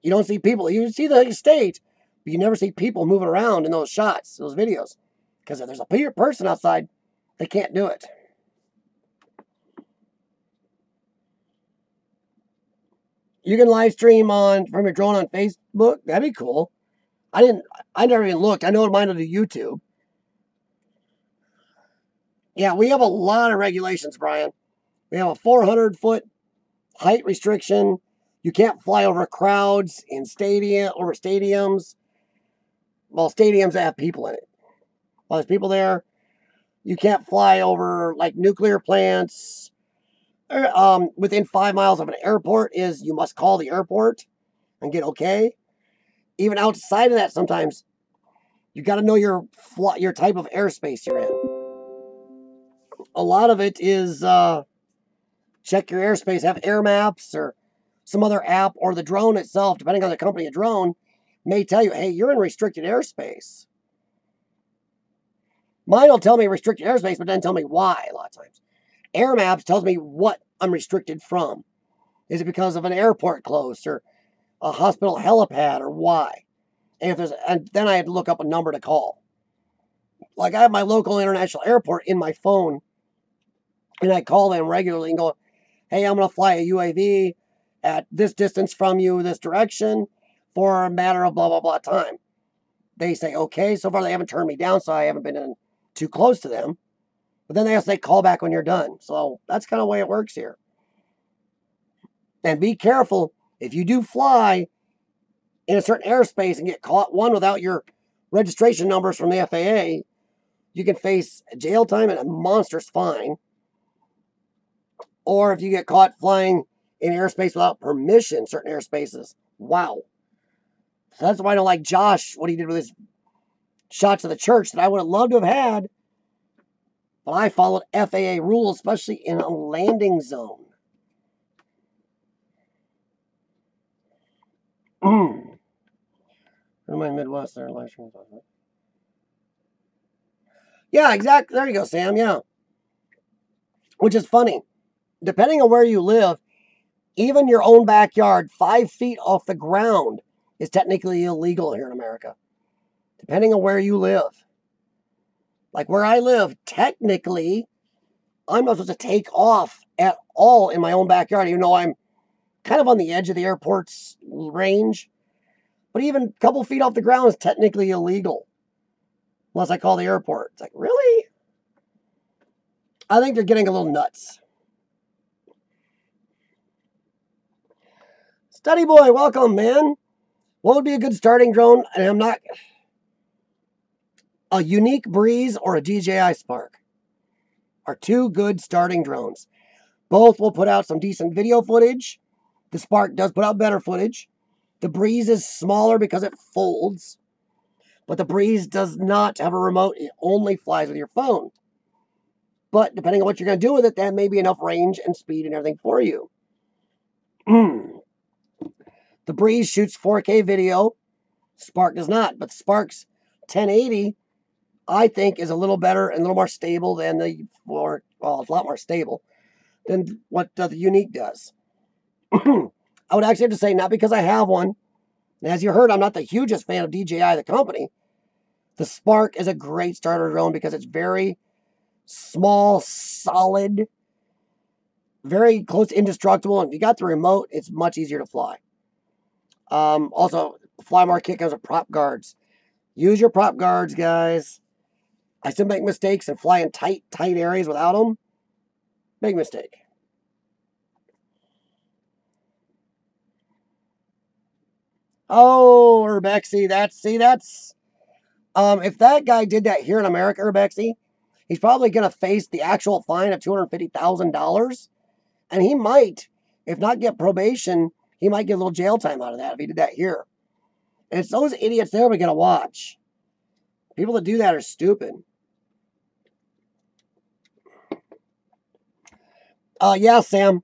You don't see people. You see the estate, but you never see people moving around in those shots, those videos. Because if there's a person outside, they can't do it. You can live stream from your drone on Facebook. That'd be cool. I never even looked. I know mine will do YouTube. Yeah, we have a lot of regulations, Brian. We have a 400-foot height restriction. You can't fly over crowds over stadiums. Well, stadiums that have people in it. While there's people there, you can't fly over like nuclear plants. Within 5 miles of an airport you must call the airport and get okay. Even outside of that, sometimes you got to know your type of airspace you're in. A lot of it is check your airspace, have air maps or some other app, or the drone itself, depending on the company of drone, may tell you, hey, you're in restricted airspace. Mine will tell me restricted airspace, but doesn't tell me why a lot of times. Air maps tells me what I'm restricted from. Is it because of an airport closed or a hospital helipad or why? And then I had to look up a number to call. Like I have my local international airport in my phone, and I call them regularly and go, hey, I'm going to fly a UAV. at this distance from you, this direction, for a matter of blah, blah, blah time. They say, okay, so far they haven't turned me down, so I haven't been in too close to them. But then they have to say, call back when you're done. So that's kind of the way it works here. And be careful, if you do fly in a certain airspace and get caught, one, without your registration numbers from the FAA, you can face jail time and a monstrous fine. Or if you get caught flying in airspace without permission, certain airspaces, wow. So that's why I don't like Josh, what he did with his shots of the church that I would have loved to have had. But I followed FAA rules, especially in a landing zone. In my Midwest, there live streams. Yeah, exactly. There you go, Sam. Yeah. Which is funny. Depending on where you live, even your own backyard, 5 feet off the ground, is technically illegal here in America. Depending on where you live. Like where I live, technically, I'm not supposed to take off at all in my own backyard, even though I'm kind of on the edge of the airport's range. But even a couple feet off the ground is technically illegal. Unless I call the airport. It's like, really? I think they're getting a little nuts. Study boy, welcome, man. What would be a good starting drone? And I'm not... A Unique Breeze or a DJI Spark are two good starting drones. Both will put out some decent video footage. The Spark does put out better footage. The Breeze is smaller because it folds. But the Breeze does not have a remote. It only flies with your phone. But depending on what you're going to do with it, that may be enough range and speed and everything for you. The Breeze shoots 4K video. Spark does not. But Spark's 1080, I think, is a little better and a little more stable than the... well, it's a lot more stable than what the Unique does. I would actually have to say, not because I have one. And as you heard, I'm not the hugest fan of DJI, the company. The Spark is a great starter drone because it's very small, solid, very close to indestructible. And if you got the remote, it's much easier to fly. Also, Fly More Kit comes with prop guards. Use your prop guards, guys. I still make mistakes and fly in tight areas without them. Big mistake. Oh, Urbexy, that's if that guy did that here in America, Urbexy, he's probably going to face the actual fine of $250,000. And he might, if not get probation, he might get a little jail time out of that if he did that here. And it's those idiots there we're going to watch. People that do that are stupid. Yeah, Sam,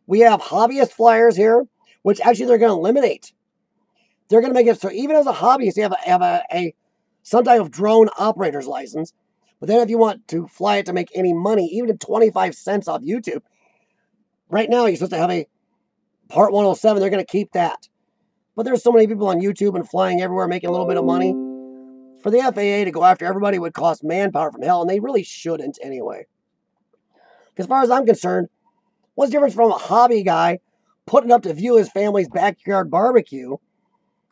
we have hobbyist flyers here, which actually they're going to eliminate. They're going to make it so even as a hobbyist, you have a some type of drone operator's license. But then if you want to fly it to make any money, even at 25 cents off YouTube, right now you're supposed to have a Part 107. They're going to keep that. But there's so many people on YouTube and flying everywhere making a little bit of money. For the FAA to go after everybody would cost manpower from hell, and they really shouldn't anyway. As far as I'm concerned, what's the difference from a hobby guy putting it up to view his family's backyard barbecue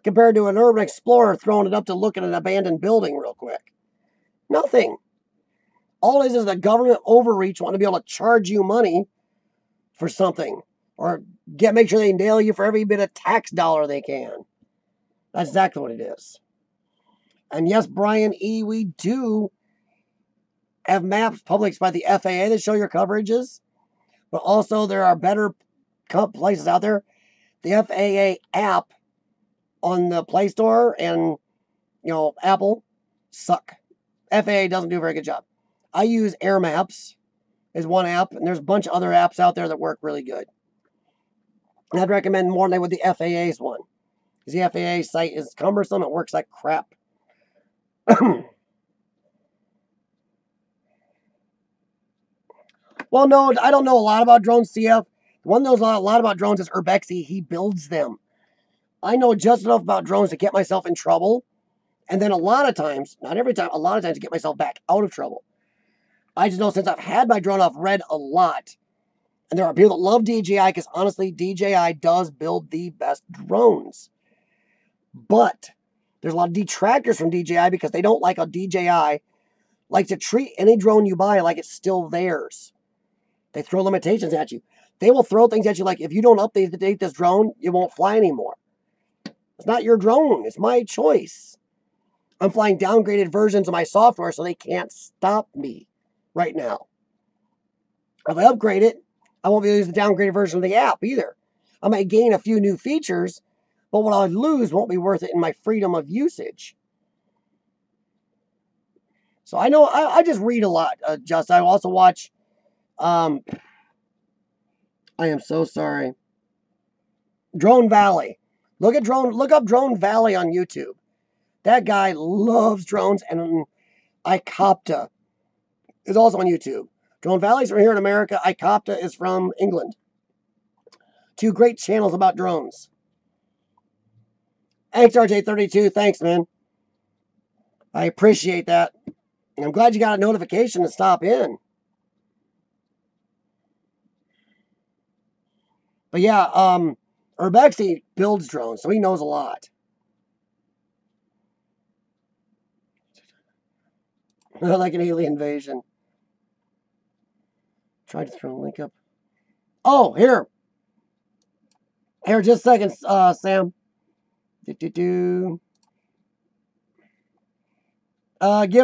compared to an urban explorer throwing it up to look at an abandoned building real quick? Nothing. All it is the government overreach wanting to be able to charge you money for something. Or make sure they nail you for every bit of tax dollar they can. That's exactly what it is. And yes, Brian E., we do have maps published by the FAA that show your coverages. But also there are better places out there. The FAA app on the Play Store and, Apple suck. FAA doesn't do a very good job. I use Air Maps is one app, and there's a bunch of other apps out there that work really good. And I'd recommend more than with the FAA's one. Because the FAA site is cumbersome. It works like crap. Well, no, I don't know a lot about drones, CF. The one that knows a lot about drones is Urbexy. He builds them. I know just enough about drones to get myself in trouble. And then a lot of times, not every time, a lot of times to get myself back out of trouble. I just know since I've had my drone, I've read a lot. And there are people that love DJI because honestly, DJI does build the best drones. But there's a lot of detractors from DJI because they don't like how DJI likes to treat any drone you buy like it's still theirs. They throw limitations at you. They will throw things at you like, if you don't update this drone, it won't fly anymore. It's not your drone. It's my choice. I'm flying downgraded versions of my software so they can't stop me right now. If I upgrade it, I won't be able to use the downgraded version of the app either. I might gain a few new features, but what I lose won't be worth it in my freedom of usage. So I know I just read a lot. Just I also watch. I am so sorry. Drone Valley. Look up Drone Valley on YouTube. That guy loves drones, and Icopta is also on YouTube. Drone Valley's from here in America. Icopta is from England. Two great channels about drones. XRJ32, thanks, man. I appreciate that. And I'm glad you got a notification to stop in. But yeah, Urbexy builds drones, so he knows a lot. Like an alien invasion. Tried to throw a link up. Oh, here. Here, just a second, Sam. Give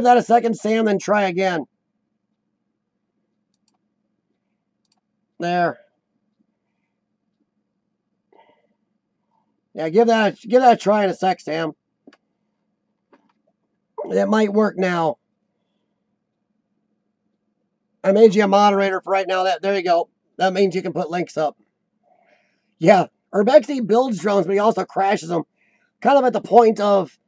that a second, Sam, then try again. There. Yeah, give that a try in a sec, Sam. That might work now. I made you a moderator for right now. There you go. That means you can put links up. Yeah, Urbexy builds drones, but he also crashes them. Kind of at the point of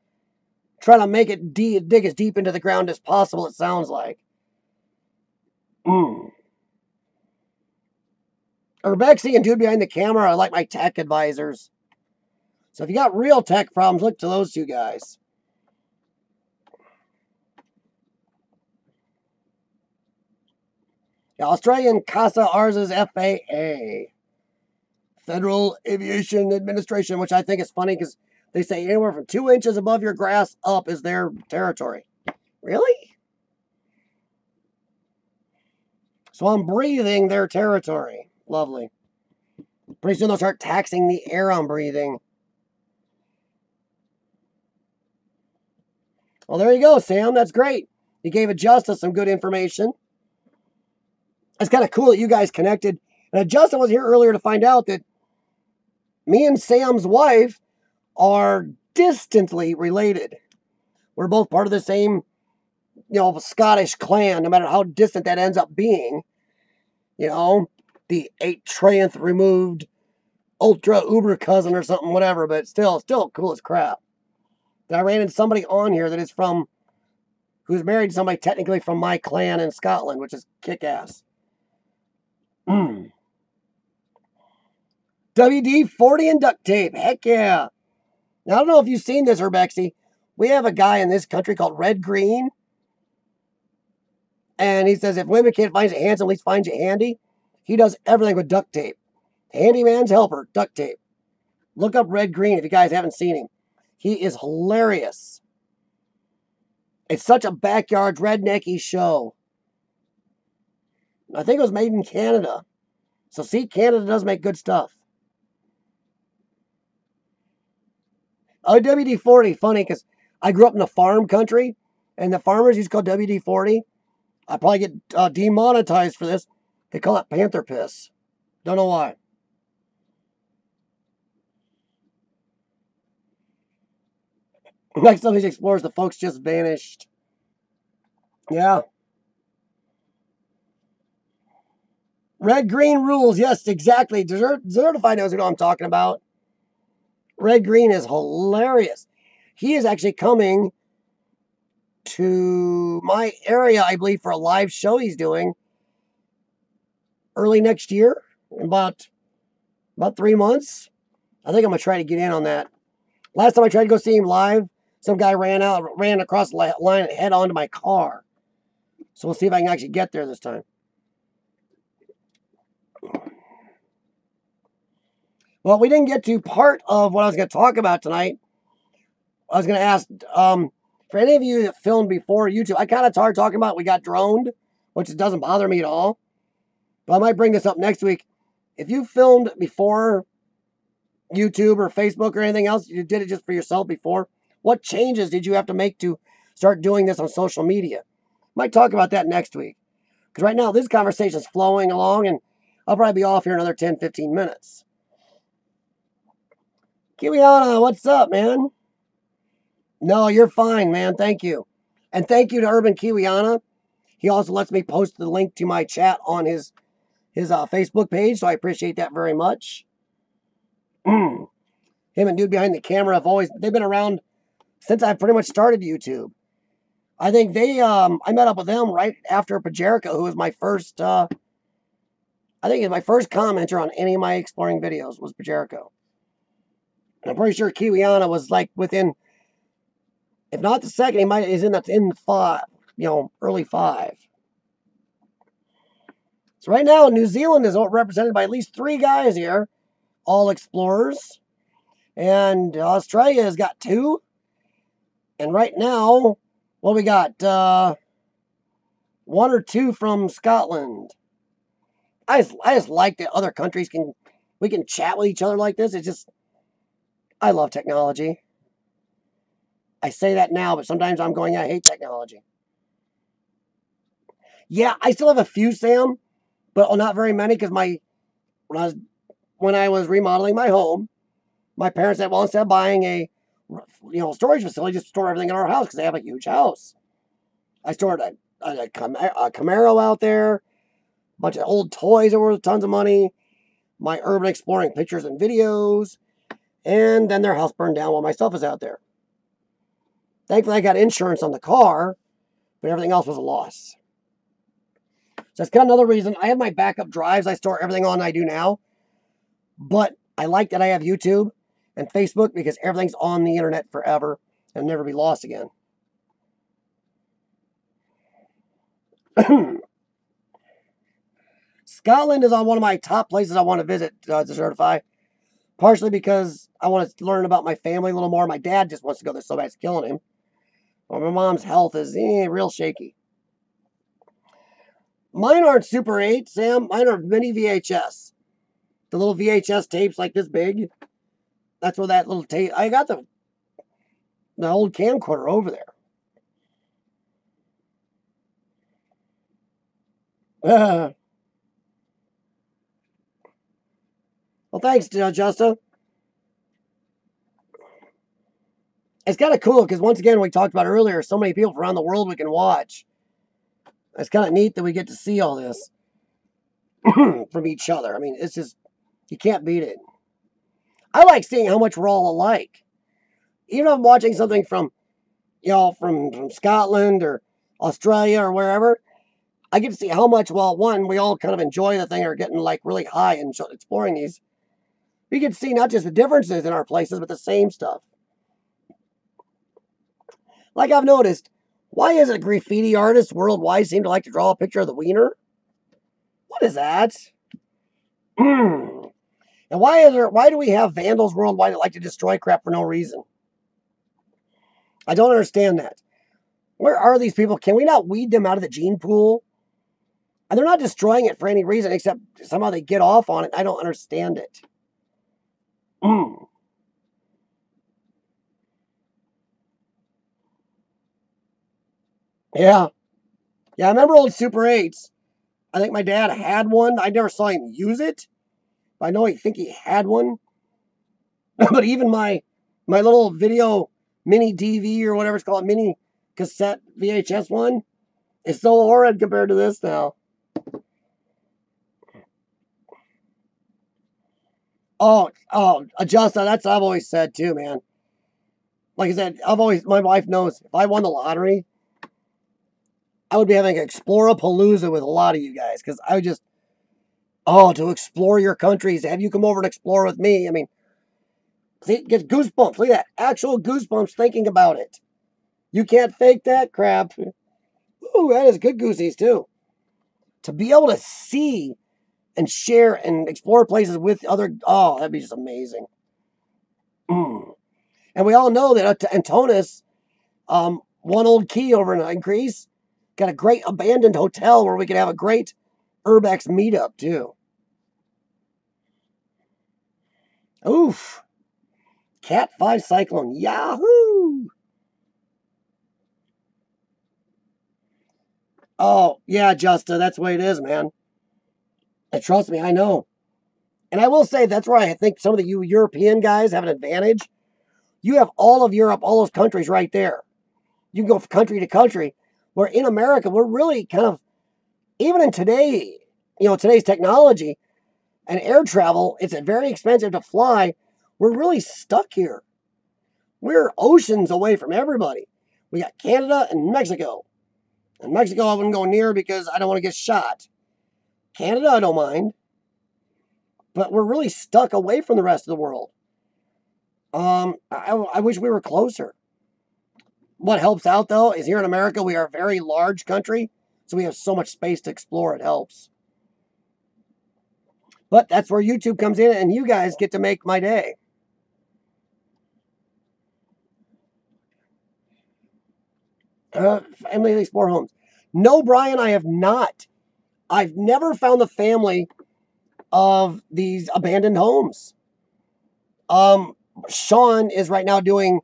trying to make it dig as deep into the ground as possible, it sounds like. Urbexy and dude behind the camera are like my tech advisors. So if you got real tech problems, look to those two guys. Yeah, Australian CASA, ours is FAA. Federal Aviation Administration, which I think is funny because they say anywhere from 2 inches above your grass up is their territory. Really? So I'm breathing their territory. Lovely. Pretty soon they'll start taxing the air I'm breathing. Well, there you go, Sam. That's great. You gave Justice some good information. It's kind of cool that you guys connected. And Justin was here earlier to find out that me and Sam's wife are distantly related. We're both part of the same, Scottish clan, no matter how distant that ends up being. The 8 trillionth removed ultra uber cousin or something, whatever, but still cool as crap. I ran into somebody on here that is who's married to somebody technically from my clan in Scotland, which is kick-ass. WD-40 and duct tape. Heck yeah. Now, I don't know if you've seen this, Urbexy. We have a guy in this country called Red Green. And he says if women can't find you handsome, at least find you handy. He does everything with duct tape. Handyman's helper, duct tape. Look up Red Green if you guys haven't seen him. He is hilarious. It's such a backyard rednecky show. I think it was made in Canada. So see, Canada does make good stuff. Oh, WD-40, funny, because I grew up in the farm country, and the farmers used to call WD-40. I probably get demonetized for this. They call it panther piss. Don't know why. Like some of these explorers, the folks just vanished. Yeah. Red Green rules. Yes, exactly. Desertify knows who I'm talking about. Red Green is hilarious. He is actually coming to my area, I believe, for a live show he's doing early next year, in about 3 months. I think I'm going to try to get in on that. Last time I tried to go see him live, some guy ran across the line and head onto my car. So we'll see if I can actually get there this time. Well, we didn't get to part of what I was going to talk about tonight. I was going to ask for any of you that filmed before YouTube. I kind of started talking about we got droned, which doesn't bother me at all. But I might bring this up next week. If you filmed before YouTube or Facebook or anything else, you did it just for yourself before, what changes did you have to make to start doing this on social media? Might talk about that next week. Because right now, this conversation is flowing along, and I'll probably be off here another 10, 15 minutes. Kiwiana, what's up, man? No, you're fine, man. Thank you. And thank you to Urban Kiwiana. He also lets me post the link to my chat on his Facebook page, so I appreciate that very much. Him and dude behind the camera they've been around since I pretty much started YouTube. I think I met up with them right after Pajerica, who was my first, I think my first commenter on any of my exploring videos was Pajerica. And I'm pretty sure Kiwiana was like within, if not the second, he's in the five, early five. So right now, New Zealand is represented by at least 3 guys here, all explorers. And Australia has got 2. And right now, well, we got 1 or 2 from Scotland. I just like that other countries we can chat with each other like this. I love technology. I say that now, but sometimes I hate technology. Yeah, I still have a few, Sam, but not very many because when I was remodeling my home, my parents said, well, instead of buying a storage facility, just store everything in our house because they have a huge house. I stored a Camaro out there, a bunch of old toys that were worth tons of money, my urban exploring pictures and videos, and then their house burned down while my stuff was out there. Thankfully, I got insurance on the car, but everything else was a loss. So that's kind of another reason. I have my backup drives I store everything on I do now, but I like that I have YouTube and Facebook because everything's on the internet forever and never be lost again. Scotland is on one of my top places I want to visit to certify, partially because I want to learn about my family a little more. My dad just wants to go there so bad it's killing him. Well, my mom's health is real shaky. Mine aren't Super 8, Sam. Mine are mini VHS. The little VHS tapes like this big. That's where that little tape... I got the old camcorder over there. Well, thanks, Justa. It's kind of cool because, once again, we talked about earlier, so many people from around the world we can watch. It's kind of neat that we get to see all this from each other. I mean, it's just, you can't beat it. I like seeing how much we're all alike. Even if I'm watching something from Scotland or Australia or wherever, I get to see how much, well, one, we all kind of enjoy the thing or getting like really high and exploring these. We get to see not just the differences in our places, but the same stuff. Like I've noticed, why is it graffiti artists worldwide seem to like to draw a picture of the wiener? What is that? And why do we have vandals worldwide that like to destroy crap for no reason? I don't understand that. Where are these people? Can we not weed them out of the gene pool? And they're not destroying it for any reason except somehow they get off on it. I don't understand it. Yeah. Yeah, I remember old Super 8s. I think my dad had one. I never saw him use it. I know I think he had one. But even my little video mini DV or whatever it's called, mini cassette VHS one, is so horrid compared to this now. Oh, Adjusta, that's what I've always said too, man. Like I said, my wife knows if I won the lottery, I would be having Explore-a-Palooza with a lot of you guys because I would just, to explore your countries, have you come over and explore with me. I mean, see, get goosebumps. Look at that. Actual goosebumps thinking about it. You can't fake that crap. Ooh, that is good goosies too. To be able to see and share and explore places with other. Oh, that'd be just amazing. And we all know that Antonis, one old key over in Greece, got a great abandoned hotel where we could have a great Urbexy meetup too. Oof. Cat 5 Cyclone. Yahoo! Oh, yeah, Justa, that's the way it is, man. And trust me, I know. And I will say that's where I think some of the you European guys have an advantage. You have all of Europe, all those countries right there. You can go from country to country. Where in America, we're really kind of, even in today, today's technology and air travel, it's very expensive to fly. We're really stuck here. We're oceans away from everybody. We got Canada and Mexico. And Mexico I wouldn't go near because I don't want to get shot. Canada, I don't mind. But we're really stuck away from the rest of the world. I wish we were closer. What helps out, though, is here in America, we are a very large country. So we have so much space to explore. It helps. But that's where YouTube comes in, and you guys get to make my day. Family explore homes. No, Brian, I have not. I've never found the family of these abandoned homes. Sean is right now doing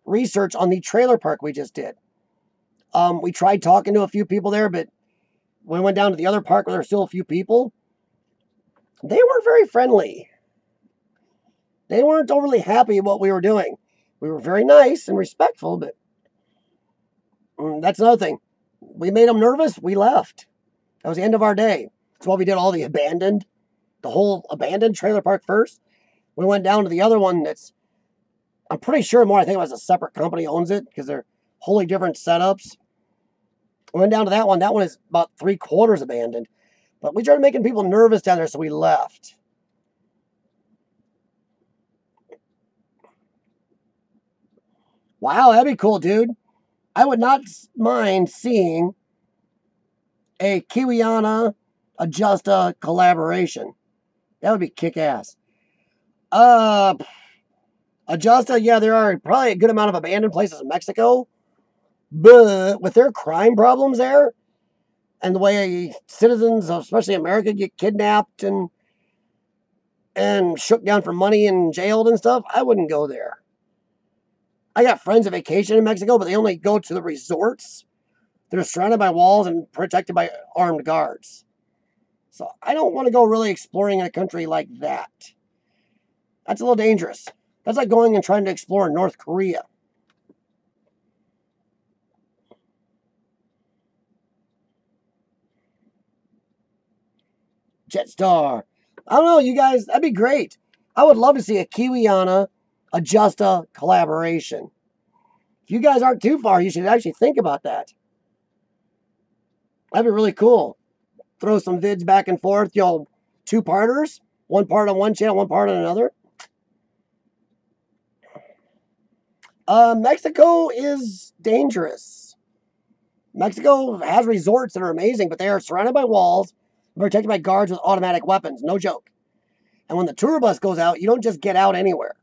research on the trailer park we just did. We tried talking to a few people there, but when we went down to the other park where there were still a few people, they weren't very friendly. They weren't overly happy with what we were doing. We were very nice and respectful, but that's another thing. We made them nervous. We left. That was the end of our day. That's why we did all the whole abandoned trailer park first. We went down to the other one that's, I'm pretty sure more, I think it was a separate company owns it because they're wholly different setups. We went down to that one. That one is about 3/4 abandoned. But we started making people nervous down there, so we left. Wow, that'd be cool, dude. I would not mind seeing a Kiwiana Adjusta collaboration. That would be kick-ass. Adjusta, yeah, there are probably a good amount of abandoned places in Mexico. But with their crime problems there, and the way citizens, especially America, get kidnapped and shook down for money and jailed and stuff, I wouldn't go there. I got friends that vacation in Mexico, but they only go to the resorts. They're surrounded by walls and protected by armed guards. So I don't want to go really exploring in a country like that. That's a little dangerous. That's like going and trying to explore North Korea. Jetstar. I don't know, you guys, that'd be great. I would love to see a Kiwiana Adjusta collaboration. If you guys aren't too far, you should actually think about that. That'd be really cool. Throw some vids back and forth, two-parters. One part on one channel, one part on another. Mexico is dangerous. Mexico has resorts that are amazing, but they are surrounded by walls, protected by guards with automatic weapons. No joke. And when the tour bus goes out, you don't just get out anywhere.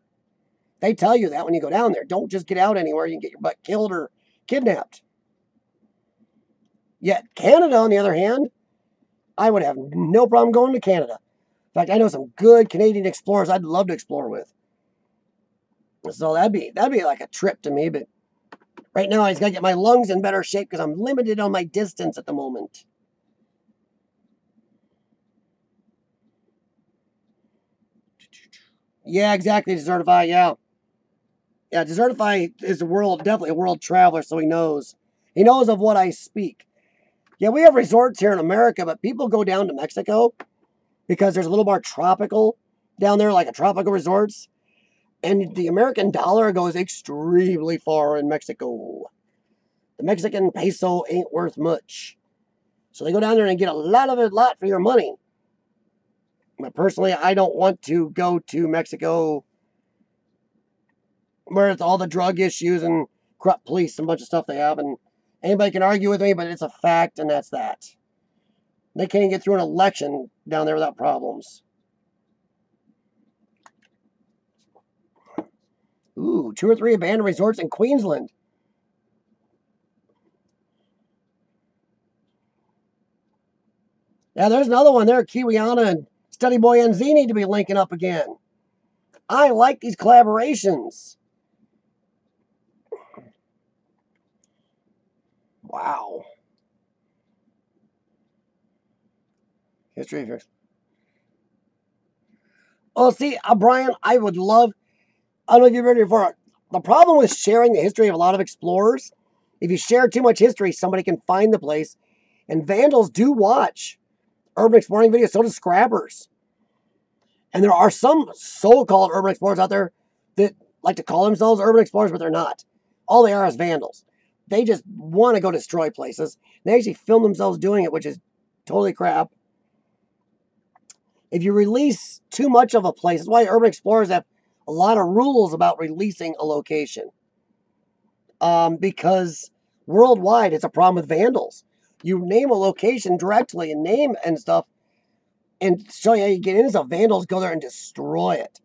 They tell you that when you go down there. Don't just get out anywhere. You can get your butt killed or kidnapped. Yet Canada, on the other hand, I would have no problem going to Canada. In fact, I know some good Canadian explorers I'd love to explore with. So that'd be like a trip to me, but right now I just gotta get my lungs in better shape because I'm limited on my distance at the moment. Yeah, exactly, Desertify, yeah. Yeah, Desertify is definitely a world traveler, so he knows. He knows of what I speak. Yeah, we have resorts here in America, but people go down to Mexico because there's a little more tropical down there, like a tropical resorts. And the American dollar goes extremely far in Mexico. The Mexican peso ain't worth much. So they go down there and get a lot for your money. But personally, I don't want to go to Mexico where it's all the drug issues and corrupt police and a bunch of stuff they have. And anybody can argue with me, but it's a fact, and that's that. They can't get through an election down there without problems. Ooh, 2 or 3 abandoned resorts in Queensland. Yeah, there's another one there. Kiwiana and Study Boy NZ need to be linking up again. I like these collaborations. Wow. History of... Oh, see, Brian, I would love... I don't know if you've heard it before. The problem with sharing the history of a lot of explorers, if you share too much history, somebody can find the place. And vandals do watch urban exploring videos, so do scrappers. And there are some so-called urban explorers out there that like to call themselves urban explorers, but they're not. All they are is vandals. They just want to go destroy places. They actually film themselves doing it, which is totally crap. If you release too much of a place, that's why urban explorers have a lot of rules about releasing a location. Because worldwide, it's a problem with vandals. You name a location directly and name and stuff, and show you how you get in. So vandals go there and destroy it.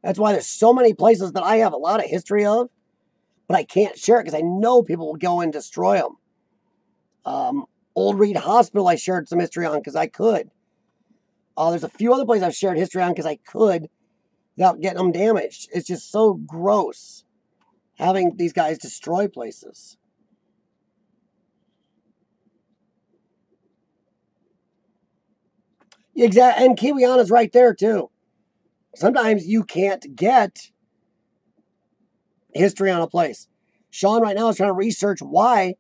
That's why there's so many places that I have a lot of history of, but I can't share it because I know people will go and destroy them. Old Reed Hospital, I shared some history on because I could. There's a few other places I've shared history on because I could without getting them damaged. It's just so gross having these guys destroy places. Exactly, and Kiwiana's right there too. Sometimes you can't get history on a place. Sean right now is trying to research why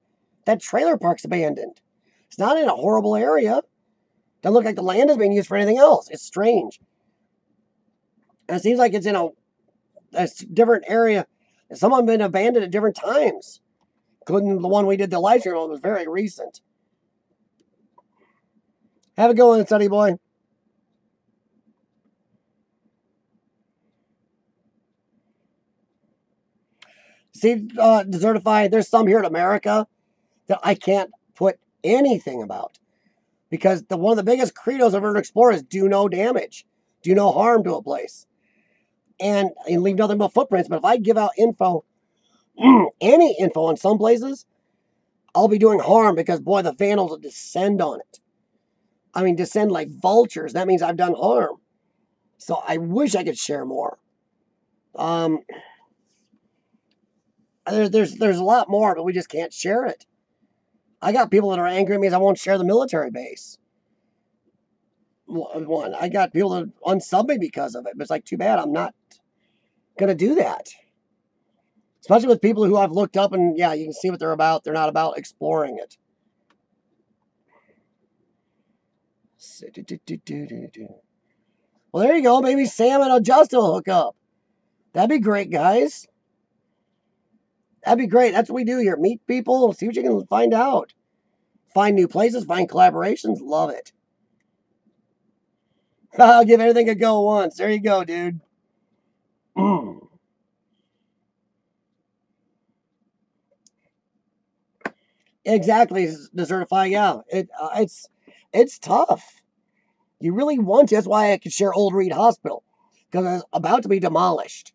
that trailer park's abandoned. It's not in a horrible area. Doesn't look like the land is being used for anything else. It's strange. And it seems like it's in a different area. Some of them have been abandoned at different times. Including the one we did the live stream on was very recent. Have a good one, Study Boy. See, Desertified, there's some here in America that I can't put anything about. Because one of the biggest credos of urban explorers is do no damage. Do no harm to a place. And leave nothing but footprints. But if I give out info, any info on some places, I'll be doing harm because, boy, the vandals will descend on it. I mean, descend like vultures. That means I've done harm. So I wish I could share more. There's a lot more, but we just can't share it. I got people that are angry at me because I won't share the military base. One, I got people that unsub me because of it. But it's like, too bad I'm not going to do that. Especially with people who I've looked up and, yeah, you can see what they're about. They're not about exploring it. Well, there you go. Maybe Sam and Justin will hook up. That'd be great, guys. That'd be great. That's what we do here. Meet people, see what you can find out. Find new places, find collaborations. Love it. I'll give anything a go once. There you go, dude. Exactly, Desertify. Yeah, it's tough. You really want to. That's why I could share Old Reed Hospital because it was about to be demolished.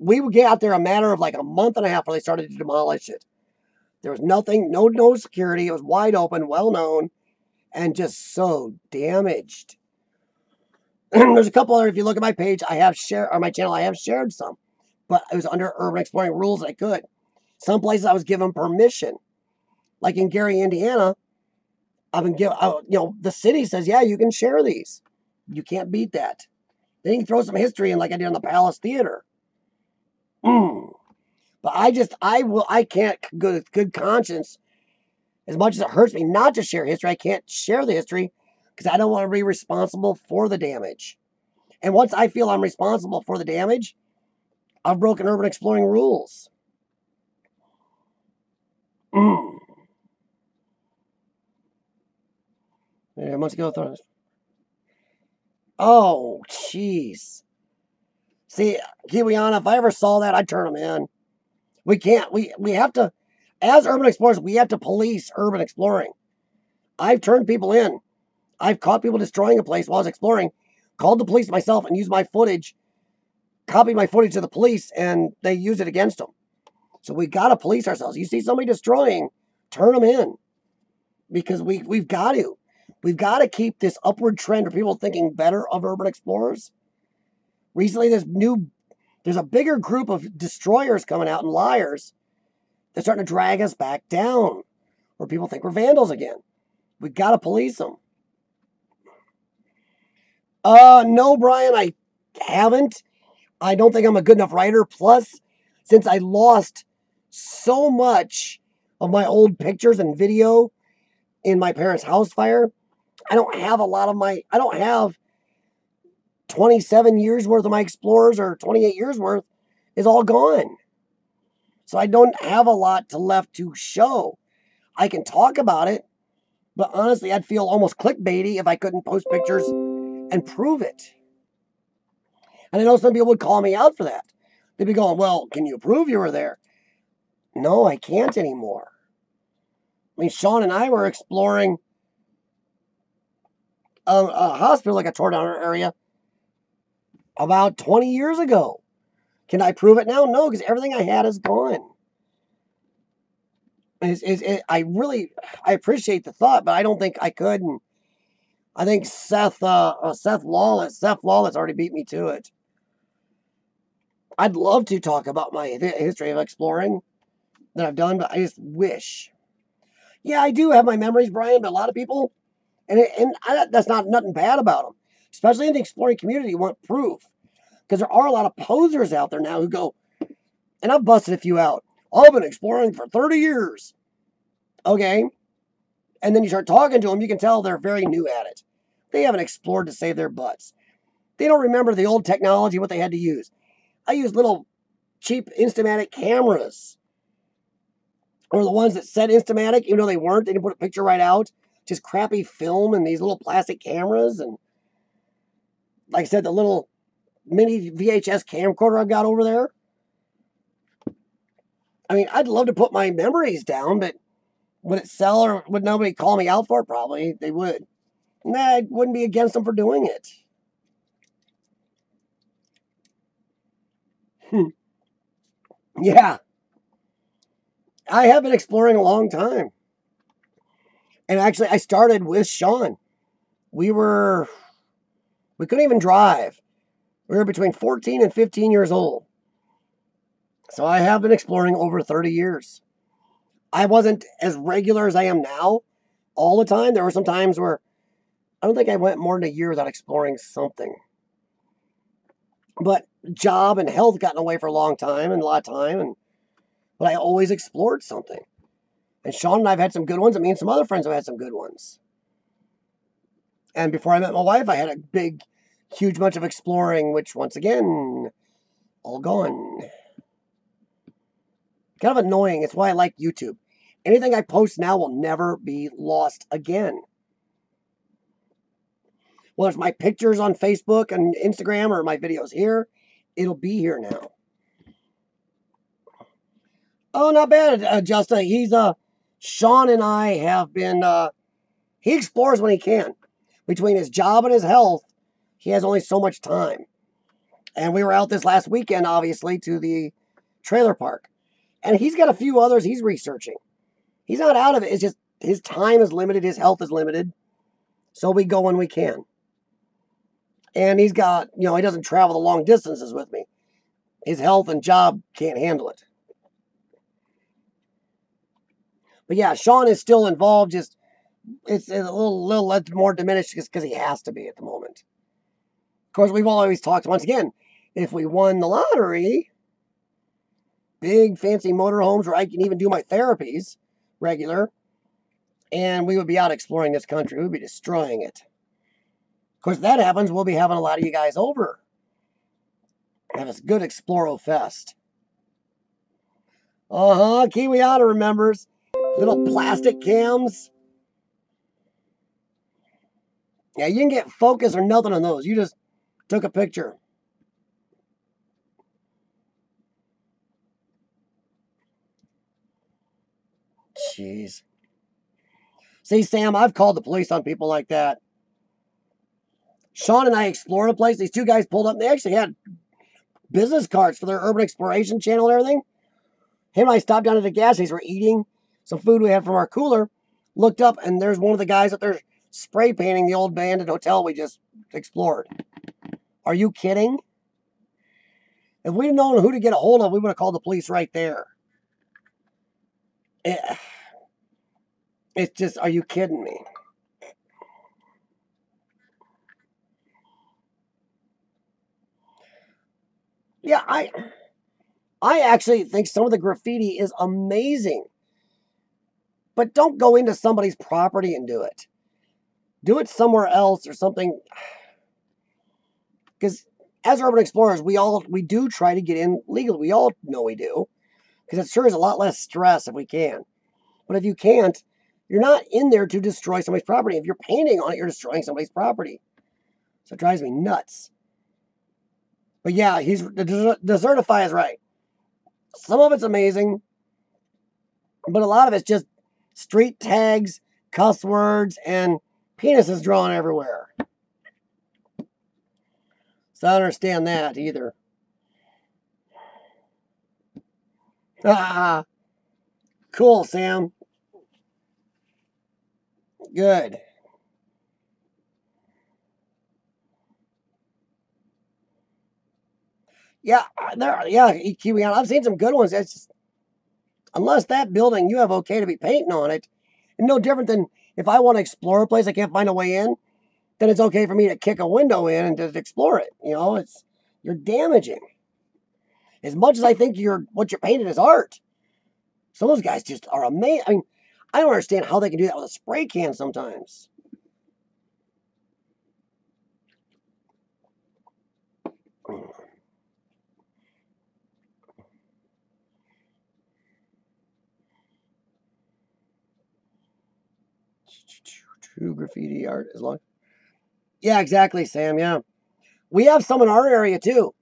We would get out there a matter of like a month and a half when they started to demolish it. There was nothing, no security. It was wide open, well known, and just so damaged. There's a couple other. If you look at my page, I have shared, or my channel, I have shared some, but it was under urban exploring rules. I could. Some places I was given permission, like in Gary, Indiana. I've been given, the city says, yeah, you can share these. You can't beat that. Then you can throw some history in, like I did on the Palace Theater. But I can't go with good conscience. As much as it hurts me not to share history, I can't share the history because I don't want to be responsible for the damage. And once I feel I'm responsible for the damage, I've broken urban exploring rules. Yeah, months ago, oh, jeez. See, Kiwiana, if I ever saw that, I'd turn them in. We can't. We have to, as urban explorers, we have to police urban exploring. I've turned people in. I've caught people destroying a place while I was exploring, called the police myself, and used my footage, copied my footage to the police, and they used it against them. So we got to police ourselves. You see somebody destroying, turn them in, because we've got to. We've got to keep this upward trend of people thinking better of urban explorers. Recently, there's a bigger group of destroyers coming out and liars that's starting to drag us back down, where people think we're vandals again. We've got to police them. No, Brian, I haven't. I don't think I'm a good enough writer. Plus, since I lost so much of my old pictures and video in my parents' house fire, I don't have I don't have 27 years worth of my explorers, or 28 years worth is all gone. So I don't have a lot to left to show. I can talk about it, but honestly, I'd feel almost clickbaity if I couldn't post pictures and prove it. And I know some people would call me out for that. They'd be going, well, can you prove you were there? No, I can't anymore. I mean, Sean and I were exploring a hospital like a tore down area about 20 years ago. Can I prove it now? No, because everything I had is gone. I appreciate the thought, but I don't think I could. And I think Seth Lawless already beat me to it. I'd love to talk about my history of exploring that I've done, but I just wish. Yeah, I do have my memories, Brian, but a lot of people, that's not nothing bad about them, especially in the exploring community, want proof. Because there are a lot of posers out there now who go, and I've busted a few out. I've been exploring for 30 years. Okay. And then you start talking to them, you can tell they're very new at it. They haven't explored to save their butts. They don't remember the old technology, what they had to use. I used little cheap Instamatic cameras. Or the ones that said Instamatic, even though they weren't. They didn't put a picture right out. Just crappy film and these little plastic cameras. And like I said, the little mini VHS camcorder I've got over there. I mean, I'd love to put my memories down, but would it sell, or would nobody call me out for it? Probably they would. Nah, I wouldn't be against them for doing it. Yeah, I have been exploring a long time. And actually, I started with Sean. We couldn't even drive. We were between 14 and 15 years old. So I have been exploring over 30 years. I wasn't as regular as I am now all the time. There were some times where I don't think I went more than a year without exploring something. But job and health got in the way for a long time and a lot of time. But I always explored something. And Sean and I have had some good ones. And me and some other friends have had some good ones. And before I met my wife, I had a huge bunch of exploring, which once again, all gone. Kind of annoying. It's why I like YouTube. Anything I post now will never be lost again. Well, if my pictures on Facebook and Instagram or my videos here, it'll be here now. Oh, not bad, Justin. Sean and I have been, he explores when he can. Between his job and his health, he has only so much time. And we were out this last weekend, obviously, to the trailer park. And he's got a few others he's researching. He's not out of it. It's just his time is limited. His health is limited. So we go when we can. And he's got, he doesn't travel the long distances with me. His health and job can't handle it. But yeah, Sean is still involved. Just it's a little more diminished just because he has to be at the moment. Of course, we've always talked, once again, if we won the lottery, big fancy motorhomes where I can even do my therapies regular, and we would be out exploring this country. We'd be destroying it. Of course, if that happens, we'll be having a lot of you guys over. Have a good Exploro Fest. Kiwi Auto remembers. Little plastic cams. Yeah, you can get focus or nothing on those. You just took a picture. Jeez. See, Sam, I've called the police on people like that. Sean and I explored a place. These two guys pulled up, and they actually had business cards for their urban exploration channel and everything. Him and I stopped down at the gas station. We're eating some food we had from our cooler. Looked up, and there's one of the guys up there spray painting the old abandoned hotel we just explored. Are you kidding? If we'd known who to get a hold of, we would have called the police right there. It's just, are you kidding me? Yeah, I actually think some of the graffiti is amazing. But don't go into somebody's property and do it. Do it somewhere else or something. Because as urban explorers, we do try to get in legally. We all know we do. Because it sure is a lot less stress if we can. But if you can't, you're not in there to destroy somebody's property. If you're painting on it, you're destroying somebody's property. So it drives me nuts. But yeah, Desertify is right. Some of it's amazing, but a lot of it's just street tags, cuss words, and penises drawn everywhere. So I don't understand that either. Ah, cool, Sam. Good. Yeah, Kiwiana, I've seen some good ones. It's just, unless that building you have okay to be painting on it, and no different than if I want to explore a place I can't find a way in, then it's okay for me to kick a window in and just explore it. You're damaging. As much as I think what you're painting is art, some of those guys just are amazing. I mean, I don't understand how they can do that with a spray can sometimes. True graffiti art as long. Yeah, exactly, Sam. Yeah, we have some in our area too.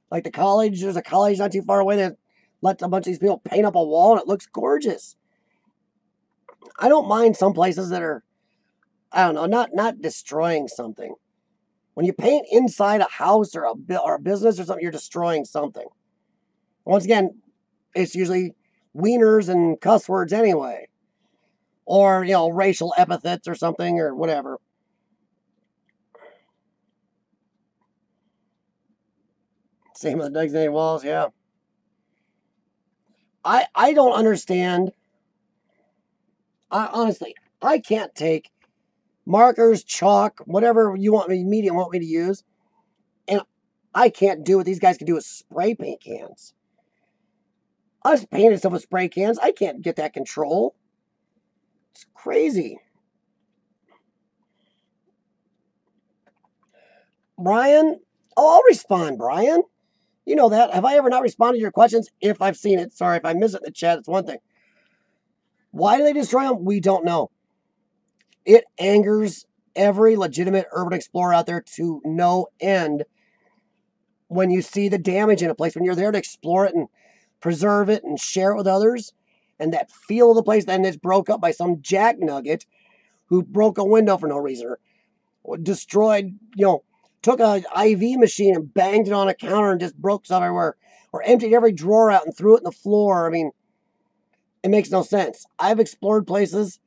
Like the college, there's a college not too far away that lets a bunch of these people paint up a wall, and it looks gorgeous. I don't mind some places that are, I don't know, not destroying something. When you paint inside a house or a business or something, you're destroying something. Once again, it's usually wieners and cuss words anyway, or racial epithets or something or whatever. Same with the designated walls, yeah. I don't understand. Honestly, I can't take markers, chalk, whatever medium want me to use, and I can't do what these guys can do with spray paint cans. I was painting stuff with spray cans. I can't get that control. It's crazy. Brian, I'll respond, Brian. You know that. Have I ever not responded to your questions? If I've seen it. Sorry, if I miss it in the chat, it's one thing. Why do they destroy them? We don't know. It angers every legitimate urban explorer out there to no end when you see the damage in a place, when you're there to explore it and preserve it and share it with others, and that feel of the place, then it's broke up by some jacknugget who broke a window for no reason, or destroyed, took a IV machine and banged it on a counter and just broke stuff everywhere, or emptied every drawer out and threw it in the floor. I mean, it makes no sense. I've explored places,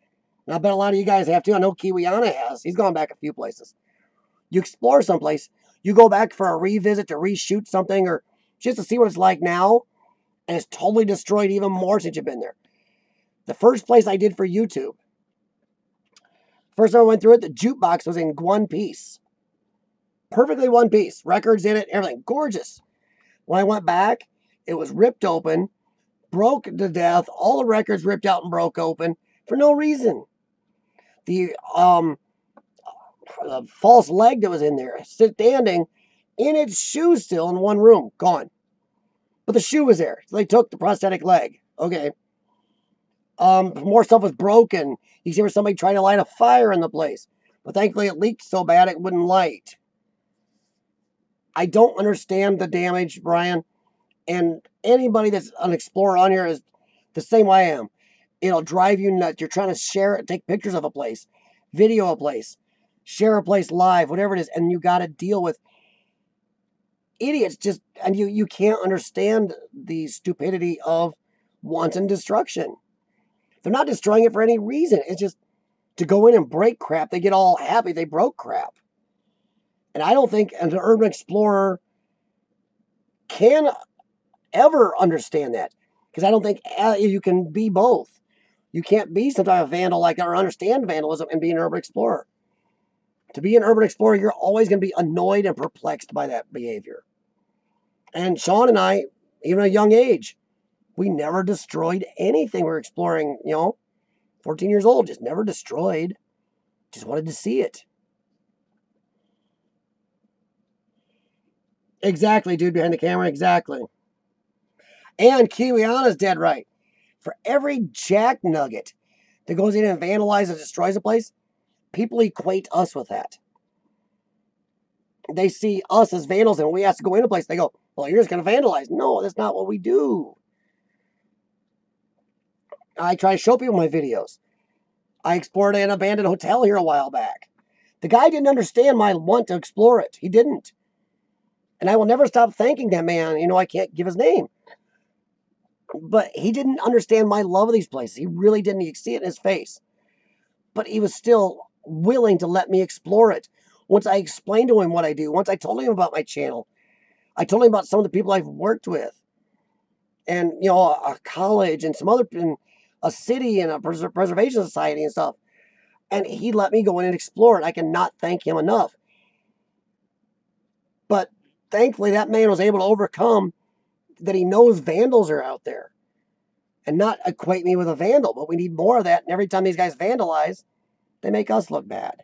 and I bet a lot of you guys have too. I know Kiwiana has. He's gone back a few places. You explore someplace, you go back for a revisit to reshoot something or just to see what it's like now, and it's totally destroyed even more since you've been there. The first place I did for YouTube, first time I went through it, the jukebox was in one piece. Perfectly one piece. Records in it, everything. Gorgeous. When I went back, it was ripped open, broke to death, all the records ripped out and broke open for no reason. The false leg that was in there, standing in its shoe still in one room, gone. But the shoe was there. So they took the prosthetic leg. Okay. More stuff was broken. You see where somebody tried to light a fire in the place. But thankfully it leaked so bad it wouldn't light. I don't understand the damage, Brian. And anybody that's an explorer on here is the same way I am. It'll drive you nuts. You're trying to share it, take pictures of a place, video a place, share a place live, whatever it is, and you got to deal with idiots and you can't understand the stupidity of wanton destruction. They're not destroying it for any reason. It's just to go in and break crap. They get all happy they broke crap. And I don't think an urban explorer can ever understand that, because I don't think you can be both. You can't be some type of vandal like that or understand vandalism and be an urban explorer. To be an urban explorer, you're always going to be annoyed and perplexed by that behavior. And Sean and I, even at a young age, we never destroyed anything. We were exploring, 14 years old, just never destroyed. Just wanted to see it. Exactly, dude behind the camera, exactly. And Kiwiana's dead right. For every jack nugget that goes in and vandalizes and destroys a place, people equate us with that. They see us as vandals, and when we have to go in a place, they go, well, you're just going to vandalize. No, that's not what we do. I try to show people my videos. I explored an abandoned hotel here a while back. The guy didn't understand my want to explore it. He didn't. And I will never stop thanking that man. I can't give his name. But he didn't understand my love of these places. He really didn't. You could see it in his face. But he was still willing to let me explore it. Once I explained to him what I do, once I told him about my channel, I told him about some of the people I've worked with. And, a college and some other, and a city and a preservation society and stuff. And he let me go in and explore it. I cannot thank him enough. But thankfully, that man was able to overcome that he knows vandals are out there and not equate me with a vandal. But we need more of that. And every time these guys vandalize, they make us look bad.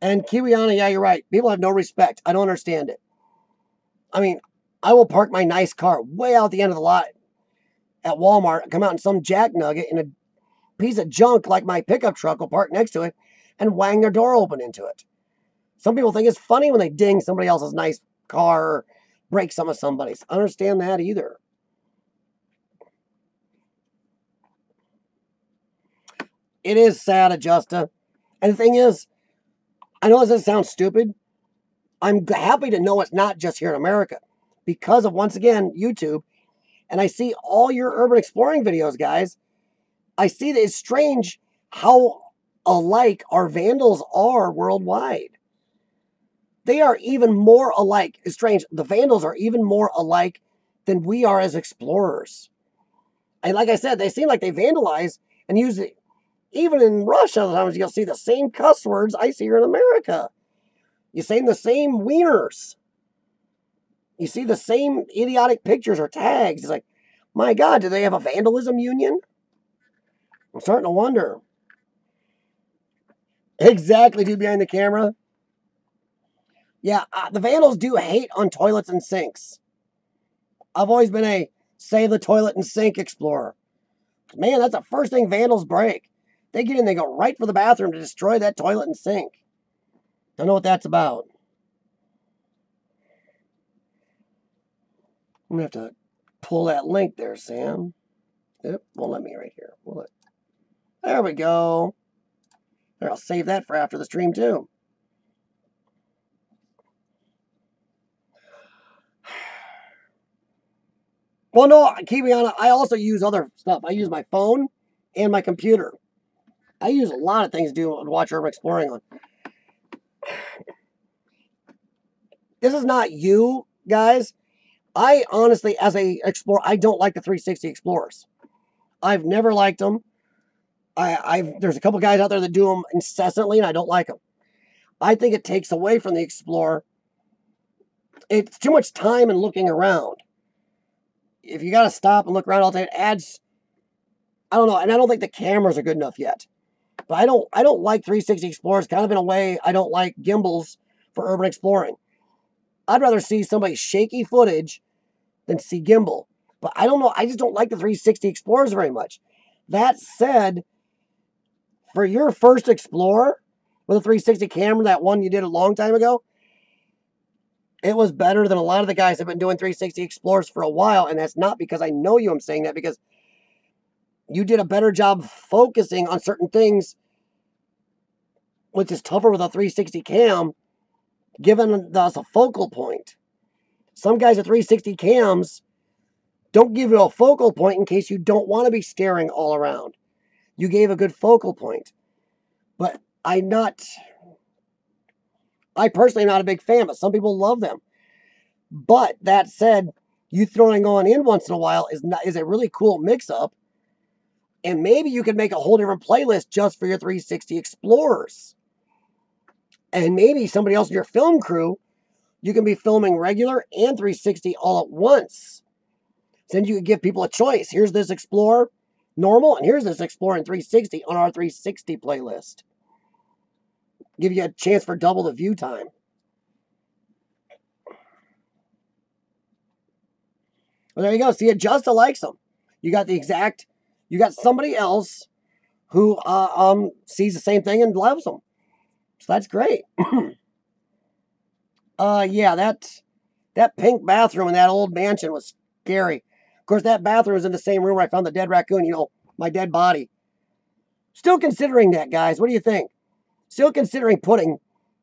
And Kiwiana, yeah, you're right. People have no respect. I don't understand it. I mean, I will park my nice car way out the end of the lot at Walmart, come out in some jack nugget, and a piece of junk like my pickup truck will park next to it and wang their door open into it. Some people think it's funny when they ding somebody else's nice car or break some of somebody's. I don't understand that either. It is sad, Adjusta. And the thing is, I know this sounds stupid. I'm happy to know it's not just here in America because of, once again, YouTube. And I see all your urban exploring videos, guys. I see that it's strange how alike our vandals are worldwide. They are even more alike. It's strange. The vandals are even more alike than we are as explorers. And like I said, they seem like they vandalize and use it. Even in Russia, sometimes you'll see the same cuss words I see here in America. You see the same wieners. You see the same idiotic pictures or tags. It's like, my God, do they have a vandalism union? I'm starting to wonder. Exactly, dude behind the camera. Yeah, the vandals do hate on toilets and sinks. I've always been a save the toilet and sink explorer. Man, that's the first thing vandals break. They get in, they go right for the bathroom to destroy that toilet and sink. Don't know what that's about. I'm going to have to pull that link there, Sam. Yep, won't let me right here. There we go. There, I'll save that for after the stream, too. Well, no, Kiwiana, I also use other stuff. I use my phone and my computer. I use a lot of things to watch urban exploring on. This is not you, guys. I honestly, as a explorer, I don't like the 360 Explorers. I've never liked them. There's a couple guys out there that do them incessantly, and I don't like them. I think it takes away from the explorer. It's too much time and looking around. If you got to stop and look around all the time, it adds, I don't know, and I don't think the cameras are good enough yet. But I don't like 360 Explorers, kind of in a way I don't like gimbals for urban exploring. I'd rather see somebody's shaky footage than see gimbal. But I don't know, I just don't like the 360 Explorers very much. That said, for your first Explorer with a 360 camera, that one you did a long time ago, It was better than a lot of the guys that have been doing 360 Explorers for a while, and that's not because I know you. I'm saying that because you did a better job focusing on certain things, which is tougher with a 360 cam, giving us a focal point. Some guys with 360 cams don't give you a focal point in case you don't want to be staring all around. You gave a good focal point. But I personally am not a big fan, but some people love them. But that said, you throwing on in once in a while is a really cool mix-up. And maybe you could make a whole different playlist just for your 360 Explorers. And maybe somebody else in your film crew, you can be filming regular and 360 all at once. So then you could give people a choice. Here's this Explorer normal, and here's this Explorer in 360 on our 360 playlist. Give you a chance for double the view time. Well, there you go. See, Justa likes them. You got somebody else who sees the same thing and loves them. So that's great. Yeah, that pink bathroom in that old mansion was scary. Of course, that bathroom was in the same room where I found the dead raccoon, my dead body. Still considering that, guys. What do you think? Still considering putting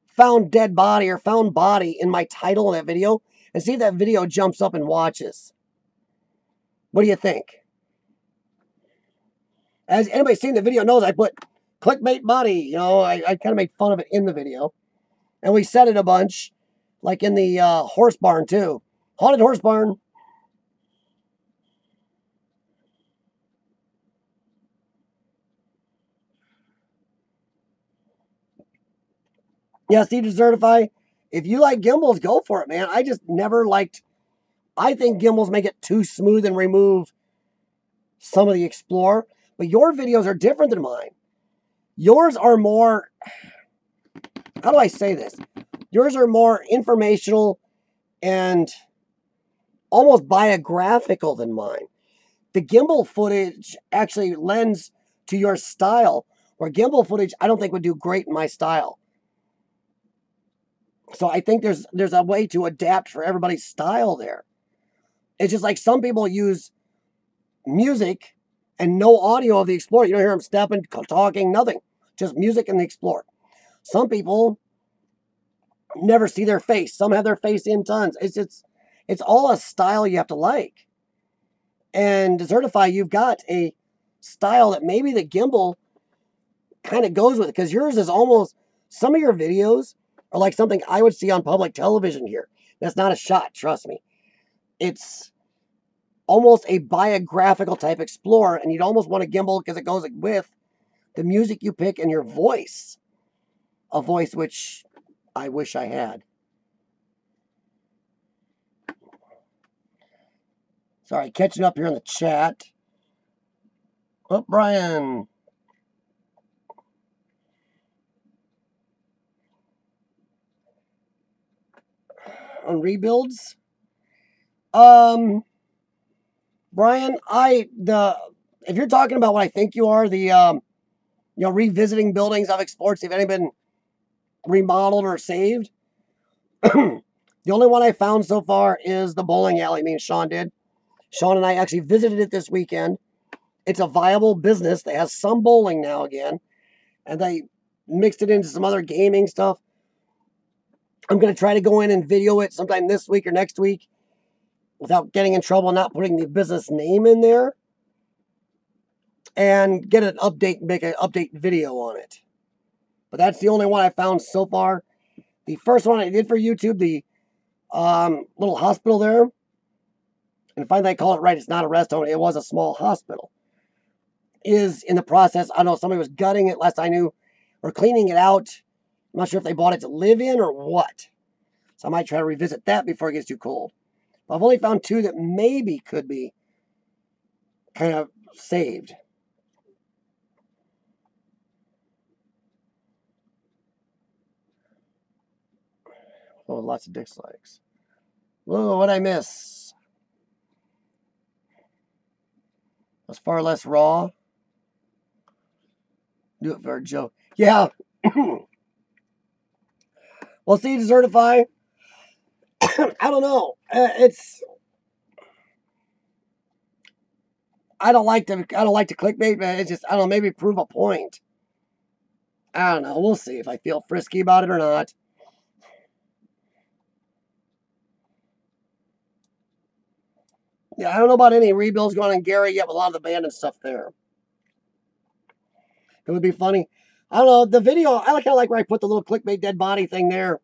found dead body or found body in my title of that video and see if that video jumps up and watches. What do you think? As anybody seen the video knows, I put clickbait body. I kind of made fun of it in the video. And we said it a bunch, like in the horse barn too. Haunted horse barn. Yeah, see, to certify. If you like gimbals, go for it, man. I just never liked. I think gimbals make it too smooth and remove some of the Explorer. But your videos are different than mine. Yours are more. How do I say this? Yours are more informational and almost biographical than mine. The gimbal footage actually lends to your style, where gimbal footage I don't think would do great in my style. So I think there's a way to adapt for everybody's style there. It's just like some people use music and no audio of the Explorer. You don't hear them stepping, talking, nothing. Just music in the Explorer. Some people never see their face. Some have their face in tons. It's all a style you have to like. And to certify, you've got a style that maybe the gimbal kind of goes with, because yours is almost, some of your videos are like something I would see on public television here. That's not a shot, trust me. It's almost a biographical type Explorer, and you'd almost want a gimbal because it goes with the music you pick and your voice. A voice which I wish I had. Sorry, catching up here in the chat. Oh, Brian. On rebuilds. Brian, if you're talking about what I think you are, the revisiting buildings I've explored, see if any been remodeled or saved. The only one I found so far is the bowling alley. Me and Sean did. Sean and I actually visited it this weekend. It's a viable business that has some bowling now again, and they mixed it into some other gaming stuff. I'm going to try to go in and video it sometime this week or next week without getting in trouble, not putting the business name in there, and get an update, make an update video on it. But that's the only one I found so far. The first one I did for YouTube, the little hospital there, and finally I call it right, it's not a rest home, it was a small hospital, is in the process. I don't know, somebody was gutting it last I knew, or cleaning it out. I'm not sure if they bought it to live in or what. So I might try to revisit that before it gets too cold. But I've only found two that maybe could be kind of saved. Oh, lots of dislikes. Whoa, what'd I miss? It was far less raw. Do it for a joke. Yeah. Well, see, to certify, I don't know. I don't like to clickbait, but it's just I don't know. Maybe prove a point. I don't know. We'll see if I feel frisky about it or not. Yeah, I don't know about any rebuilds going on in Gary yet with a lot of the abandoned stuff there. It would be funny. I don't know. The video, I kind of like where I put the little clickbait dead body thing there.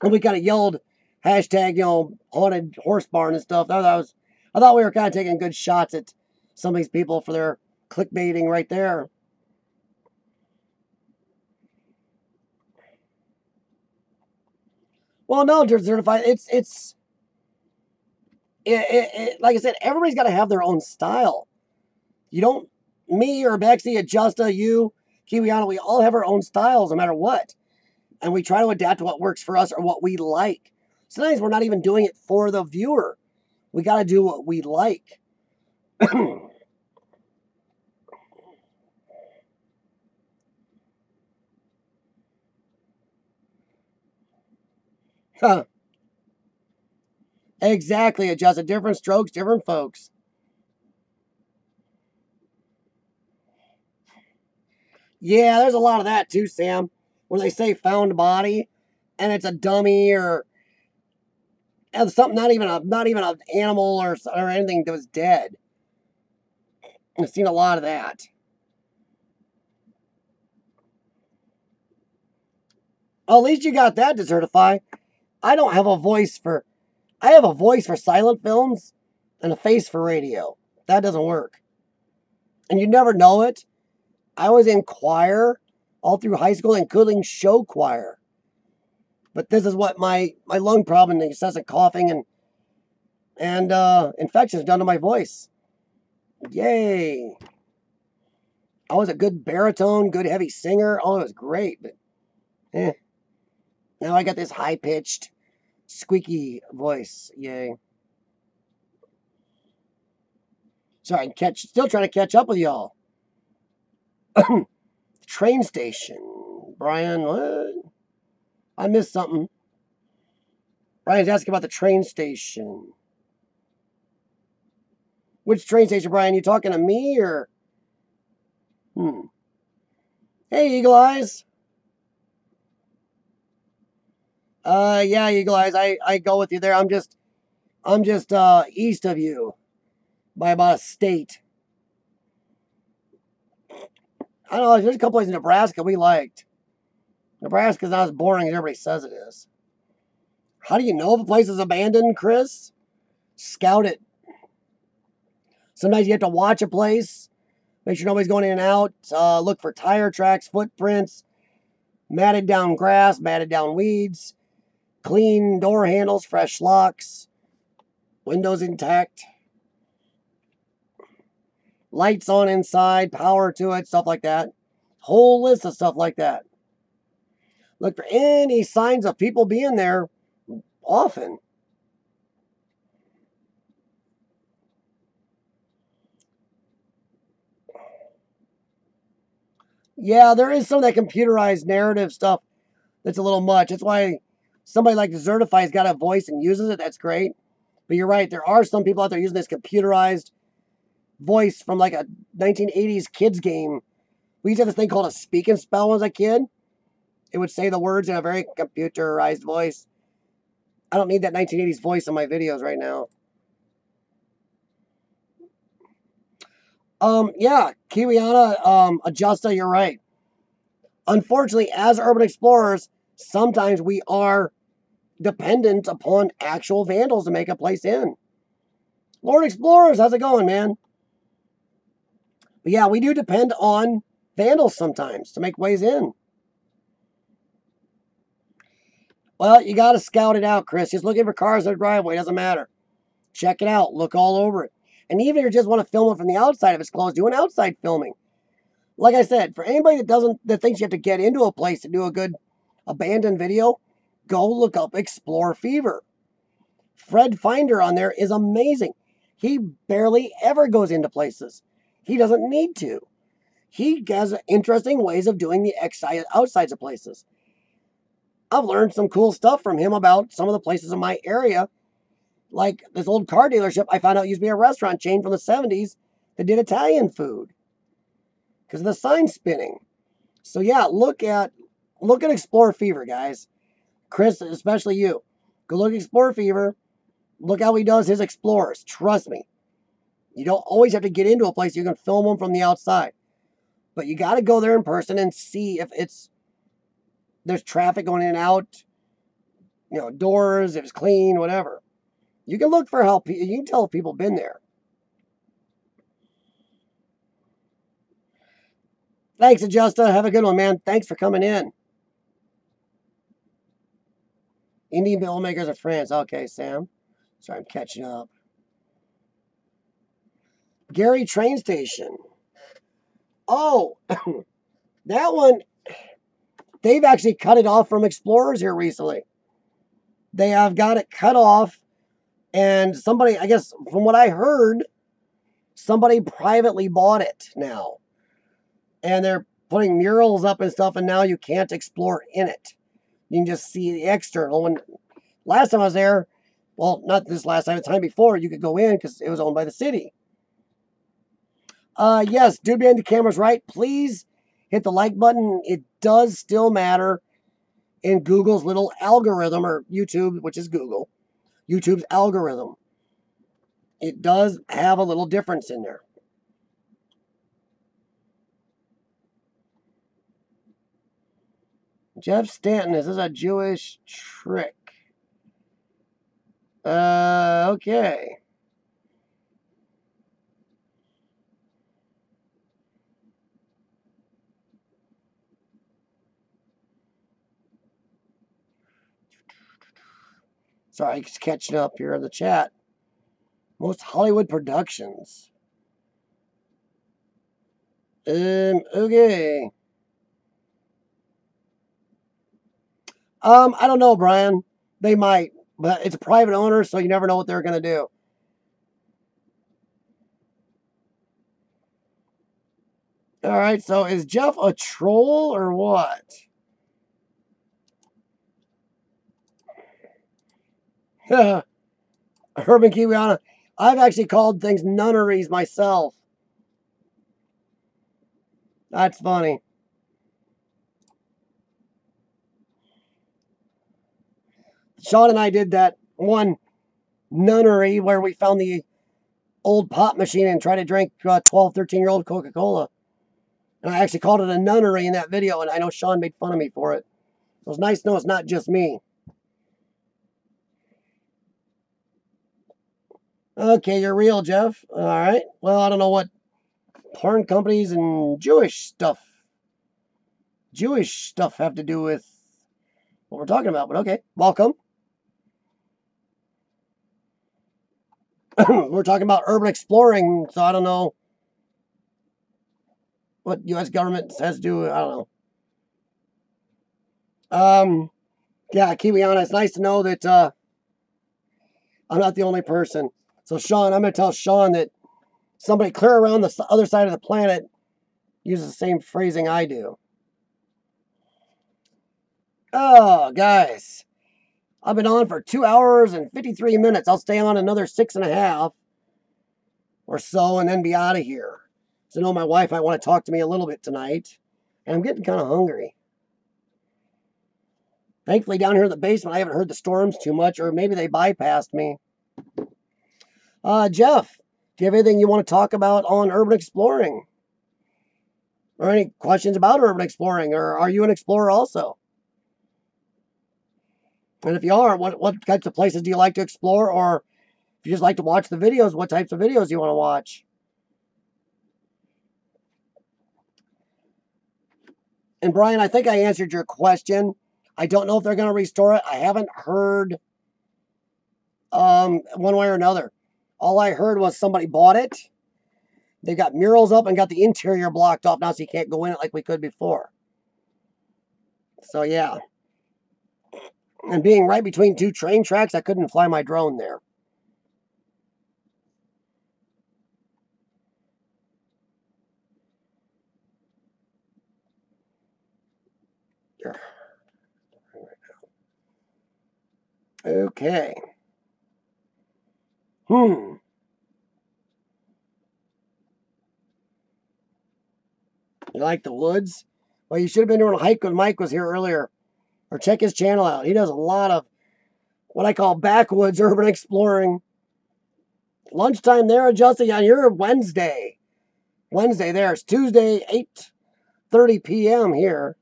And we kind of yelled hashtag, haunted horse barn and stuff. I thought we were kind of taking good shots at some of these people for their clickbaiting right there. Well, no, certified. Like I said, everybody's got to have their own style. You don't, me or Bexy, Adjusta, you, Kiwiana, we all have our own styles no matter what. And we try to adapt to what works for us or what we like. Sometimes we're not even doing it for the viewer. We got to do what we like. Huh. Exactly, Adjusta. Different strokes, different folks. Yeah, there's a lot of that too, Sam. Where they say found body, and it's a dummy or something not even an animal or anything that was dead. I've seen a lot of that. Well, at least you got that to certify. I don't have a voice for. I have a voice for silent films and a face for radio. That doesn't work. And you never know it. I was in choir all through high school, including show choir. But this is what my lung problem and incessant coughing and infections done to my voice. Yay! I was a good baritone, good heavy singer. Oh, it was great. But now I got this high pitched, squeaky voice. Yay! Sorry, still trying to catch up with y'all. Train station. Brian, what? I missed something. Brian's asking about the train station. Which train station, Brian? You talking to me or? Hey, Eagle Eyes. Yeah, Eagle Eyes. I go with you there. I'm just east of you by about a state. I don't know. There's a couple places in Nebraska we liked. Nebraska's not as boring as everybody says it is. How do you know if a place is abandoned, Chris? Scout it. Sometimes you have to watch a place, make sure nobody's going in and out. Look for tire tracks, footprints, matted down grass, matted down weeds, clean door handles, fresh locks, windows intact, lights on inside, power to it, stuff like that. Whole list of stuff like that. Look for any signs of people being there often. Yeah, there is some of that computerized narrative stuff that's a little much. That's why somebody like Certify's got a voice and uses it. That's great. But you're right. There are some people out there using this computerized voice from like a 1980s kids game. We used to have this thing called a speak and spell when I was a kid. It would say the words in a very computerized voice. I don't need that 1980s voice in my videos right now. Yeah, Kiwiana, Adjusta, you're right. Unfortunately, as urban explorers, sometimes we are dependent upon actual vandals to make a place in. Lord Explorers, how's it going, man? But yeah, we do depend on vandals sometimes to make ways in. Well, you got to scout it out, Chris. Just looking for cars in the driveway doesn't matter. Check it out. Look all over it. And even if you just want to film it from the outside, if it's closed, do an outside filming. Like I said, for anybody that thinks you have to get into a place to do a good abandoned video, go look up Explore Fever. Fred Finder on there is amazing. He barely ever goes into places. He doesn't need to. He has interesting ways of doing the outsides of places. I've learned some cool stuff from him about some of the places in my area. Like this old car dealership I found out used to be a restaurant chain from the 70s that did Italian food because of the sign spinning. So yeah, look at Explorer Fever, guys. Chris, especially you. Go look at Explorer Fever. Look how he does his explorers. Trust me. You don't always have to get into a place. You can film them from the outside. But you got to go there in person and see if there's traffic going in and out, doors, if it's clean, whatever. You can look for help. You can tell if people have been there. Thanks, Adjusta. Have a good one, man. Thanks for coming in. Indian filmmakers of France. Okay, Sam. Sorry, I'm catching up. Gary train station. Oh, that one. They've actually cut it off from Explorers here recently. They have got it cut off, and somebody, I guess, from what I heard, somebody privately bought it now. And they're putting murals up and stuff, and now you can't explore in it. You can just see the external. When last time I was there, well, not this last time, the time before, you could go in because it was owned by the city. Yes, dude behind the camera's right. Please hit the like button. It does still matter in Google's little algorithm, or YouTube, which is Google. YouTube's algorithm. It does have a little difference in there. Jeff Stanton, is this a Jewish trick? Okay. Sorry, just catching up here in the chat. Most Hollywood productions. Okay. I don't know, Brian. They might, but it's a private owner, so you never know what they're going to do. All right, so is Jeff a troll or what? Urban Kiwiana. I've actually called things nunneries myself. That's funny. Sean and I did that one nunnery where we found the old pop machine and tried to drink 12, 13-year-old Coca-Cola. And I actually called it a nunnery in that video, and I know Sean made fun of me for it. So it's nice to know it's not just me. Okay, you're real, Jeff. All right. Well, I don't know what porn companies and Jewish stuff have to do with what we're talking about, but okay. Welcome. We're talking about urban exploring, so I don't know what U.S. government has to do. I don't know. Yeah, Kiwiana, it's nice to know that I'm not the only person. So, Sean, I'm going to tell Sean that somebody clear around the other side of the planet uses the same phrasing I do. Oh, guys. I've been on for 2 hours and 53 minutes. I'll stay on another 6.5 or so and then be out of here. So I know my wife might want to talk to me a little bit tonight. And I'm getting kind of hungry. Thankfully, down here in the basement, I haven't heard the storms too much, or maybe they bypassed me. Jeff, do you have anything you want to talk about on urban exploring? Or any questions about urban exploring? Or are you an explorer also? And if you are, what types of places do you like to explore? Or if you just like to watch the videos, what types of videos do you want to watch? And Brian, I think I answered your question. I don't know if they're going to restore it. I haven't heard one way or another. All I heard was somebody bought it. They got murals up and got the interior blocked off now, so you can't go in it like we could before. So yeah. And being right between two train tracks, I couldn't fly my drone there. Okay. You like the woods? Well, you should have been doing a hike when Mike was here earlier. Or check his channel out. He does a lot of what I call backwoods urban exploring. Lunchtime there, adjusting on your Wednesday. Wednesday there. It's Tuesday, 8:30 p.m. here.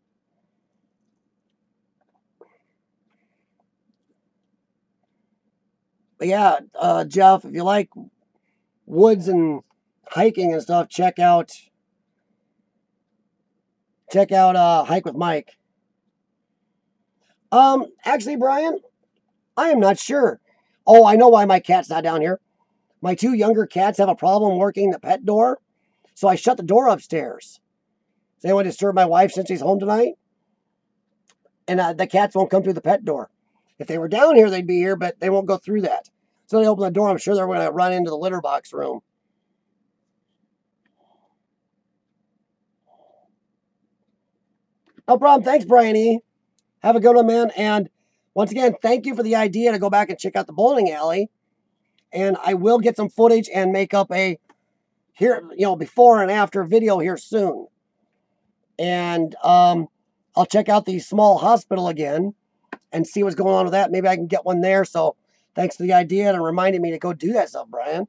But yeah, Jeff, if you like woods and hiking and stuff, check out Hike with Mike. Actually, Brian, I am not sure. Oh, I know why my cat's not down here. My two younger cats have a problem working the pet door, so I shut the door upstairs. Does anyone disturb my wife since she's home tonight? And the cats won't come through the pet door. If they were down here, they'd be here, but they won't go through that. So they open the door. I'm sure they're going to run into the litter box room. No problem. Thanks, Brian E. Have a good one, man. And once again, thank you for the idea to go back and check out the bowling alley. And I will get some footage and make up a before and after video here soon. And I'll check out the small hospital again and see what's going on with that. Maybe I can get one there. So thanks for the idea and reminding me to go do that stuff, Brian.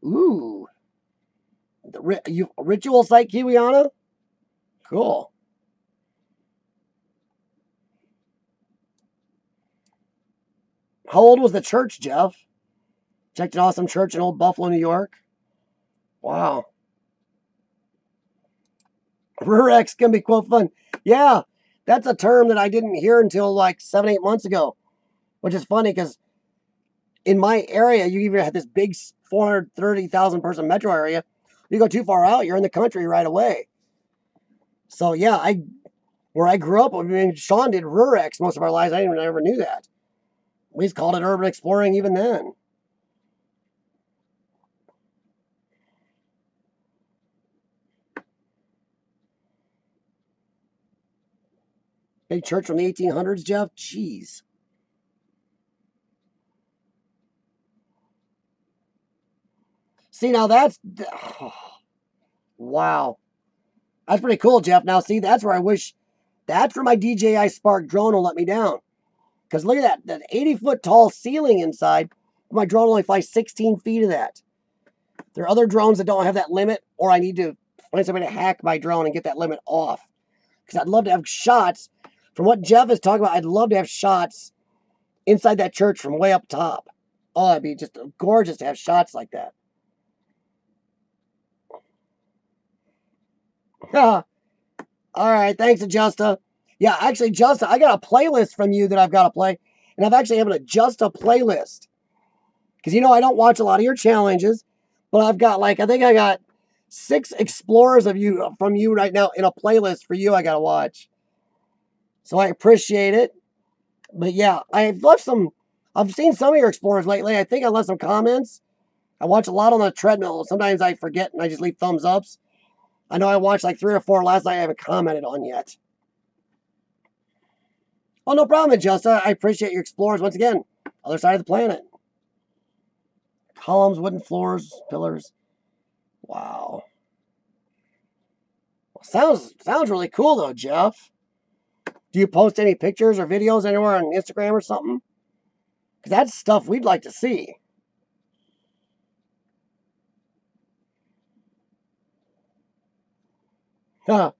Ooh. The ritual site, Kiwiana? Cool. How old was the church, Jeff? Checked an awesome church in Old Buffalo, New York. Wow. Rurex can be quote fun. Yeah, that's a term that I didn't hear until like 7-8 months ago, which is funny because in my area, you even had this big 430,000 person metro area. You go too far out, you're in the country right away. So yeah, where I grew up, I mean, Sean did Rurex most of our lives. I never knew that. We just called it urban exploring even then. Big church from the 1800s, Jeff? Jeez. See, now that's... Oh, wow. That's pretty cool, Jeff. Now, see, that's where I wish... That's where my DJI Spark drone will let me down. Because look at that 80-foot tall ceiling inside. My drone only flies 16 feet of that. There are other drones that don't have that limit, or I need to find somebody to hack my drone and get that limit off. Because I'd love to have shots. From what Jeff is talking about, I'd love to have shots inside that church from way up top. Oh, it'd be just gorgeous to have shots like that. All right, thanks, Adjusta. Yeah, actually, Justa, I got a playlist from you that I've got to play. And I've actually have an Adjusta playlist. Because, I don't watch a lot of your challenges. But I've got, I think I got 6 explorers from you right now in a playlist for you I got to watch. So I appreciate it. But yeah, I've seen some of your explorers lately. I think I left some comments. I watch a lot on the treadmill. Sometimes I forget and I just leave thumbs ups. I know I watched like 3 or 4 last night I haven't commented on yet. Oh, no problem, Justa. I appreciate your explorers once again. Other side of the planet. Columns, wooden floors, pillars. Wow. Sounds really cool though, Jeff. Do you post any pictures or videos anywhere on Instagram or something? Because that's stuff we'd like to see. Huh.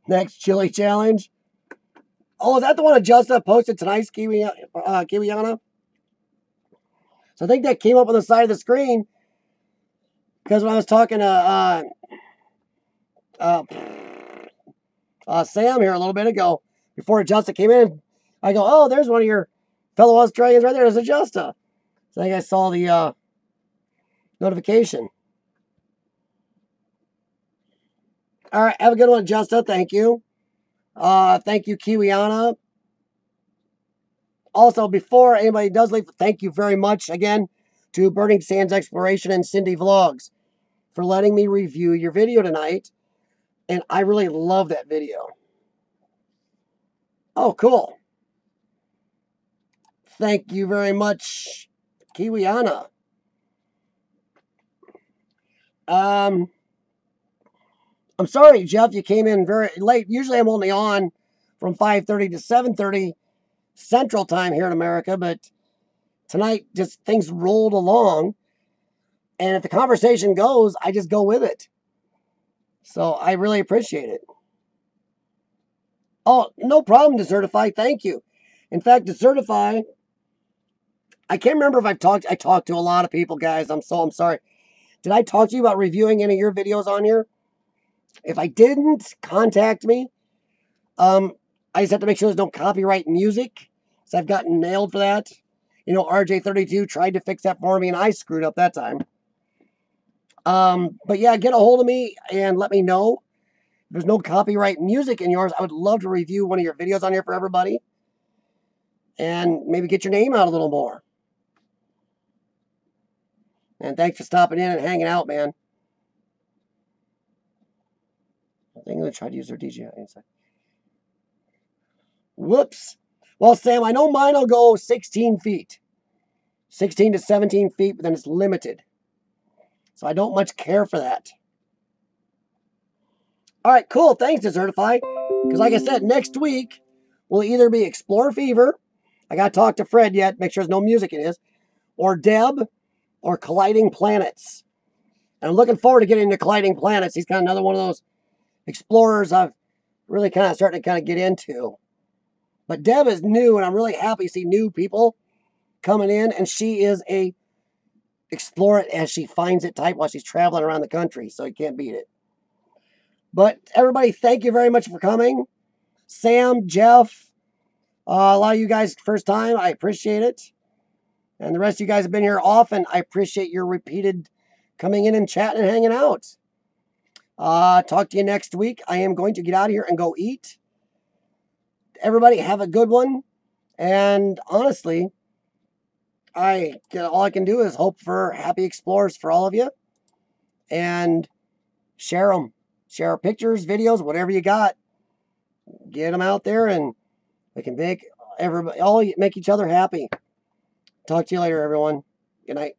Next chili challenge. Oh, is that the one that Justa posted tonight, Kiwiana? So I think that came up on the side of the screen because when I was talking to Sam here a little bit ago, before Justa came in, I go, oh, there's one of your fellow Australians right there. There's Justa. So I think I saw the notification. All right, have a good one, Justa. Thank you. Thank you, Kiwiana. Also, before anybody does leave, thank you very much again to Burning Sands Exploration and Cindy Vlogs for letting me review your video tonight. And I really love that video. Oh, cool. Thank you very much, Kiwiana. I'm sorry, Jeff, you came in very late. Usually I'm only on from 5:30 to 7:30 Central Time here in America, but tonight just things rolled along. And if the conversation goes, I just go with it. So I really appreciate it. Oh, no problem, Desertify. Thank you. In fact, Desertify, I can't remember if I talked to a lot of people, guys. I'm sorry. Did I talk to you about reviewing any of your videos on here? If I didn't, contact me. I just have to make sure there's no copyright music, so I've gotten nailed for that. You know, RJ32 tried to fix that for me, and I screwed up that time. But yeah, get a hold of me and let me know. If there's no copyright music in yours, I would love to review one of your videos on here for everybody. And maybe get your name out a little more. And thanks for stopping in and hanging out, man. I think I'm going to try to use their DJI inside. Whoops. Well, Sam, I know mine will go 16 feet. 16 to 17 feet, but then it's limited. So I don't much care for that. All right, cool. Thanks, Desertify. Because like I said, next week will either be Explore Fever. I got to talk to Fred yet, make sure there's no music in his. Or Deb, or Colliding Planets. And I'm looking forward to getting into Colliding Planets. He's kind of another one of those explorers I've really kind of starting to kind of get into. But Deb is new, and I'm really happy to see new people coming in. And she is a explore it as she finds it type while she's traveling around the country. So you can't beat it. But everybody, thank you very much for coming. Sam, Jeff, a lot of you guys first time. I appreciate it. And the rest of you guys have been here often. I appreciate your repeated coming in and chatting and hanging out. Talk to you next week. I am going to get out of here and go eat. Everybody have a good one. And honestly, all I can do is hope for happy explorers for all of you. And share them. Share pictures, videos, whatever you got. Get them out there, and we can make everybody make each other happy. Talk to you later, everyone. Good night.